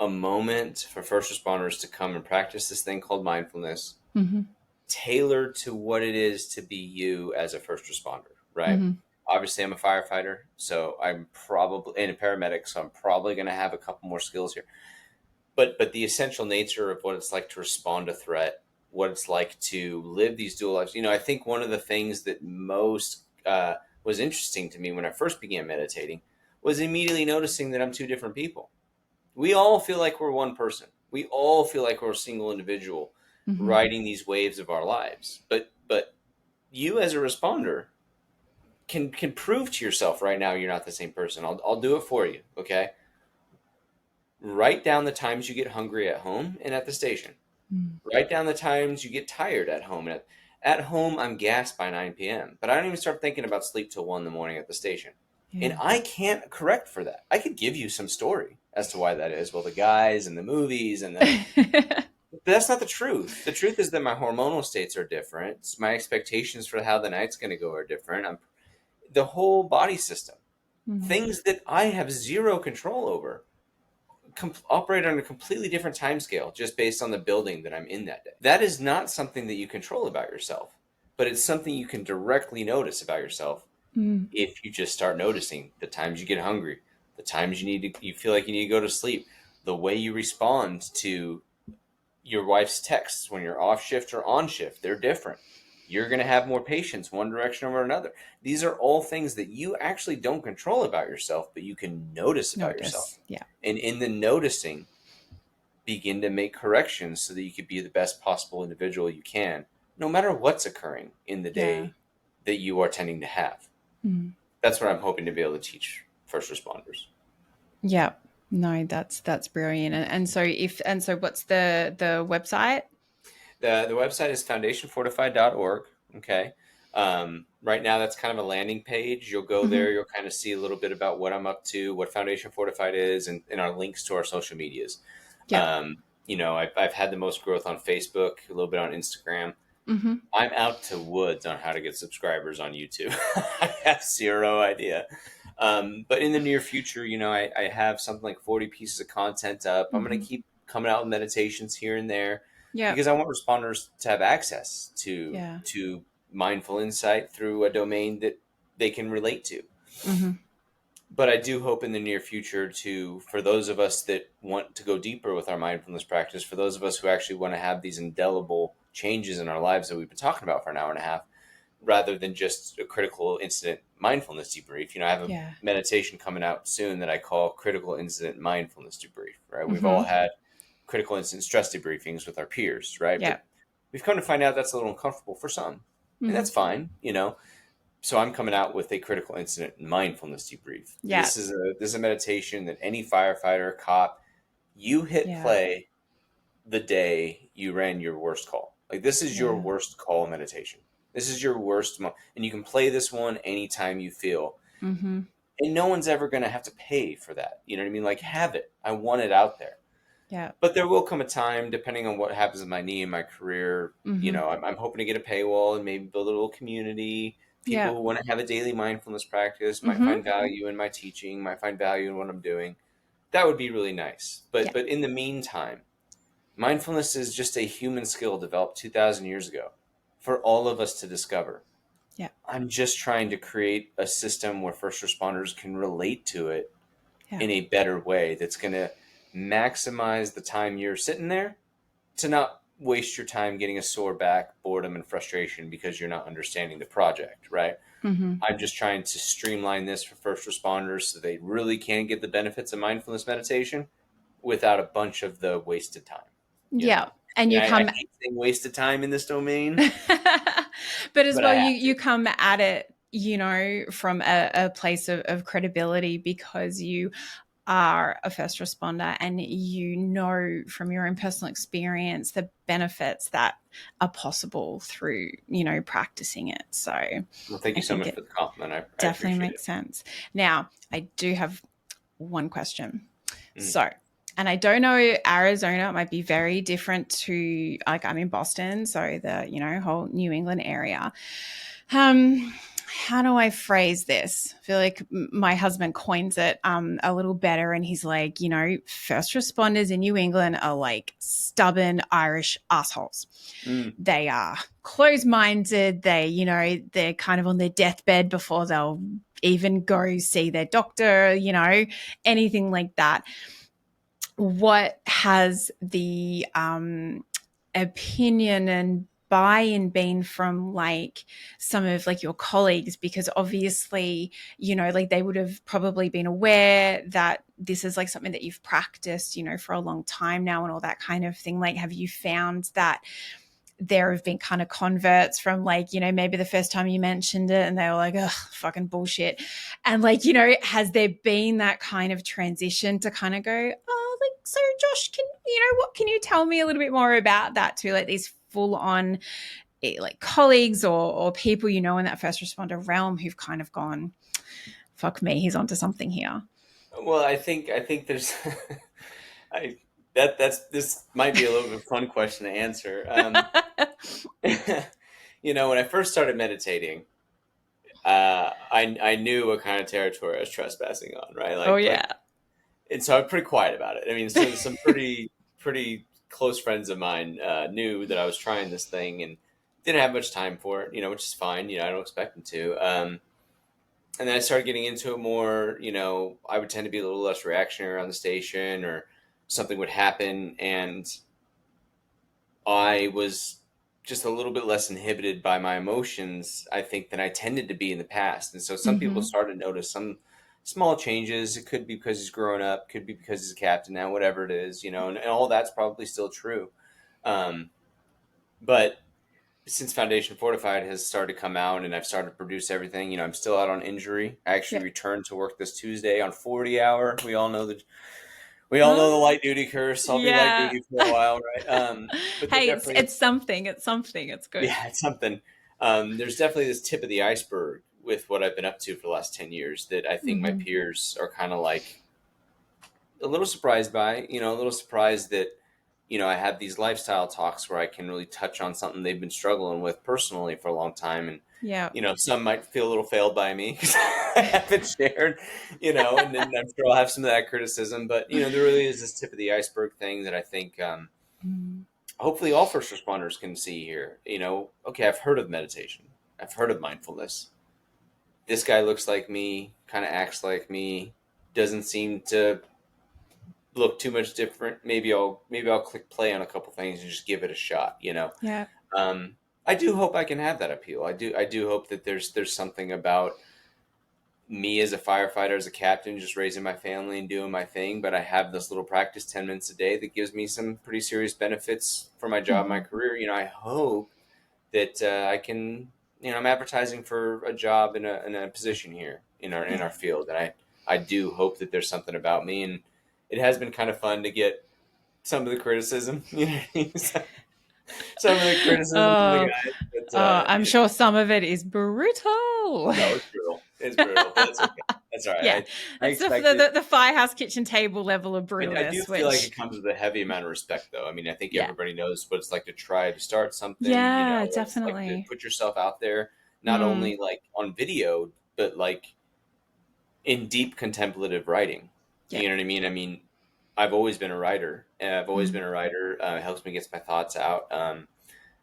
a moment for first responders to come and practice this thing called mindfulness, tailored to what it is to be you as a first responder, right? Obviously, I'm a firefighter, so I'm probably and a paramedic, so I'm probably going to have a couple more skills here. but the essential nature of what it's like to respond to threat, what it's like to live these dual lives. I think one of the things that most was interesting to me when I first began meditating was immediately noticing that I'm two different people. We all feel like we're one person. We all feel like we're a single individual riding these waves of our lives. But you as a responder can prove to yourself right now you're not the same person. I'll do it for you, okay? Write down the times you get hungry at home and at the station. Write down the times you get tired at home. At home, I'm gassed by 9 p.m., but I don't even start thinking about sleep till 1 in the morning at the station. Yeah. And I can't correct for that. I could give you some story as to why that is. Well, the guys and the movies and the... But that's not the truth. The truth is that my hormonal states are different. My expectations for how the night's going to go are different. The whole body system, things that I have zero control over, operate on a completely different time scale just based on the building that I'm in that day. That is not something that you control about yourself, but it's something you can directly notice about yourself if you just start noticing the times you get hungry, the times you feel like you need to go to sleep, the way you respond to your wife's texts when you're off shift or on shift. They're different. You're going to have more patience one direction over another. These are all things that you actually don't control about yourself, but you can notice about yourself. Yeah. And in the noticing, begin to make corrections so that you could be the best possible individual you can, no matter what's occurring in the day that you are tending to have. That's what I'm hoping to be able to teach first responders. Yeah. No, that's brilliant. And so what's the website? The website is foundationfortified.org. Okay. Right now, that's kind of a landing page. You'll go there. You'll kind of see a little bit about what I'm up to, what Foundation Fortified is, and our links to our social medias. Yeah. I've had the most growth on Facebook, a little bit on Instagram. I'm out to woods on how to get subscribers on YouTube. I have zero idea. But in the near future, I have something like 40 pieces of content up. I'm going to keep coming out with meditations here and there. Yeah. Because I want responders to have access to mindful insight through a domain that they can relate to. But I do hope in the near future for those of us that want to go deeper with our mindfulness practice, for those of us who actually want to have these indelible changes in our lives that we've been talking about for an hour and a half, rather than just a critical incident mindfulness debrief. I have a meditation coming out soon that I call critical incident mindfulness debrief, right? We've all had critical incident stress debriefings with our peers, right? Yeah. But we've come to find out that's a little uncomfortable for some, and that's fine, So I'm coming out with a critical incident mindfulness debrief. Yeah. This is a meditation that any firefighter, cop, you hit play the day you ran your worst call. Like, this is your worst call meditation. This is your worst moment. And you can play this one anytime you feel. And no one's ever going to have to pay for that. You know what I mean? Like, have it. I want it out there. Yeah. But there will come a time, depending on what happens in my knee and my career, I'm hoping to get a paywall and maybe build a little community. People who want to have a daily mindfulness practice might find value in my teaching, might find value in what I'm doing. That would be really nice. But in the meantime, mindfulness is just a human skill developed 2,000 years ago for all of us to discover. Yeah. I'm just trying to create a system where first responders can relate to it in a better way that's going to maximize the time you're sitting there to not waste your time getting a sore back, boredom, and frustration because you're not understanding the project, right? I'm just trying to streamline this for first responders so they really can get the benefits of mindfulness meditation without a bunch of the wasted time. Yeah. And you come... I hate saying wasted time in this domain. but you come at it, from a place of credibility because you are a first responder and from your own personal experience the benefits that are possible through practicing it. So well, thank you so much for the compliment. I definitely makes sense. Now I do have one question. So, and I don't know, Arizona might be very different to, like, I'm in Boston, so the whole New England area. How do I phrase this? I feel like my husband coins it a little better, and he's like, first responders in New England are like stubborn Irish assholes. They are closed-minded. They're kind of on their deathbed before they'll even go see their doctor, anything like that. what has the opinion and buy-in been from like some of like your colleagues? Because obviously, you know, like they would have probably been aware that this is like something that you've practiced, you know, for a long time now and all that kind of thing. Like, have you found that there have been kind of converts from like, you know, maybe the first time you mentioned it and they were like, oh, fucking bullshit. And like, you know, has there been that kind of transition to kind of go, oh, like, so Josh, can, you know, what can you tell me a little bit more about that too? Like these full on like colleagues or people, you know, in that first responder realm who've kind of gone, fuck me, he's onto something here. Well, I think there's I that's this might be a little bit of a fun question to answer. When I first started meditating, I knew what kind of territory I was trespassing on, right? Oh, yeah. And so I was pretty quiet about it. I mean, so some pretty close friends of mine knew that I was trying this thing and didn't have much time for it, which is fine. I don't expect them to. And then I started getting into it more. I would tend to be a little less reactionary on the station, or something would happen, and I was just a little bit less inhibited by my emotions, I think, than I tended to be in the past. And so some people started to notice some small changes. It could be because he's grown up, could be because he's a captain now, whatever it is, and all that's probably still true. But since Foundation Fortified has started to come out and I've started to produce everything, I'm still out on injury. I actually returned to work this Tuesday on 40 hour. We all know the light duty curse. I'll be light duty for a while, right? But hey, it's something. It's something. It's good. Yeah, it's something. There's definitely this tip of the iceberg with what I've been up to for the last 10 years that I think my peers are kind of like a little surprised by, a little surprised that, I have these lifestyle talks where I can really touch on something they've been struggling with personally for a long time. And, some might feel a little failed by me because I haven't shared, and then I'm sure I'll have some of that criticism. But, there really is this tip of the iceberg thing that I think hopefully all first responders can see here. Okay, I've heard of meditation. I've heard of mindfulness. This guy looks like me, kind of acts like me, doesn't seem to look too much different. Maybe I'll click play on a couple things and just give it a shot. Yeah. I do hope I can have that appeal. I do hope that there's something about me as a firefighter, as a captain, just raising my family and doing my thing. But I have this little practice 10 minutes a day that gives me some pretty serious benefits for my job, my career. I hope that I can, I'm advertising for a job in a position here in our field. And I do hope that there's something about me. And it has been kind of fun to get some of the criticism, some of the criticism from the guys. But, I'm sure some of it is brutal. No, it's brutal. It's brutal, but it's okay. That's all right. Yeah, it's the firehouse kitchen table level of brutalness. I do feel like it comes with a heavy amount of respect, though. I mean, I think everybody knows what it's like to try to start something. Yeah, definitely. Like to put yourself out there, not only like on video, but like in deep contemplative writing. Yeah. You know what I mean? I mean, I've always been a writer, and I've always been a writer. It helps me get my thoughts out.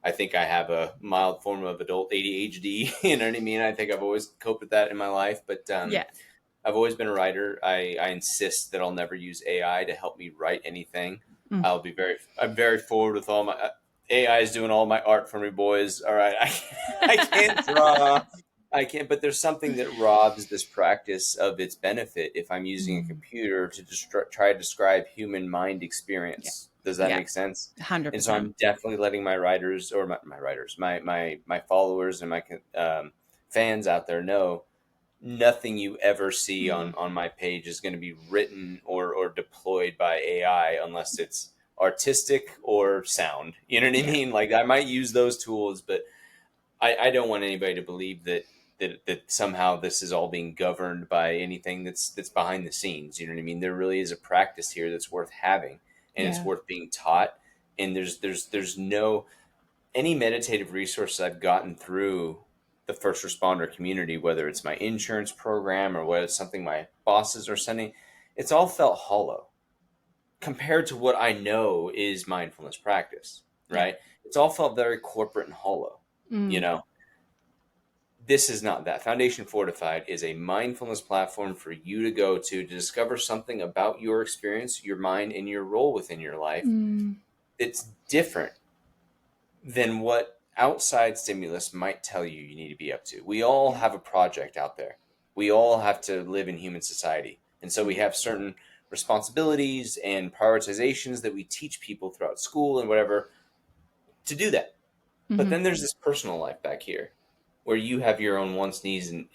I think I have a mild form of adult ADHD. You know what I mean? I think I've always coped with that in my life. But I've always been a writer. I insist that I'll never use AI to help me write anything. I'm very forward with all my AI is doing all my art for me, boys. All right, I can't draw. I can't. But there's something that robs this practice of its benefit if I'm using a computer to try to describe human mind experience. Does that make sense? 100%. And so I'm definitely letting my writers, or my followers and my fans out there know nothing you ever see on my page is going to be written or deployed by AI unless it's artistic or sound. You know what I mean? Like I might use those tools, but I don't want anybody to believe that somehow this is all being governed by anything that's behind the scenes. You know what I mean? There really is a practice here that's worth having. And it's worth being taught. And there's no any meditative resources I've gotten through the first responder community, whether it's my insurance program or whether it's something my bosses are sending, it's all felt hollow compared to what I know is mindfulness practice, right? It's all felt very corporate and hollow, this is not that. Foundation Fortified is a mindfulness platform for you to go to discover something about your experience, your mind, and your role within your life. It's different than what outside stimulus might tell you you need to be up to. We all have a project out there. We all have to live in human society. And so we have certain responsibilities and prioritizations that we teach people throughout school and whatever to do that. But then there's this personal life back here where you have your own wants, needs, and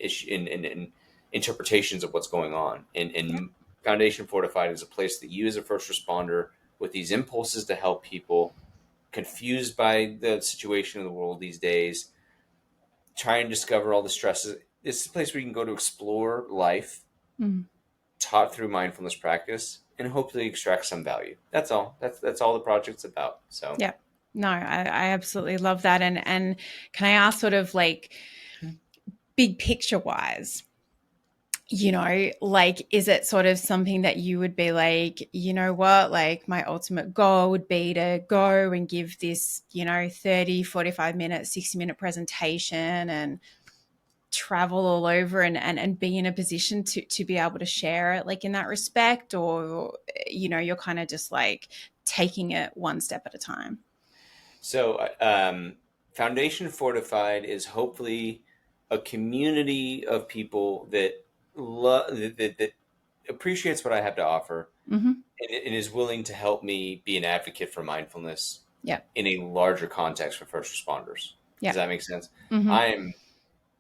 interpretations of what's going on. And Foundation Fortified is a place that you as a first responder with these impulses to help people confused by the situation of the world these days, try and discover all the stresses. It's a place where you can go to explore life, taught through mindfulness practice, and hopefully extract some value. That's all. That's all the project's about. So yeah, no, I absolutely love that. And can I ask, sort of like big picture wise, you know, like, is it sort of something that you would be like, you know what, like my ultimate goal would be to go and give this, you know, 30, 45 minute, 60-minute presentation and travel all over and be in a position to be able to share it, like in that respect? Or, you know, you're kind of just like taking it one step at a time? So, Foundation Fortified is hopefully a community of people that that appreciates what I have to offer, and is willing to help me be an advocate for mindfulness in a larger context for first responders. Does that make sense? I am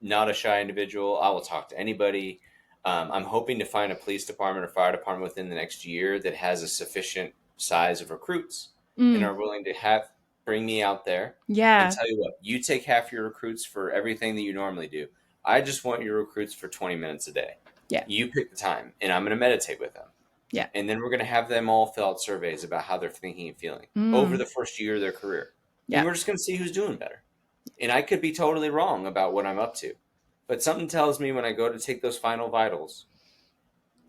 not a shy individual. I will talk to anybody. I'm hoping to find a police department or fire department within the next year that has a sufficient size of recruits and are willing to bring me out there and tell you what, you take half your recruits for everything that you normally do. I just want your recruits for 20 minutes a day. You pick the time, and I'm going to meditate with them. And then we're going to have them all fill out surveys about how they're thinking and feeling over the first year of their career. And we're just going to see who's doing better. And I could be totally wrong about what I'm up to. But something tells me when I go to take those final vitals,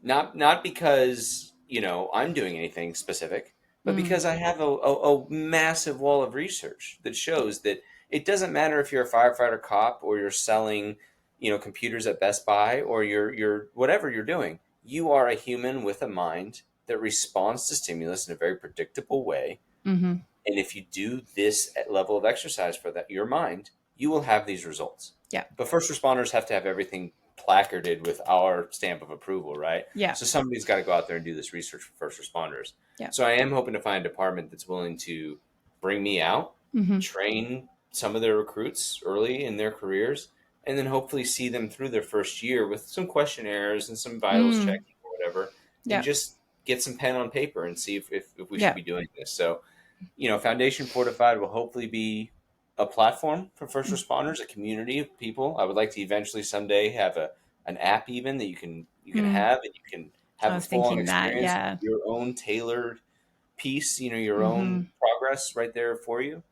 not because, you know, I'm doing anything specific, but because I have a massive wall of research that shows that it doesn't matter if you're a firefighter, cop, or you're selling, you know, computers at Best Buy, or you're whatever you're doing. You are a human with a mind that responds to stimulus in a very predictable way. And if you do this level of exercise for your mind, you will have these results. But first responders have to have everything placarded with our stamp of approval, right? So somebody's got to go out there and do this research for first responders. So I am hoping to find a department that's willing to bring me out, train some of their recruits early in their careers, and then hopefully see them through their first year with some questionnaires and some vitals checking or whatever, and just get some pen on paper and see if we should be doing this. So, you know, Foundation Fortified will hopefully be a platform for first responders, a community of people. I would like to eventually someday have an app even that you can have, and you can have a full-on experience, your own tailored piece, you know, your own progress right there for you.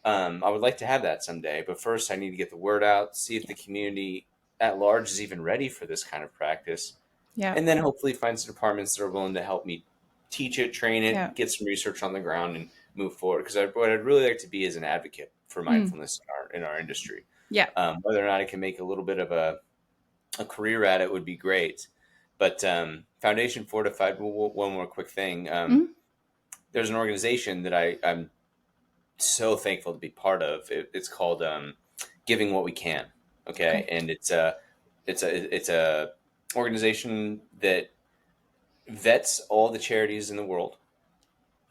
I would like to have that someday, but first I need to get the word out, see if the community at large is even ready for this kind of practice. And then hopefully find some departments that are willing to help me teach it, train it, get some research on the ground, and move forward. Because what I'd really like to be is an advocate for mindfulness in our industry. Whether or not I can make a little bit of a career at it would be great. But Foundation Fortified, one more quick thing. There's an organization that I'm so thankful to be part of. It's called Giving What We Can. And it's a organization that vets all the charities in the world,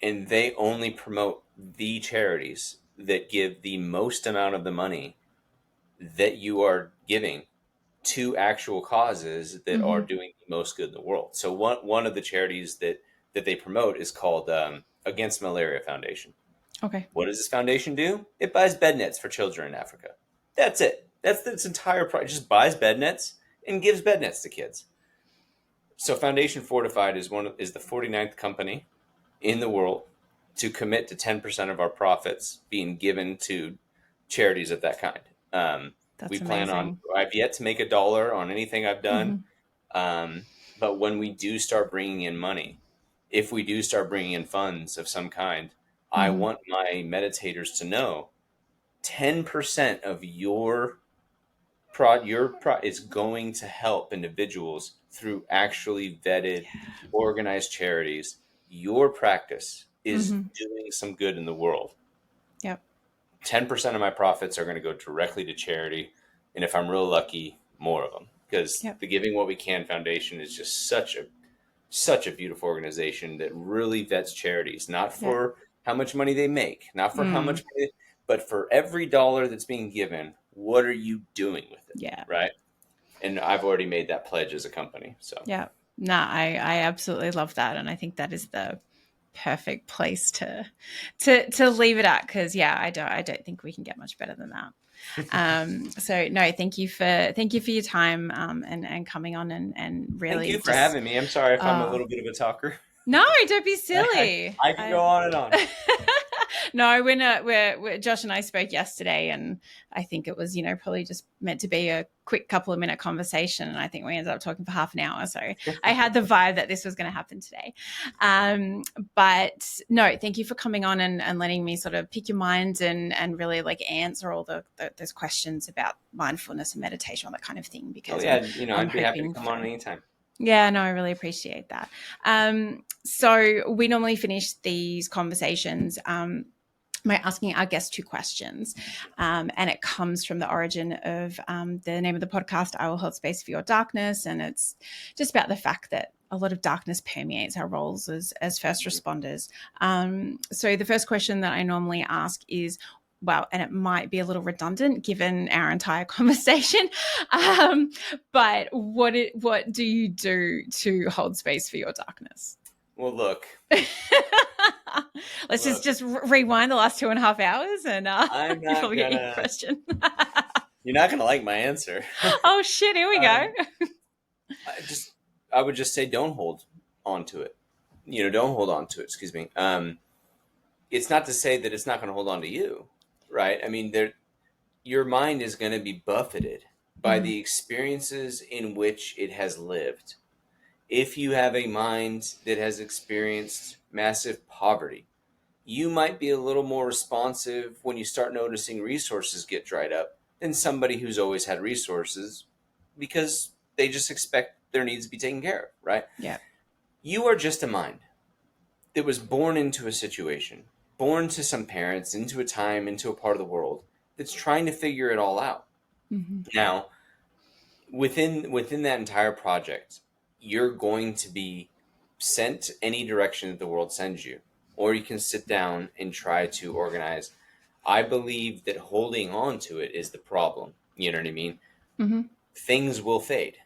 and they only promote the charities that give the most amount of the money that you are giving to actual causes that are doing the most good in the world. So one of the charities that they promote is called Against Malaria Foundation. What does this foundation do? It buys bed nets for children in Africa. That's it. That's its entire project. It just buys bed nets and gives bed nets to kids. So Foundation Fortified is the 49th company in the world to commit to 10% of our profits being given to charities of that kind. We plan on, I've yet to make $1 on anything I've done. But when we do start bringing in money, if we do start bringing in funds of some kind, I want my meditators to know 10% of your is going to help individuals through actually vetted, organized charities. Your practice is doing some good in the world. Yep. 10% of my profits are going to go directly to charity. And if I'm real lucky, more of them, because the Giving What We Can Foundation is just such a beautiful organization that really vets charities, not for how much money they make, not for how much money, but for every dollar that's being given, what are you doing with it? Yeah. Right. And I've already made that pledge as a company. So yeah, no, I absolutely love that. And I think that is the perfect place to leave it at, because I don't think we can get much better than that. So no, thank you for your time, and coming on and really thank you for having me. I'm sorry if I'm a little bit of a talker. No, don't be silly. I can go on and on. No, we're Josh and I spoke yesterday, and I think it was, probably just meant to be a quick couple of minute conversation. And I think we ended up talking for half an hour. So I had the vibe that this was going to happen today. But no, thank you for coming on and letting me sort of pick your mind and really like answer all those questions about mindfulness and meditation, all that kind of thing. Because I'd be happy to come on anytime. Yeah, no, I really appreciate that. So we normally finish these conversations by asking our guests 2 questions. And it comes from the origin of the name of the podcast, I Will Hold Space for Your Darkness. And it's just about the fact that a lot of darkness permeates our roles as first responders. So the first question that I normally ask is, well, and it might be a little redundant given our entire conversation, but what do you do to hold space for your darkness? Well, look. Let's just rewind the last 2.5 hours, and I'm not probably get your question. You're not gonna like my answer. Oh shit! Here we go. I would just say, don't hold on to it. Don't hold on to it. Excuse me. It's not to say that it's not going to hold on to you. Right. I mean, your mind is going to be buffeted by the experiences in which it has lived. If you have a mind that has experienced massive poverty, you might be a little more responsive when you start noticing resources get dried up than somebody who's always had resources, because they just expect their needs to be taken care of. Right. Yeah. You are just a mind that was born into a situation, born to some parents, into a time, into a part of the world that's trying to figure it all out. Now, within that entire project, you're going to be sent any direction that the world sends you, or you can sit down and try to organize. I believe that holding on to it is the problem. You know what I mean? Things will fade.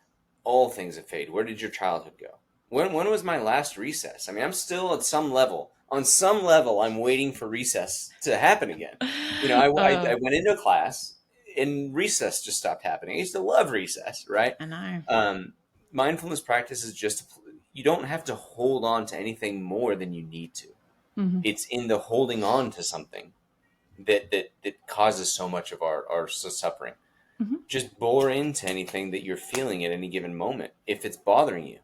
All things have fade. Where did your childhood go? When was my last recess? I mean, I'm still at some level. On some level, I'm waiting for recess to happen again. I went into class and recess just stopped happening. I used to love recess, right? I know. Mindfulness practice is you don't have to hold on to anything more than you need to. It's in the holding on to something that causes so much of our suffering. Just bore into anything that you're feeling at any given moment. If it's bothering you,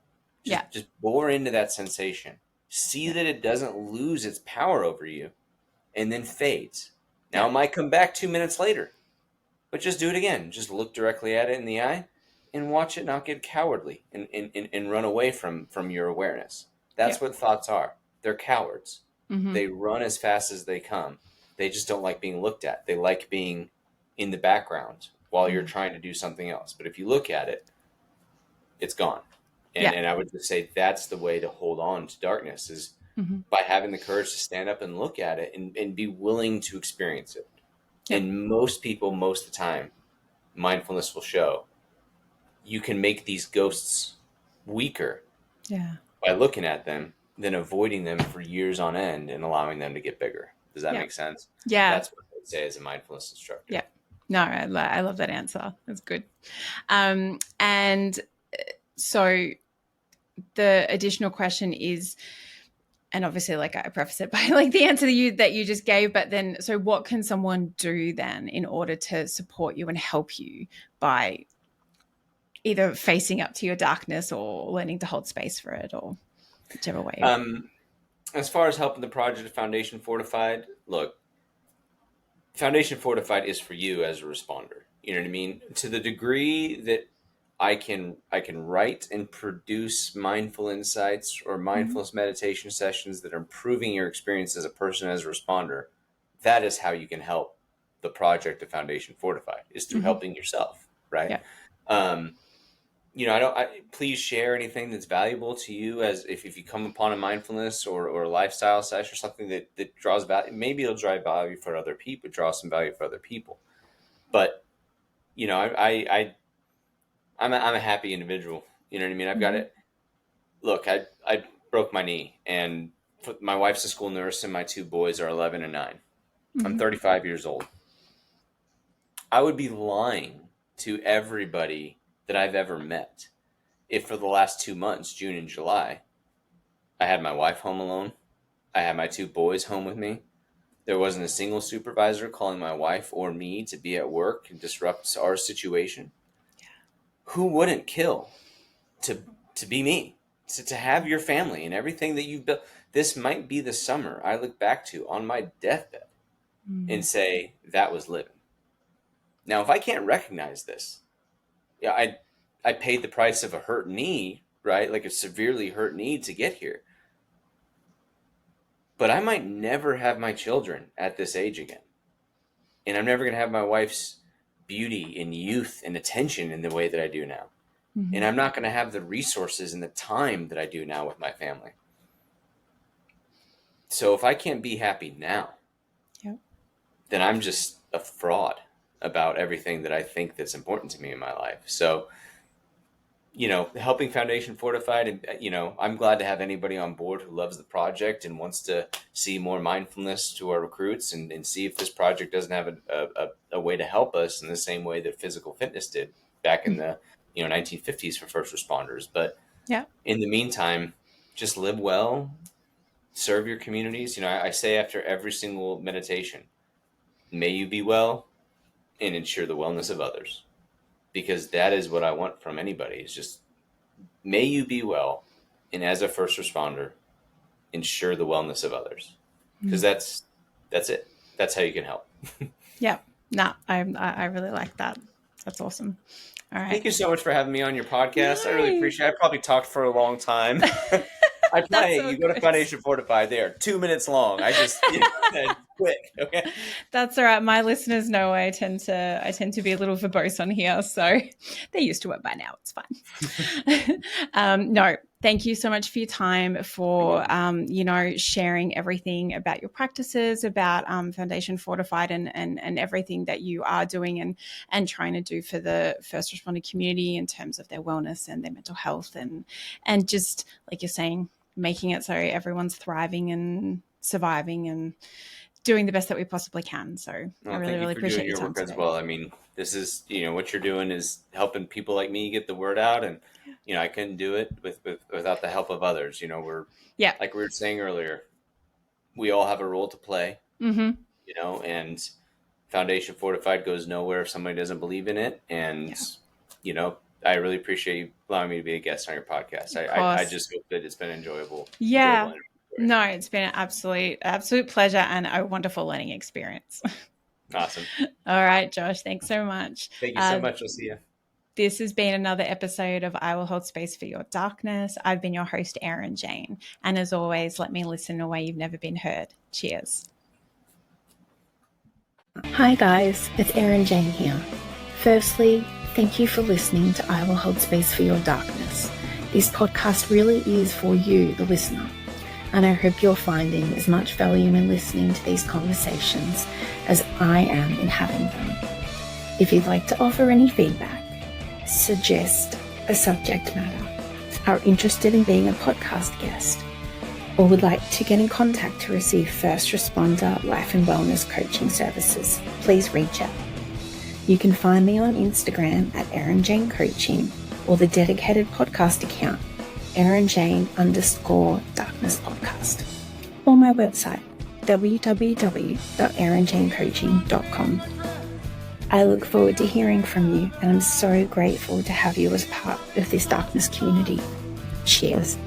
just bore into that sensation. See that it doesn't lose its power over you and then fades. Now it might come back 2 minutes later, but just do it again. Just look directly at it in the eye and watch it not get cowardly and run away from your awareness. That's what thoughts are. They're cowards. They run as fast as they come. They just don't like being looked at. They like being in the background while you're trying to do something else. But if you look at it, it's gone. And I would just say that's the way to hold on to darkness, is by having the courage to stand up and look at it and be willing to experience it. And most people, most of the time, mindfulness will show you can make these ghosts weaker by looking at them than avoiding them for years on end and allowing them to get bigger. Does that make sense? Yeah. That's what I would say as a mindfulness instructor. Yeah. No, I love that answer. That's good. And so the additional question is, and obviously like I preface it by like the answer that you just gave, but then, so what can someone do then in order to support you and help you by either facing up to your darkness or learning to hold space for it, or whichever way? As far as helping the project of Foundation Fortified, look, Foundation Fortified is for you as a responder. You know what I mean? To the degree that I can write and produce mindful insights or mindfulness meditation sessions that are improving your experience as a person, as a responder, that is how you can help the project of Foundation Fortified, is through helping yourself, right? Yeah. Please share anything that's valuable to you, as if you come upon a mindfulness or a lifestyle session or something that draws value. Maybe it'll drive value for other people, draw some value for other people. But, I'm a happy individual. You know what I mean? I've got it. Look, I broke my knee, and my wife's a school nurse, and my two boys are 11 and 9. I'm 35 years old. I would be lying to everybody that I've ever met if for the last 2 months, June and July, I had my wife home alone. I had my two boys home with me. There wasn't a single supervisor calling my wife or me to be at work and disrupt our situation. Who wouldn't kill to be me, to have your family and everything that you've built? This might be the summer I look back to on my deathbed and say, that was living. Now, if I can't recognize this, I paid the price of a hurt knee, right? Like a severely hurt knee to get here. But I might never have my children at this age again. And I'm never going to have my wife's beauty and youth and attention in the way that I do now. And I'm not going to have the resources and the time that I do now with my family. So if I can't be happy now, then I'm just a fraud about everything that I think that's important to me in my life. So, helping Foundation Fortified, and, I'm glad to have anybody on board who loves the project and wants to see more mindfulness to our recruits, and see if this project doesn't have a way to help us in the same way that physical fitness did back in the 1950s for first responders. But in the meantime, just live well, serve your communities. I say after every single meditation, may you be well and ensure the wellness of others. Because that is what I want from anybody, is just, may you be well, and as a first responder, ensure the wellness of others. Because that's it. That's how you can help. I really like that. That's awesome. All right. Thank you so much for having me on your podcast. Yay. I really appreciate it. I probably talked for a long time. I play. So you go to Foundation Fortified. They are 2 minutes long. I just quick. Okay. That's all right. My listeners know I tend to be a little verbose on here, so they're used to it by now. It's fine. No, thank you so much for your time, for sharing everything about your practices, about Foundation Fortified, and everything that you are doing and trying to do for the first responder community in terms of their wellness and their mental health, and just like you're saying, making it so everyone's thriving and surviving and doing the best that we possibly can. So I really appreciate your time work as well. I mean, this is, what you're doing is helping people like me get the word out, and I couldn't do it without the help of others. We're like we were saying earlier, we all have a role to play. And Foundation Fortified goes nowhere if somebody doesn't believe in it. And I really appreciate you allowing me to be a guest on your podcast. I just hope that it's been enjoyable. Yeah. No, it's been an absolute pleasure and a wonderful learning experience. Awesome. All right, Josh, thanks so much. Thank you so much. I'll see you. This has been another episode of I Will Hold Space for Your Darkness. I've been your host, Erin Jane. And as always, let me listen in a way you've never been heard. Cheers. Hi guys, it's Erin Jane here. Firstly, thank you for listening to I Will Hold Space for Your Darkness. This podcast really is for you, the listener, and I hope you're finding as much value in listening to these conversations as I am in having them. If you'd like to offer any feedback, suggest a subject matter, are interested in being a podcast guest, or would like to get in contact to receive first responder life and wellness coaching services, please reach out. You can find me on Instagram at Erin Jane Coaching, or the dedicated podcast account, ErinJane_Darkness Podcast, or my website, www.erinjanecoaching.com. I look forward to hearing from you, and I'm so grateful to have you as part of this darkness community. Cheers.